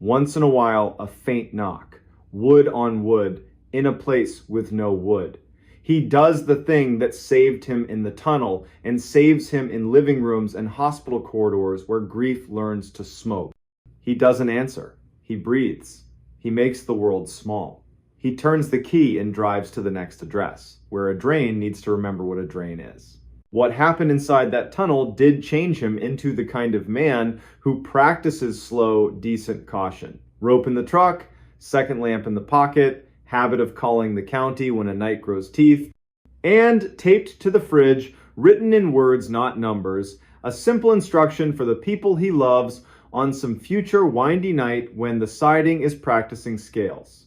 Once in a while, a faint knock. Wood on wood, in a place with no wood. He does the thing that saved him in the tunnel and saves him in living rooms and hospital corridors where grief learns to smoke. He doesn't answer. He breathes. He makes the world small. He turns the key and drives to the next address, where a drain needs to remember what a drain is. What happened inside that tunnel did change him into the kind of man who practices slow, decent caution. Rope in the truck, second lamp in the pocket, habit of calling the county when a night grows teeth, and taped to the fridge, written in words, not numbers, a simple instruction for the people he loves on some future windy night when the siding is practicing scales.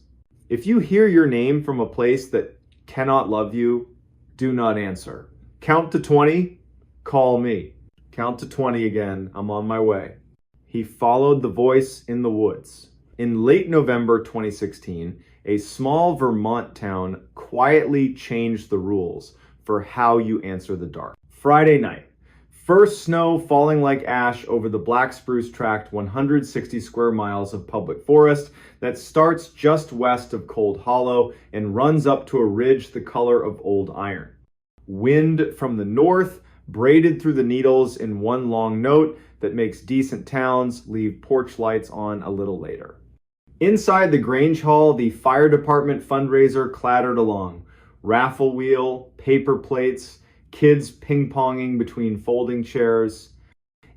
If you hear your name from a place that cannot love you, do not answer. Count to 20, call me. Count to 20 again, I'm on my way. He followed the voice in the woods. In late November 2016, a small Vermont town quietly changed the rules for how you answer the dark. Friday night. First snow falling like ash over the Black Spruce tract 160 square miles of public forest that starts just west of Cold Hollow and runs up to a ridge the color of old iron. Wind from the north braided through the needles in one long note that makes decent towns leave porch lights on a little later. Inside the Grange Hall, the fire department fundraiser clattered along. Raffle wheel, paper plates, kids ping-ponging between folding chairs,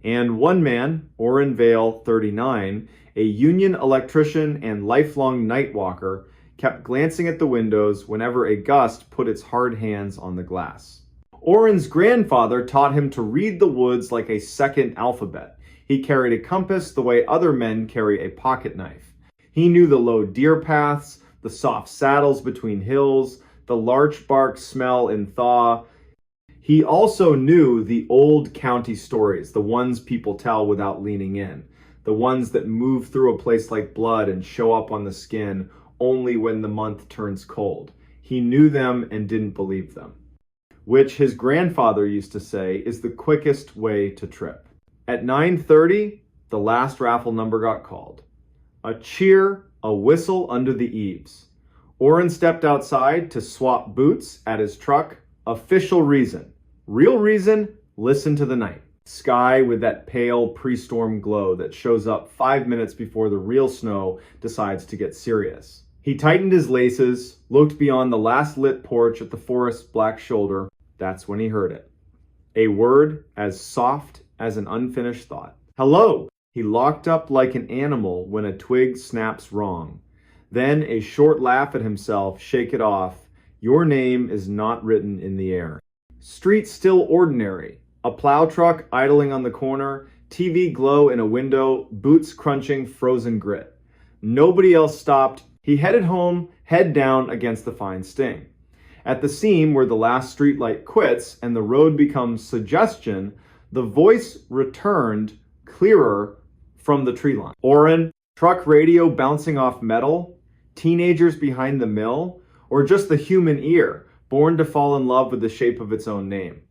and one man, Orrin Vale, 39, a union electrician and lifelong night walker, kept glancing at the windows whenever a gust put its hard hands on the glass. Orrin's grandfather taught him to read the woods like a second alphabet. He carried a compass the way other men carry a pocket knife. He knew the low deer paths, the soft saddles between hills, the larch bark smell in thaw. He also knew the old county stories, the ones people tell without leaning in, the ones that move through a place like blood and show up on the skin only when the month turns cold. He knew them and didn't believe them, which his grandfather used to say is the quickest way to trip. At 9:30, the last raffle number got called. A cheer, a whistle under the eaves. Orrin stepped outside to swap boots at his truck. Official reason. Real reason, listen to the night. Sky with that pale pre-storm glow that shows up 5 minutes before the real snow decides to get serious. He tightened his laces, looked beyond the last lit porch at the forest's black shoulder. That's when he heard it. A word as soft as an unfinished thought. Hello! He locked up like an animal when a twig snaps wrong. Then a short laugh at himself, shake it off. Your name is not written in the air. Street still ordinary. A plow truck idling on the corner, TV glow in a window, boots crunching frozen grit. Nobody else stopped. He headed home, head down against the fine sting. At the seam where the last streetlight quits and the road becomes suggestion, the voice returned clearer from the tree line. Orrin, truck radio bouncing off metal, teenagers behind the mill, or just the human ear, born to fall in love with the shape of its own name.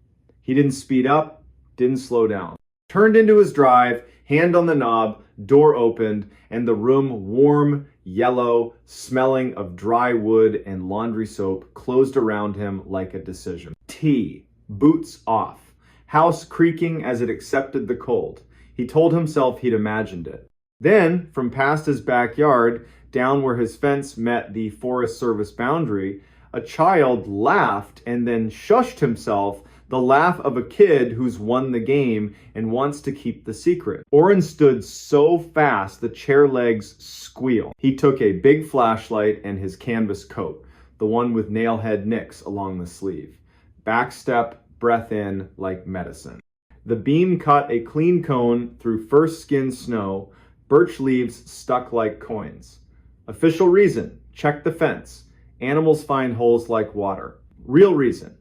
He didn't speed up, didn't slow down. Turned into his drive, hand on the knob, door opened, and the room, warm, yellow, smelling of dry wood and laundry soap, closed around him like a decision. Tea, boots off, house creaking as it accepted the cold. He told himself he'd imagined it. Then, from past his backyard, down where his fence met the Forest Service boundary, a child laughed and then shushed himself, the laugh of a kid who's won the game and wants to keep the secret. Orrin stood so fast the chair legs squealed. He took a big flashlight and his canvas coat, the one with nailhead nicks along the sleeve. Backstep, breath in like medicine. The beam cut a clean cone through first skinned snow, birch leaves stuck like coins. Official reason, check the fence. Animals find holes like water. Real reason,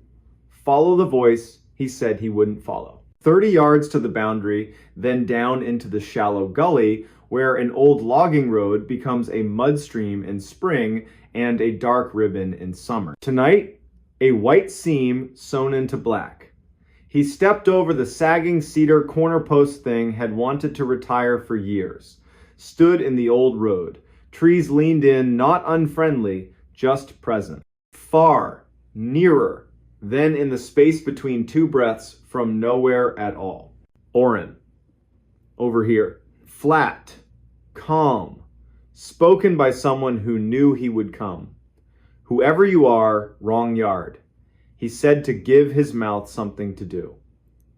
follow the voice he said he wouldn't follow. 30 yards to the boundary, then down into the shallow gully where an old logging road becomes a mud stream in spring and a dark ribbon in summer. Tonight, a white seam sewn into black. He stepped over the sagging cedar corner post thing had wanted to retire for years. Stood in the old road. Trees leaned in, not unfriendly, just present. Far, nearer, then in the space between two breaths from nowhere at all. Orrin. Over here. Flat. Calm. Spoken by someone who knew he would come. Whoever you are, wrong yard. He said to give his mouth something to do.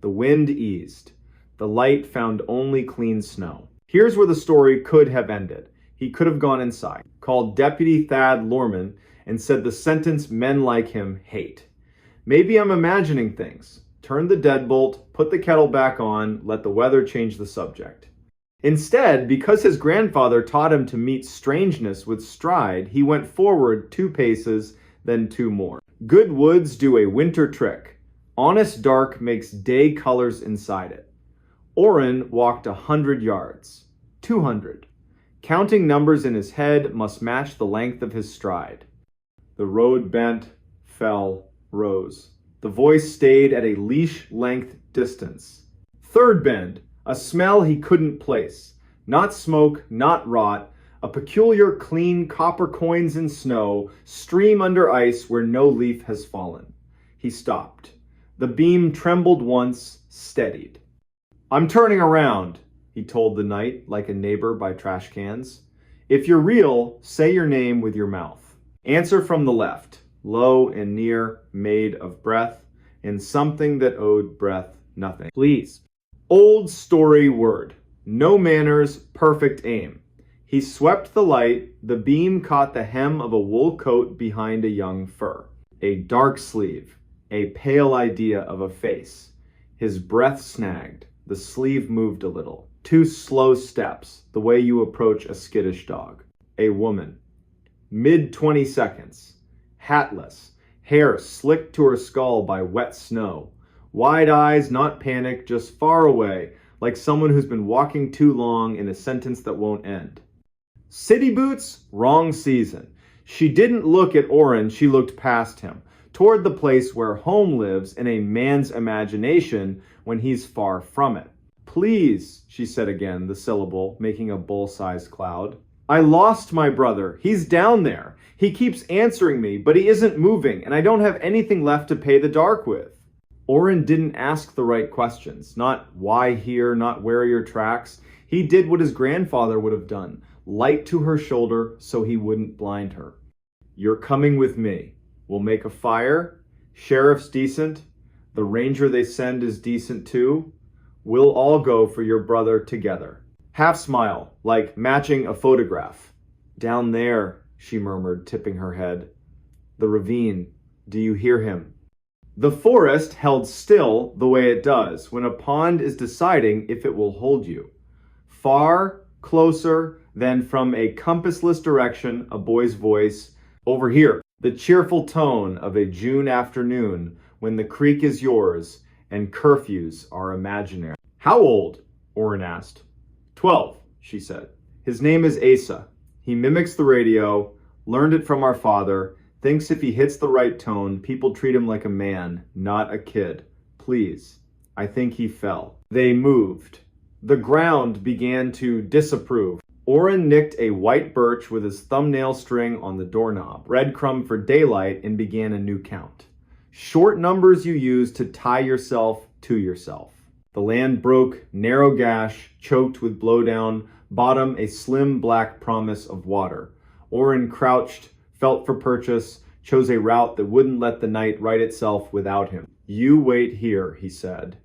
The wind eased. The light found only clean snow. Here's where the story could have ended. He could have gone inside, called Deputy Thad Lorman, and said the sentence men like him hate. Maybe I'm imagining things. Turn the deadbolt, put the kettle back on, let the weather change the subject. Instead, because his grandfather taught him to meet strangeness with stride, he went forward 2 paces, then 2 more. Good woods do a winter trick. Honest dark makes day colors inside it. Orrin walked 100 yards. 200. Counting numbers in his head must match the length of his stride. The road bent, fell, rose. The voice stayed at a leash-length distance. Third bend, a smell he couldn't place. Not smoke, not rot. A peculiar clean copper coins in snow stream under ice where no leaf has fallen. He stopped. The beam trembled once, steadied. I'm turning around, he told the night like a neighbor by trash cans. If you're real, say your name with your mouth. Answer from the left, low and near, made of breath, and something that owed breath nothing. Please. Old story word. No manners, perfect aim. He swept the light, the beam caught the hem of a wool coat behind a young fur. A dark sleeve, a pale idea of a face. His breath snagged, the sleeve moved a little. 2 slow steps, the way you approach a skittish dog. A woman. Mid-20 seconds. Hatless, hair slicked to her skull by wet snow. Wide eyes, not panic, just far away, like someone who's been walking too long in a sentence that won't end. City boots? Wrong season. She didn't look at Orrin, she looked past him, toward the place where home lives in a man's imagination when he's far from it. Please, she said again, the syllable making a bull-sized cloud. I lost my brother. He's down there. He keeps answering me, but he isn't moving, and I don't have anything left to pay the dark with. Oren didn't ask the right questions. Not why here, not where are your tracks. He did what his grandfather would have done. Light to her shoulder so he wouldn't blind her. You're coming with me. We'll make a fire. Sheriff's decent. The ranger they send is decent too. We'll all go for your brother together. Half smile, like matching a photograph. Down there, she murmured, tipping her head. The ravine. Do you hear him? The forest held still the way it does when a pond is deciding if it will hold you. Far, closer, than from a compassless direction, a boy's voice. Over here, the cheerful tone of a June afternoon when the creek is yours and curfews are imaginary. How old? Oren asked. 12, she said. His name is Asa. He mimics the radio, learned it from our father, thinks if he hits the right tone, people treat him like a man, not a kid. Please. I think he fell. They moved. The ground began to disapprove. Oren nicked a white birch with his thumbnail string on the doorknob, breadcrumb for daylight, and began a new count. Short numbers you use to tie yourself to yourself. The land broke, narrow gash, choked with blowdown, bottom a slim black promise of water. Oren crouched, felt for purchase, chose a route that wouldn't let the night right itself without him. You wait here, he said,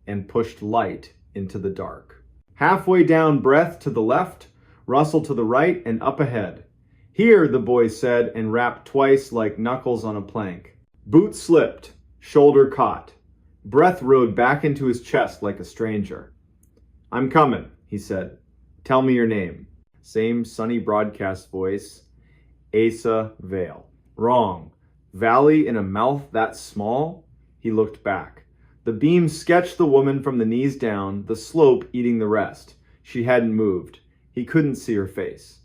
and pushed light into the dark. Halfway down, breath to the left, rustle to the right, and up ahead. Here, the boy said, and rapped twice like knuckles on a plank. Boot slipped, shoulder caught. Breath rode back into his chest like a stranger. I'm coming, he said. Tell me your name. Same sunny broadcast voice. Asa Vale. Wrong. Valley in a mouth that small? He looked back. The beam sketched the woman from the knees down, the slope eating the rest. She hadn't moved. He couldn't see her face.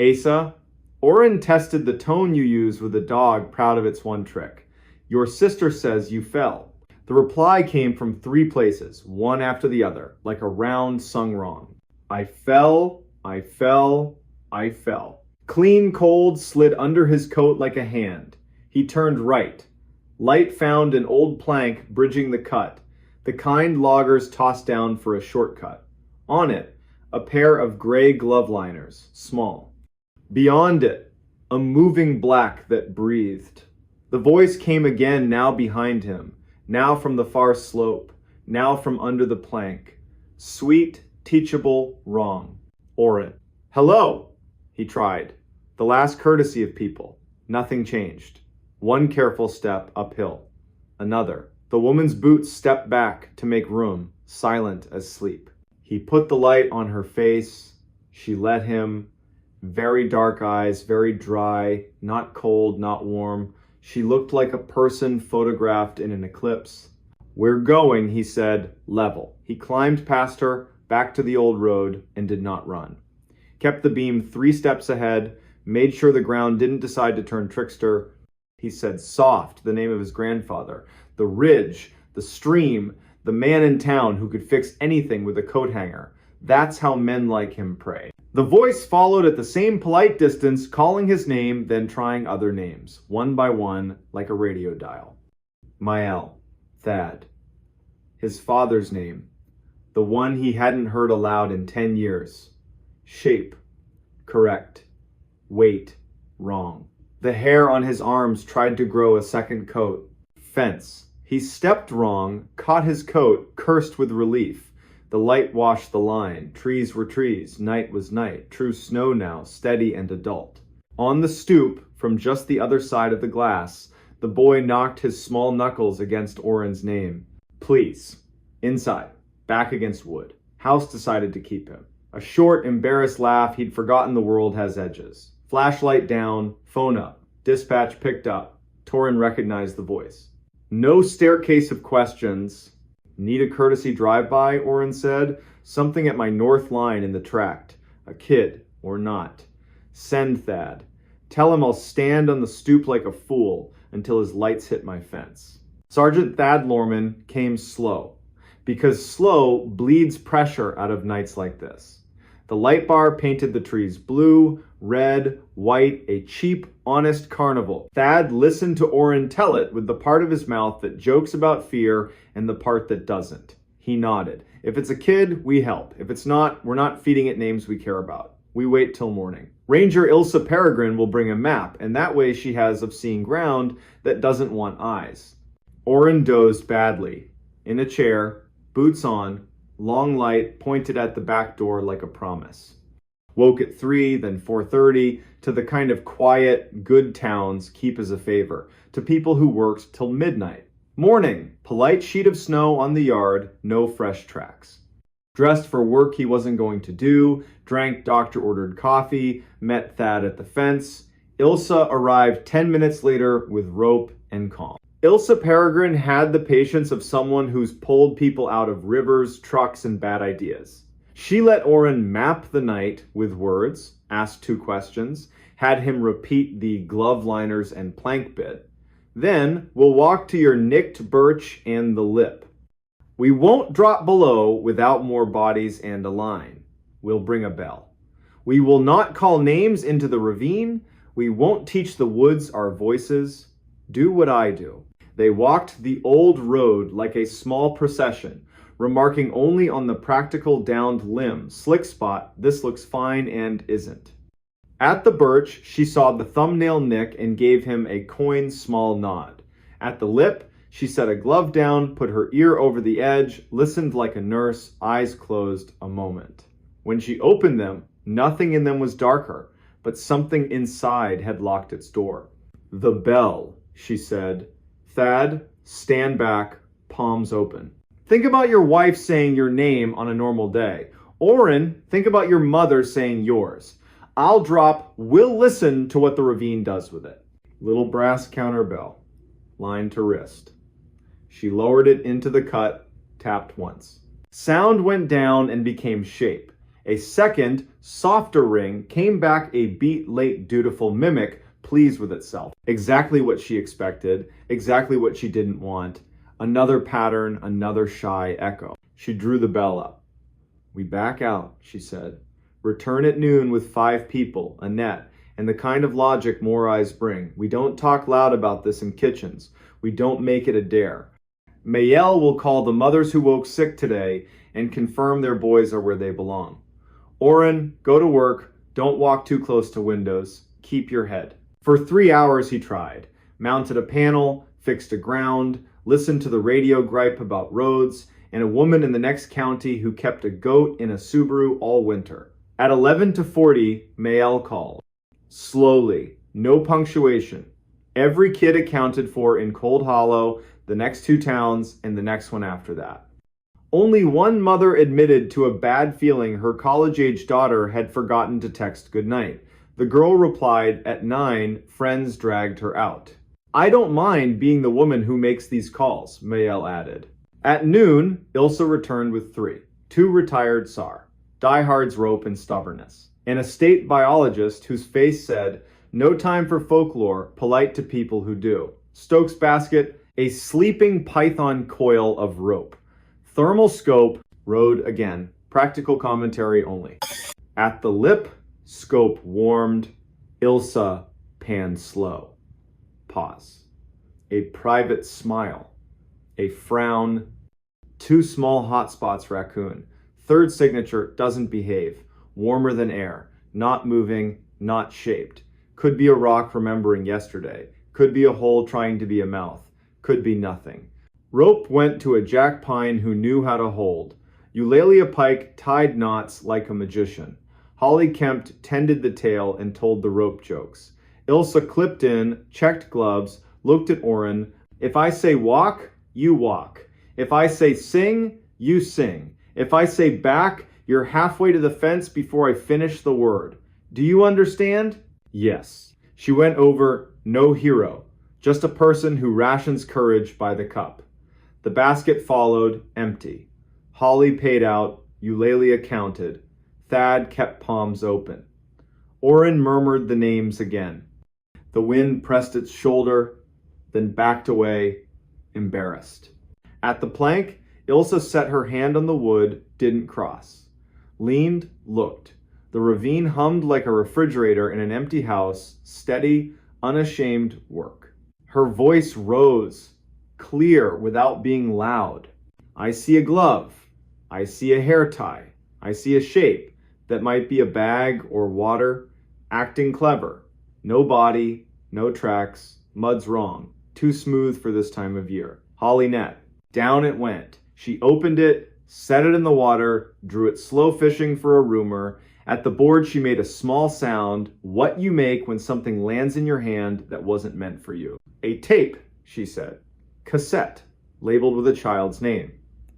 Asa, Oren tested the tone you use with a dog proud of its one trick. Your sister says you fell. The reply came from 3 places, one after the other, like a round sung wrong. I fell, I fell, I fell. Clean cold slid under his coat like a hand. He turned right. Light found an old plank bridging the cut, the kind loggers tossed down for a shortcut. On it, a pair of gray glove liners, small. Beyond it, a moving black that breathed. The voice came again, now behind him, now from the far slope, now from under the plank. Sweet, teachable, wrong. Oren. Hello, he tried. The last courtesy of people. Nothing changed. One careful step uphill. Another. The woman's boots stepped back to make room, silent as sleep. He put the light on her face. She let him. Very dark eyes, very dry, not cold, not warm. She looked like a person photographed in an eclipse. We're going, he said, level. He climbed past her, back to the old road, and did not run. Kept the beam 3 steps ahead, made sure the ground didn't decide to turn trickster. He said soft, the name of his grandfather, the ridge, the stream, the man in town who could fix anything with a coat hanger. That's how men like him pray. The voice followed at the same polite distance, calling his name, then trying other names, one by one, like a radio dial. Mael, Thad. His father's name, the one he hadn't heard aloud in 10 years. Shape, correct. Weight, wrong. The hair on his arms tried to grow a second coat. Fence. He stepped wrong, caught his coat, cursed with relief. The light washed the line. Trees were trees. Night was night. True snow now, steady and adult. On the stoop, from just the other side of the glass, the boy knocked his small knuckles against Oren's name. Please. Inside. Back against wood. House decided to keep him. A short, embarrassed laugh. He'd forgotten the world has edges. Flashlight down. Phone up. Dispatch picked up. Torin recognized the voice. No staircase of questions. Need a courtesy drive-by, Oren said. Something at my north line in the tract. A kid, or not. Send Thad. Tell him I'll stand on the stoop like a fool until his lights hit my fence. Sergeant Thad Lorman came slow, because slow bleeds pressure out of nights like this. The light bar painted the trees blue, red, white, a cheap, honest carnival. Thad listened to Oren tell it with the part of his mouth that jokes about fear and the part that doesn't. He nodded. If it's a kid, we help. If it's not, we're not feeding it names we care about. We wait till morning. Ranger Ilsa Peregrine will bring a map, and that way she has of seeing ground that doesn't want eyes. Oren dozed badly. In a chair, boots on, long light pointed at the back door like a promise. Woke at 3, then 4:30, to the kind of quiet, good towns keep as a favor, to people who worked till midnight. Morning, polite sheet of snow on the yard, no fresh tracks. Dressed for work he wasn't going to do, drank doctor-ordered coffee, met Thad at the fence. Ilsa arrived 10 minutes later with rope and calm. Ilsa Peregrine had the patience of someone who's pulled people out of rivers, trucks, and bad ideas. She let Oren map the night with words, asked 2 questions, had him repeat the glove liners and plank bit. Then we'll walk to your nicked birch and the lip. We won't drop below without more bodies and a line. We'll bring a bell. We will not call names into the ravine. We won't teach the woods our voices. Do what I do. They walked the old road like a small procession, remarking only on the practical downed limb, slick spot, this looks fine and isn't. At the birch, she saw the thumbnail nick and gave him a coin small nod. At the lip, she set a glove down, put her ear over the edge, listened like a nurse, eyes closed a moment. When she opened them, nothing in them was darker, but something inside had locked its door. The bell, she said. Thad, stand back, palms open. Think about your wife saying your name on a normal day. Oren, think about your mother saying yours. I'll drop, we'll listen to what the ravine does with it. Little brass counter bell, line to wrist. She lowered it into the cut, tapped once. Sound went down and became shape. A second, softer ring came back a beat late dutiful mimic, pleased with itself. Exactly what she expected, exactly what she didn't want. Another pattern, another shy echo. She drew the bell up. We back out, she said. Return at noon with 5 people, a net, and the kind of logic more eyes bring. We don't talk loud about this in kitchens. We don't make it a dare. Mayel will call the mothers who woke sick today and confirm their boys are where they belong. Oren, go to work. Don't walk too close to windows. Keep your head. For 3 hours he tried. Mounted a panel, fixed a ground, listened to the radio gripe about roads, and a woman in the next county who kept a goat in a Subaru all winter. At 11:40, Mayel called. Slowly, no punctuation. Every kid accounted for in Cold Hollow, the next 2 towns, and the next one after that. Only one mother admitted to a bad feeling her college-age daughter had forgotten to text goodnight. The girl replied, at 9, friends dragged her out. I don't mind being the woman who makes these calls, Mayel added. At noon, Ilsa returned with 3. 2 retired SAR. Diehard's rope and stubbornness. And a state biologist whose face said, no time for folklore, polite to people who do. Stokes basket, a sleeping python coil of rope. Thermal scope, rode again. Practical commentary only. At the lip, scope warmed. Ilsa panned slow. Pause. A private smile. A frown. 2 small hot spots raccoon. 3rd signature, doesn't behave. Warmer than air. Not moving, not shaped. Could be a rock remembering yesterday. Could be a hole trying to be a mouth. Could be nothing. Rope went to a jack pine who knew how to hold. Eulalia Pike tied knots like a magician. Holly Kempt tended the tail and told the rope jokes. Ilsa clipped in, checked gloves, looked at Oren. If I say walk, you walk. If I say sing, you sing. If I say back, you're halfway to the fence before I finish the word. Do you understand? Yes. She went over, no hero, just a person who rations courage by the cup. The basket followed, empty. Holly paid out, Eulalia counted. Thad kept palms open. Oren murmured the names again. The wind pressed its shoulder, then backed away, embarrassed. At the plank, Ilsa set her hand on the wood, didn't cross. Leaned, looked. The ravine hummed like a refrigerator in an empty house, steady, unashamed work. Her voice rose, clear without being loud. I see a glove. I see a hair tie. I see a shape that might be a bag or water. Acting clever. No body, no tracks. Mud's wrong. Too smooth for this time of year. Holly net. Down it went. She opened it, set it in the water, drew it slow fishing for a rumor. At the board she made a small sound, what you make when something lands in your hand that wasn't meant for you. A tape, she said. Cassette, labeled with a child's name.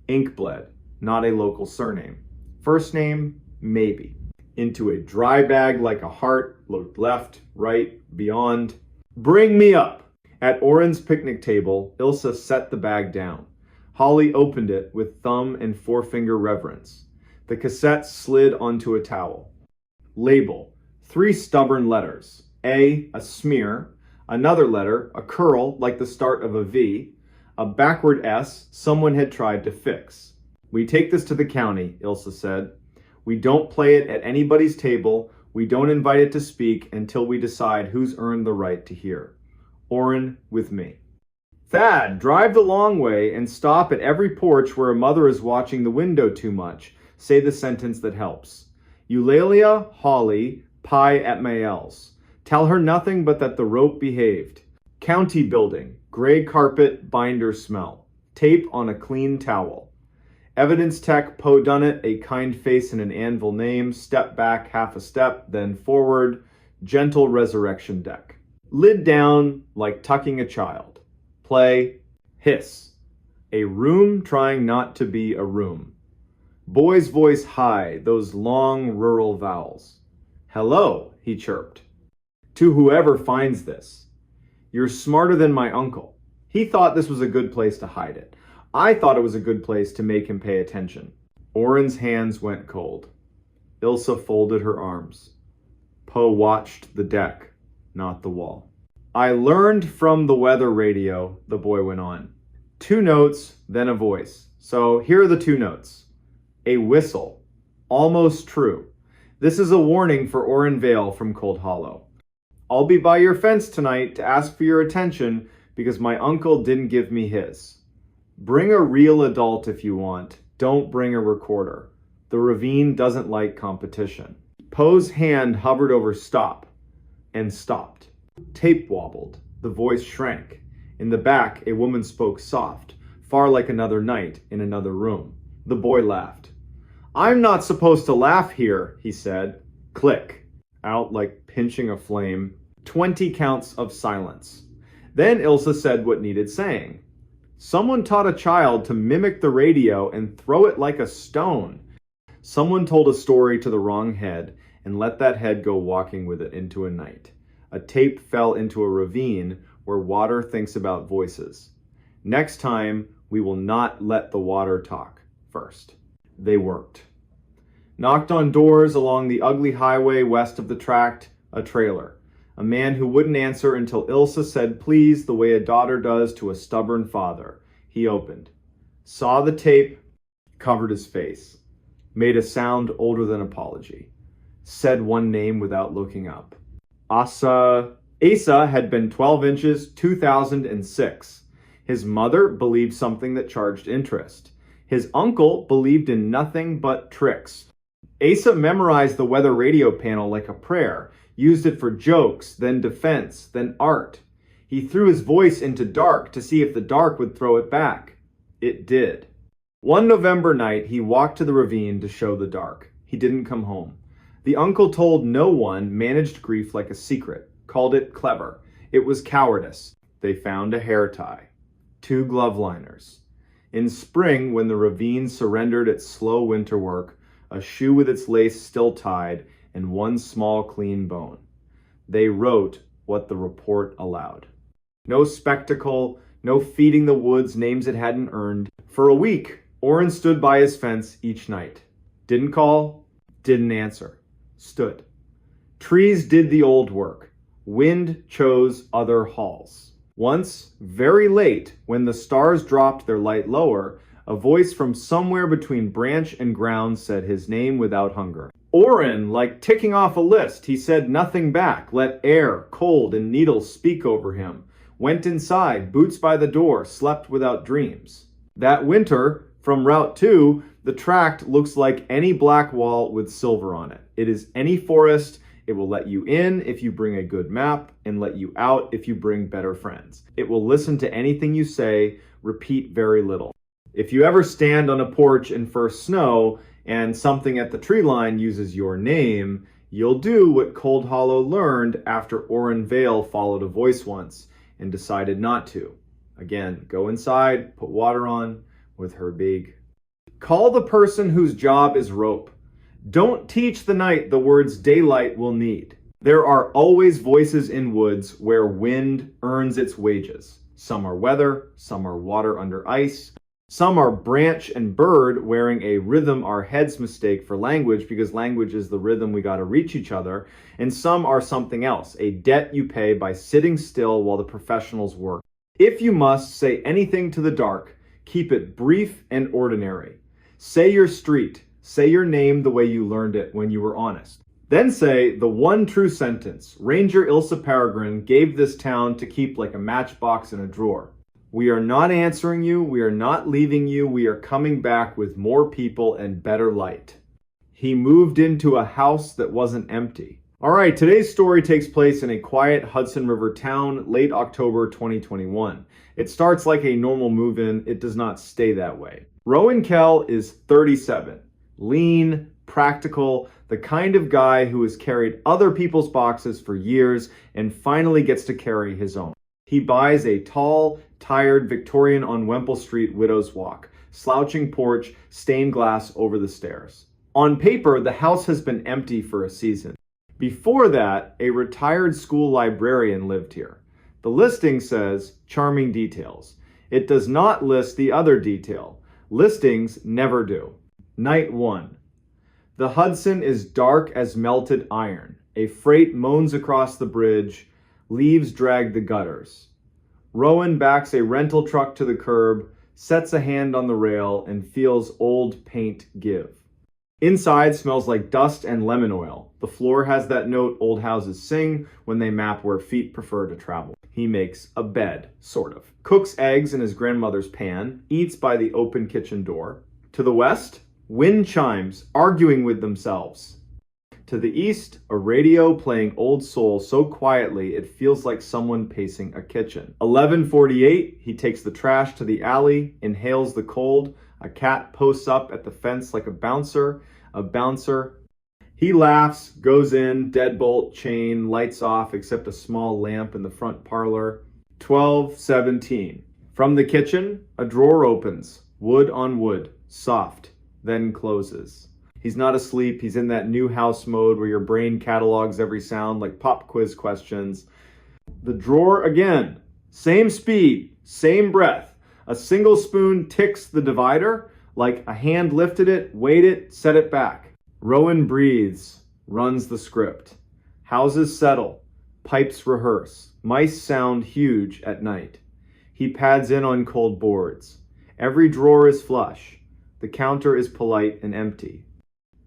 Ink bled, not a local surname. First name, maybe. Into a dry bag like a heart, looked left, right, beyond. Bring me up! At Oren's picnic table, Ilsa set the bag down. Holly opened it with thumb and forefinger reverence. The cassette slid onto a towel. Label, 3 stubborn letters. A smear. Another letter, a curl like the start of a V. A backward S someone had tried to fix. We take this to the county, Ilsa said. We don't play it at anybody's table. We don't invite it to speak until we decide who's earned the right to hear. Oren with me. Thad, drive the long way and stop at every porch where a mother is watching the window too much. Say the sentence that helps. Eulalia, Holly, pie at Mael's. Tell her nothing but that the rope behaved. County building, gray carpet, binder smell. Tape on a clean towel. Evidence tech, Poe Dunnett, a kind face and an anvil name. Step back half a step, then forward. Gentle resurrection deck. Lid down like tucking a child. Play, hiss. A room trying not to be a room. Boy's voice high, those long rural vowels. Hello, he chirped. To whoever finds this. You're smarter than my uncle. He thought this was a good place to hide it. I thought it was a good place to make him pay attention. Oren's hands went cold. Ilsa folded her arms. Poe watched the deck, not the wall. I learned from the weather radio, the boy went on. 2 notes, then a voice. So here are the 2 notes. A whistle. Almost true. This is a warning for Oren Vale from Cold Hollow. I'll be by your fence tonight to ask for your attention because my uncle didn't give me his. Bring a real adult if you want. Don't bring a recorder. The ravine doesn't like competition. Poe's hand hovered over stop and stopped. Tape wobbled. The voice shrank. In the back, a woman spoke soft, far like another night in another room. The boy laughed. I'm not supposed to laugh here, he said. Click. Out like pinching a flame. 20 counts of silence. Then Ilsa said what needed saying. Someone taught a child to mimic the radio and throw it like a stone. Someone told a story to the wrong head and let that head go walking with it into a night. A tape fell into a ravine where water thinks about voices. Next time, we will not let the water talk first. They worked. Knocked on doors along the ugly highway west of the tract, a trailer. A man who wouldn't answer until Ilsa said please the way a daughter does to a stubborn father. He opened. Saw the tape, covered his face. Made a sound older than apology. Said one name without looking up. Asa had been 12 inches, 2006. His mother believed something that charged interest. His uncle believed in nothing but tricks. Asa memorized the weather radio panel like a prayer, used it for jokes, then defense, then art. He threw his voice into dark to see if the dark would throw it back. It did. One November night, he walked to the ravine to show the dark. He didn't come home. The uncle told no one, managed grief like a secret, called it clever. It was cowardice. They found a hair tie. 2 glove liners. In spring, when the ravine surrendered its slow winter work, a shoe with its lace still tied, and 1 small clean bone. They wrote what the report allowed. No spectacle, no feeding the woods names it hadn't earned. For a week, Oren stood by his fence each night. Didn't call, didn't answer. Stood. Trees did the old work. Wind chose other halls. Once, very late, when the stars dropped their light lower, a voice from somewhere between branch and ground said his name without hunger. Oren, like ticking off a list, he said nothing back, let air, cold, and needles speak over him. Went inside, boots by the door, slept without dreams. That winter, from Route 2, the tract looks like any black wall with silver on it. It is any forest. It will let you in if you bring a good map and let you out if you bring better friends. It will listen to anything you say, repeat very little. If you ever stand on a porch in first snow and something at the tree line uses your name, you'll do what Cold Hollow learned after Oren Vale followed a voice once and decided not to. Again, go inside, put water on with her big. Call the person whose job is rope. Don't teach the night the words daylight will need. There are always voices in woods where wind earns its wages. Some are weather, some are water under ice. Some are branch and bird wearing a rhythm our heads mistake for language because language is the rhythm we gotta reach each other. And some are something else, a debt you pay by sitting still while the professionals work. If you must say anything to the dark, keep it brief and ordinary. Say your street, say your name the way you learned it when you were honest. Then say the one true sentence, Ranger Ilsa Peregrine gave this town to keep like a matchbox in a drawer. We are not answering you, we are not leaving you, we are coming back with more people and better light. He moved into a house that wasn't empty. All right, today's story takes place in a quiet Hudson River town, late October 2021. It starts like a normal move-in, it does not stay that way. Rowan Kell is 37, lean, practical, the kind of guy who has carried other people's boxes for years and finally gets to carry his own. He buys a tall, tired Victorian on Wemple Street widow's walk, slouching porch, stained glass over the stairs. On paper, the house has been empty for a season. Before that, a retired school librarian lived here. The listing says, charming details. It does not list the other detail. Listings never do. Night 1. The Hudson is dark as melted iron. A freight moans across the bridge. Leaves drag the gutters. Rowan backs a rental truck to the curb, sets a hand on the rail, and feels old paint give. Inside smells like dust and lemon oil. The floor has that note old houses sing when they map where feet prefer to travel. He makes a bed, sort of. Cooks eggs in his grandmother's pan, eats by the open kitchen door. To the west, wind chimes, arguing with themselves. To the east, a radio playing Old Soul so quietly it feels like someone pacing a kitchen. 11:48, he takes the trash to the alley, inhales the cold. A cat posts up at the fence like a bouncer. He laughs, goes in, deadbolt, chain, lights off except a small lamp in the front parlor. 12:17. From the kitchen, a drawer opens, wood on wood, soft, then closes. He's not asleep, he's in that new house mode where your brain catalogs every sound like pop quiz questions. The drawer again, same speed, same breath. A single spoon ticks the divider, like a hand lifted it, weighed it, set it back. Rowan breathes, runs the script. Houses settle, pipes rehearse, mice sound huge at night. He pads in on cold boards. Every drawer is flush. The counter is polite and empty.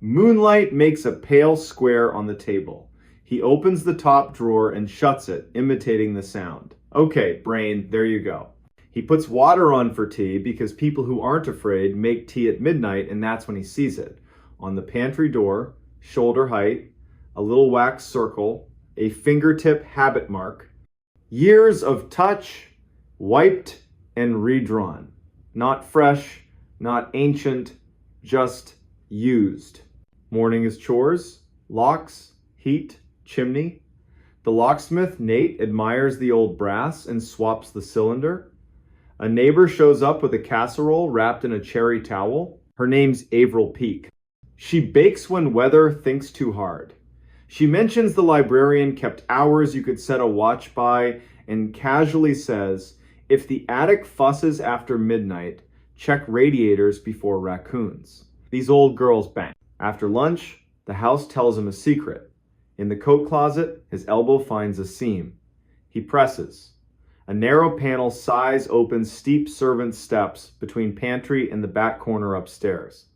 Moonlight makes a pale square on the table. He opens the top drawer and shuts it, imitating the sound. Okay, brain, there you go. He puts water on for tea because people who aren't afraid make tea at midnight and that's when he sees it. On the pantry door, shoulder height, a little wax circle, a fingertip habit mark. Years of touch, wiped and redrawn. Not fresh, not ancient, just used. Morning is chores, locks, heat, chimney. The locksmith, Nate, admires the old brass and swaps the cylinder. A neighbor shows up with a casserole wrapped in a cherry towel. Her name's Avril Peak. She bakes when weather thinks too hard. She mentions the librarian kept hours you could set a watch by and casually says, if the attic fusses after midnight, check radiators before raccoons. These old girls bang. After lunch, the house tells him a secret. In the coat closet, his elbow finds a seam. He presses. A narrow panel sighs open steep servant steps between pantry and the back corner upstairs.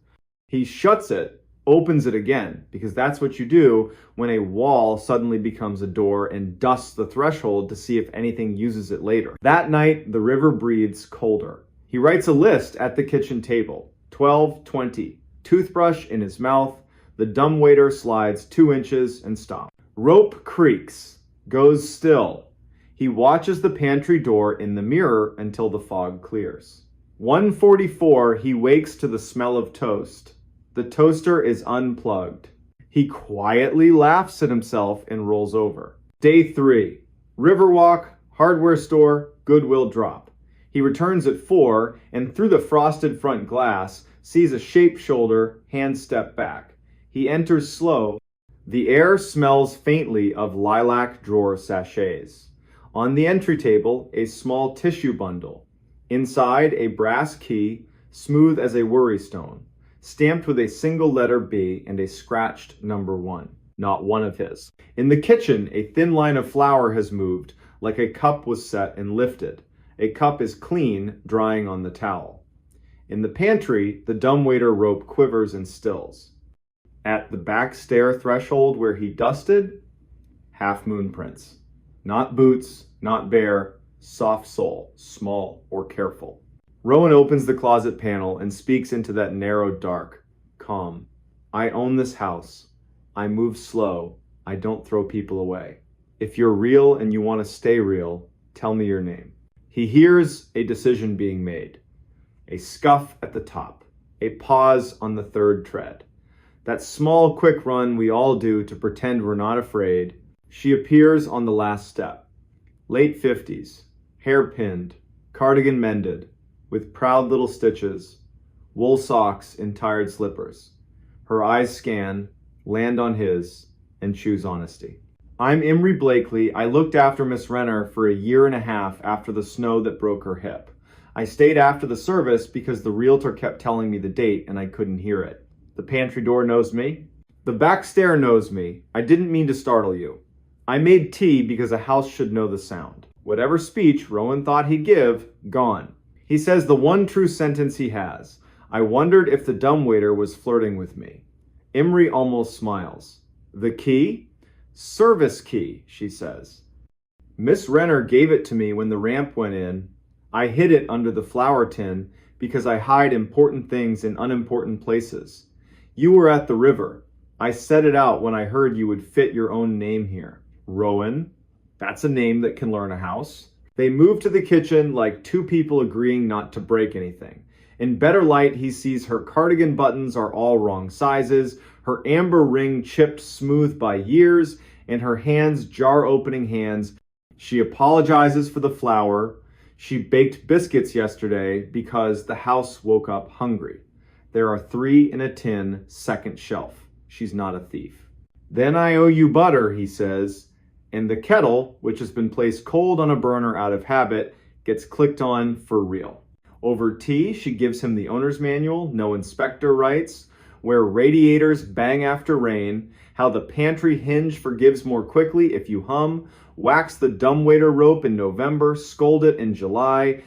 He shuts it, opens it again, because that's what you do when a wall suddenly becomes a door, and dusts the threshold to see if anything uses it later. That night, the river breathes colder. He writes a list at the kitchen table. 12:20. Toothbrush in his mouth. The dumbwaiter slides 2 inches and stops. Rope creaks. Goes still. He watches the pantry door in the mirror until the fog clears. 1:44. He wakes to the smell of toast. The toaster is unplugged. He quietly laughs at himself and rolls over. Day 3. Riverwalk, hardware store, Goodwill drop. He returns at 4 and through the frosted front glass sees a shaped shoulder, hand step back. He enters slow. The air smells faintly of lilac drawer sachets. On the entry table, a small tissue bundle. Inside, a brass key, smooth as a worry stone, stamped with a single letter B and a scratched number 1. Not one of his. In the kitchen, a thin line of flour has moved, like a cup was set and lifted. A cup is clean, drying on the towel. In the pantry, the dumbwaiter rope quivers and stills. At the back stair threshold where he dusted, half-moon prints. Not boots, not bare, soft sole, small or careful. Rowan opens the closet panel and speaks into that narrow dark. Calm. I own this house. I move slow. I don't throw people away. If you're real and you want to stay real, tell me your name. He hears a decision being made. A scuff at the top. A pause on the third tread. That small, quick run we all do to pretend we're not afraid. She appears on the last step. Late 50s. Hair pinned. Cardigan mended. With proud little stitches. Wool socks in tired slippers. Her eyes scan, land on his, and choose honesty. I'm Imry Blakely. I looked after Miss Renner for a year and a half after the snow that broke her hip. I stayed after the service because the realtor kept telling me the date and I couldn't hear it. The pantry door knows me. The back stair knows me. I didn't mean to startle you. I made tea because a house should know the sound. Whatever speech Rowan thought he'd give, gone. He says the one true sentence he has. I wondered if the dumbwaiter was flirting with me. Imry almost smiles. The key? Service key, she says. Miss Renner gave it to me when the ramp went in. I hid it under the flour tin because I hide important things in unimportant places. You were at the river. I set it out when I heard you would fit your own name here. Rowan. That's a name that can learn a house. They move to the kitchen like two people agreeing not to break anything. In better light, he sees her cardigan buttons are all wrong sizes, her amber ring chipped smooth by years, and her hands jar-opening hands. She apologizes for the flour. She baked biscuits yesterday because the house woke up hungry. There are 3 in a tin, second shelf. She's not a thief. Then I owe you butter, he says, and the kettle, which has been placed cold on a burner out of habit, gets clicked on for real. Over tea, she gives him the owner's manual, no inspector rights, where radiators bang after rain, how the pantry hinge forgives more quickly if you hum, wax the dumbwaiter rope in November, scold it in July.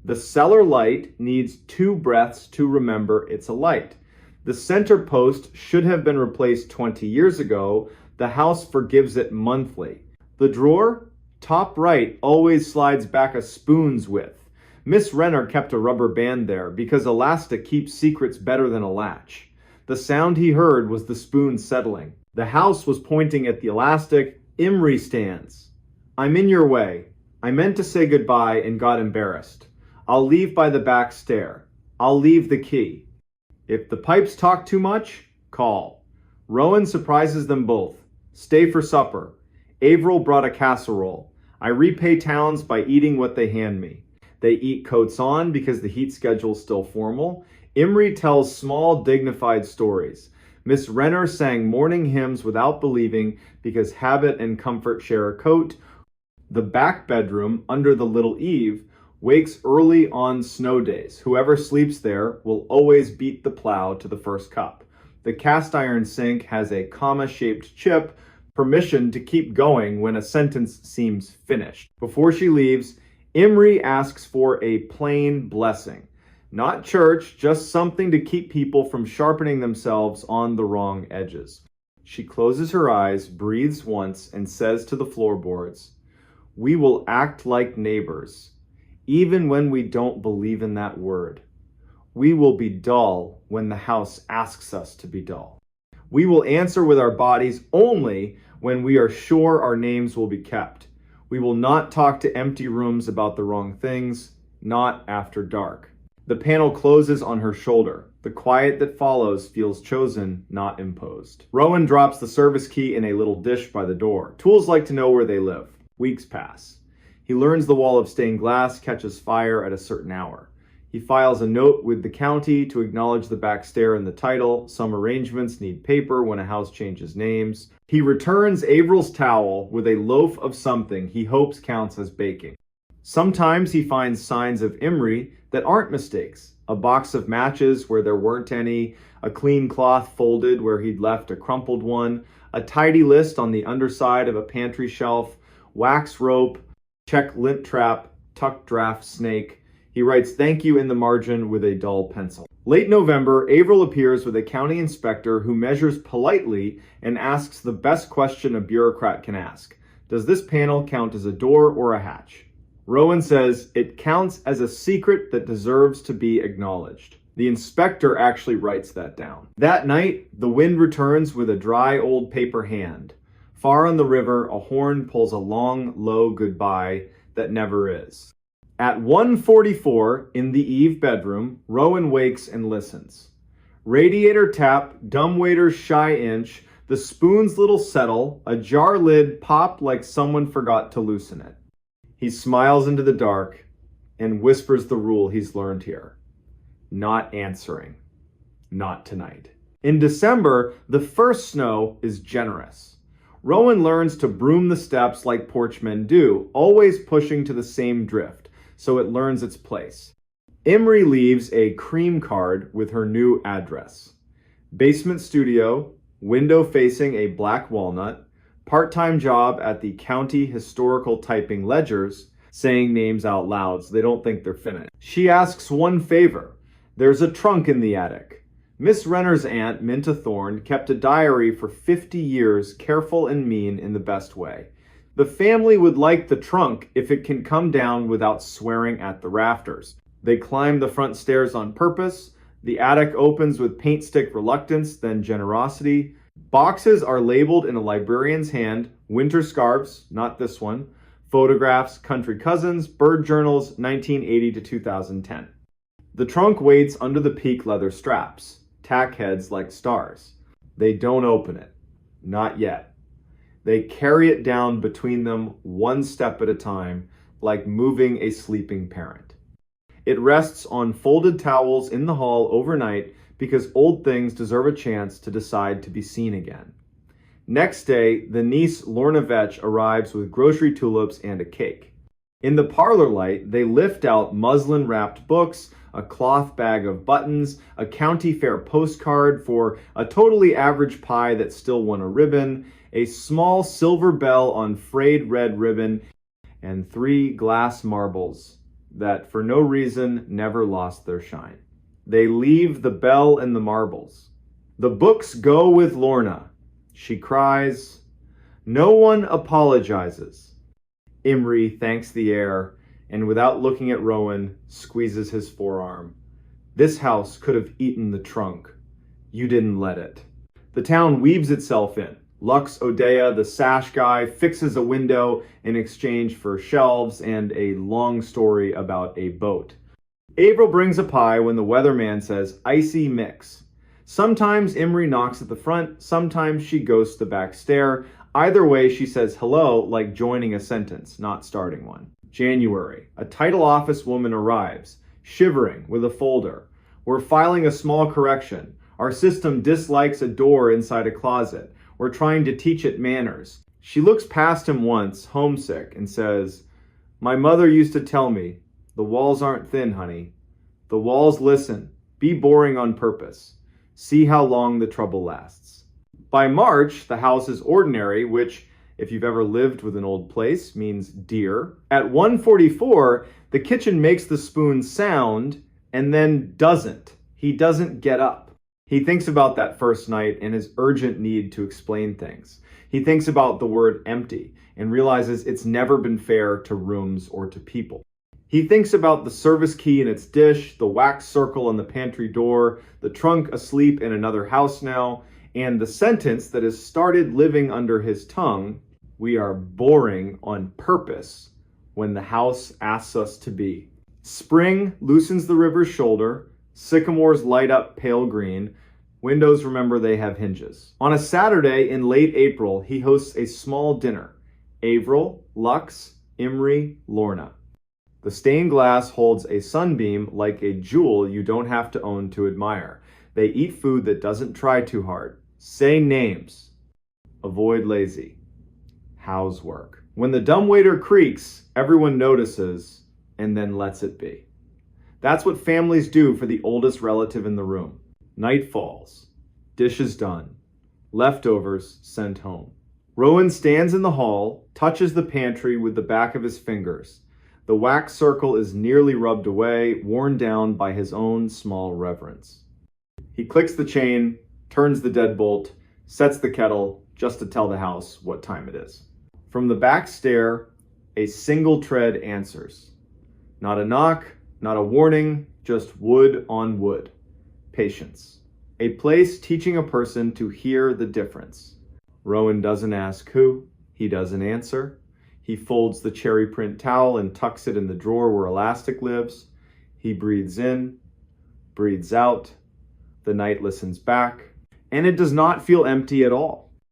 The cellar light needs 2 breaths to remember it's a light. The center post should have been replaced 20 years ago. The house forgives it monthly. The drawer, top right, always slides back a spoon's width. Miss Renner kept a rubber band there because elastic keeps secrets better than a latch. The sound he heard was the spoon settling. The house was pointing at the elastic. Imry stands. I'm in your way. I meant to say goodbye and got embarrassed. I'll leave by the back stair. I'll leave the key. If the pipes talk too much, call. Rowan surprises them both. Stay for supper. Averill brought a casserole. I repay towns by eating what they hand me. They eat coats on because the heat schedule's still formal. Imry tells small, dignified stories. Miss Renner sang morning hymns without believing because habit and comfort share a coat. The back bedroom, under the little eave, wakes early on snow days. Whoever sleeps there will always beat the plow to the first cup. The cast iron sink has a comma-shaped chip, permission to keep going when a sentence seems finished. Before she leaves, Imry asks for a plain blessing. Not church, just something to keep people from sharpening themselves on the wrong edges. She closes her eyes, breathes once, and says to the floorboards, "We will act like neighbors, even when we don't believe in that word. We will be dull when the house asks us to be dull. We will answer with our bodies only when we are sure our names will be kept. We will not talk to empty rooms about the wrong things, not after dark." The panel closes on her shoulder. The quiet that follows feels chosen, not imposed. Rowan drops the service key in a little dish by the door. Tools like to know where they live. Weeks pass. He learns the wall of stained glass catches fire at a certain hour. He files a note with the county to acknowledge the back stair and the title. Some arrangements need paper when a house changes names. He returns Avril's towel with a loaf of something he hopes counts as baking. Sometimes he finds signs of Imri that aren't mistakes. A box of matches where there weren't any, a clean cloth folded where he'd left a crumpled one, a tidy list on the underside of a pantry shelf, wax rope, check lint trap, tuck draft snake. He writes thank you in the margin with a dull pencil. Late November, Avril appears with a county inspector who measures politely and asks the best question a bureaucrat can ask. Does this panel count as a door or a hatch? Rowan says it counts as a secret that deserves to be acknowledged. The inspector actually writes that down. That night, the wind returns with a dry old paper hand. Far on the river, a horn pulls a long, low goodbye that never is. At 1:44 in the Eve bedroom, Rowan wakes and listens. Radiator tap, dumbwaiter's shy inch, the spoon's little settle, a jar lid pop like someone forgot to loosen it. He smiles into the dark and whispers the rule he's learned here. Not answering. Not tonight. In December, the first snow is generous. Rowan learns to broom the steps like porchmen do, always pushing to the same drift, so it learns its place. Imri leaves a cream card with her new address. Basement studio, window facing a black walnut, part-time job at the county historical typing ledgers, saying names out loud so they don't think they're finished. She asks one favor. There's a trunk in the attic. Miss Renner's aunt, Minta Thorne, kept a diary for 50 years, careful and mean in the best way. The family would like the trunk if it can come down without swearing at the rafters. They climb the front stairs on purpose. The attic opens with paint stick reluctance, then generosity. Boxes are labeled in a librarian's hand, winter scarves, not this one, photographs, country cousins, bird journals, 1980 to 2010. The trunk waits under the peak leather straps, tack heads like stars. They don't open it. Not yet. They carry it down between them one step at a time, like moving a sleeping parent. It rests on folded towels in the hall overnight because old things deserve a chance to decide to be seen again. Next day, the niece Lorna Vetch arrives with grocery tulips and a cake. In the parlor light, they lift out muslin-wrapped books, a cloth bag of buttons, a county fair postcard for a totally average pie that still won a ribbon, a small silver bell on frayed red ribbon, and 3 glass marbles that, for no reason, never lost their shine. They leave the bell and the marbles. The books go with Lorna. She cries. No one apologizes. Imri thanks the air and, without looking at Rowan, squeezes his forearm. This house could have eaten the trunk. You didn't let it. The town weaves itself in. Lux Odea, the sash guy, fixes a window in exchange for shelves and a long story about a boat. Avril brings a pie when the weatherman says icy mix. Sometimes Imri knocks at the front, sometimes she ghosts the back stair. Either way, she says hello like joining a sentence, not starting one. January. A title office woman arrives, shivering with a folder. We're filing a small correction. Our system dislikes a door inside a closet. We're trying to teach it manners. She looks past him once, homesick, and says, My mother used to tell me, the walls aren't thin, honey. The walls listen. Be boring on purpose. See how long the trouble lasts. By March, the house is ordinary, which, if you've ever lived with an old place, means dear. At 1:44, the kitchen makes the spoon sound and then doesn't. He doesn't get up. He thinks about that first night and his urgent need to explain things. He thinks about the word empty and realizes it's never been fair to rooms or to people. He thinks about the service key in its dish, the wax circle on the pantry door, the trunk asleep in another house now, and the sentence that has started living under his tongue: we are boring on purpose when the house asks us to be. Spring loosens the river's shoulder, sycamores light up pale green, windows remember they have hinges. On a Saturday in late April, he hosts a small dinner. Avril, Lux, Imri, Lorna. The stained glass holds a sunbeam like a jewel you don't have to own to admire. They eat food that doesn't try too hard. Say names. Avoid lazy. How's work? When the dumbwaiter creaks, everyone notices and then lets it be. That's what families do for the oldest relative in the room. Night falls. Dishes done. Leftovers sent home. Rowan stands in the hall, touches the pantry with the back of his fingers. The wax circle is nearly rubbed away, worn down by his own small reverence. He clicks the chain, turns the deadbolt, sets the kettle just to tell the house what time it is. From the back stair, a single tread answers. Not a knock, not a warning, just wood on wood. Patience. A place teaching a person to hear the difference. Rowan doesn't ask who, he doesn't answer. He folds the cherry print towel and tucks it in the drawer where elastic lives. He breathes in, breathes out. The night listens back, and it does not feel empty at all.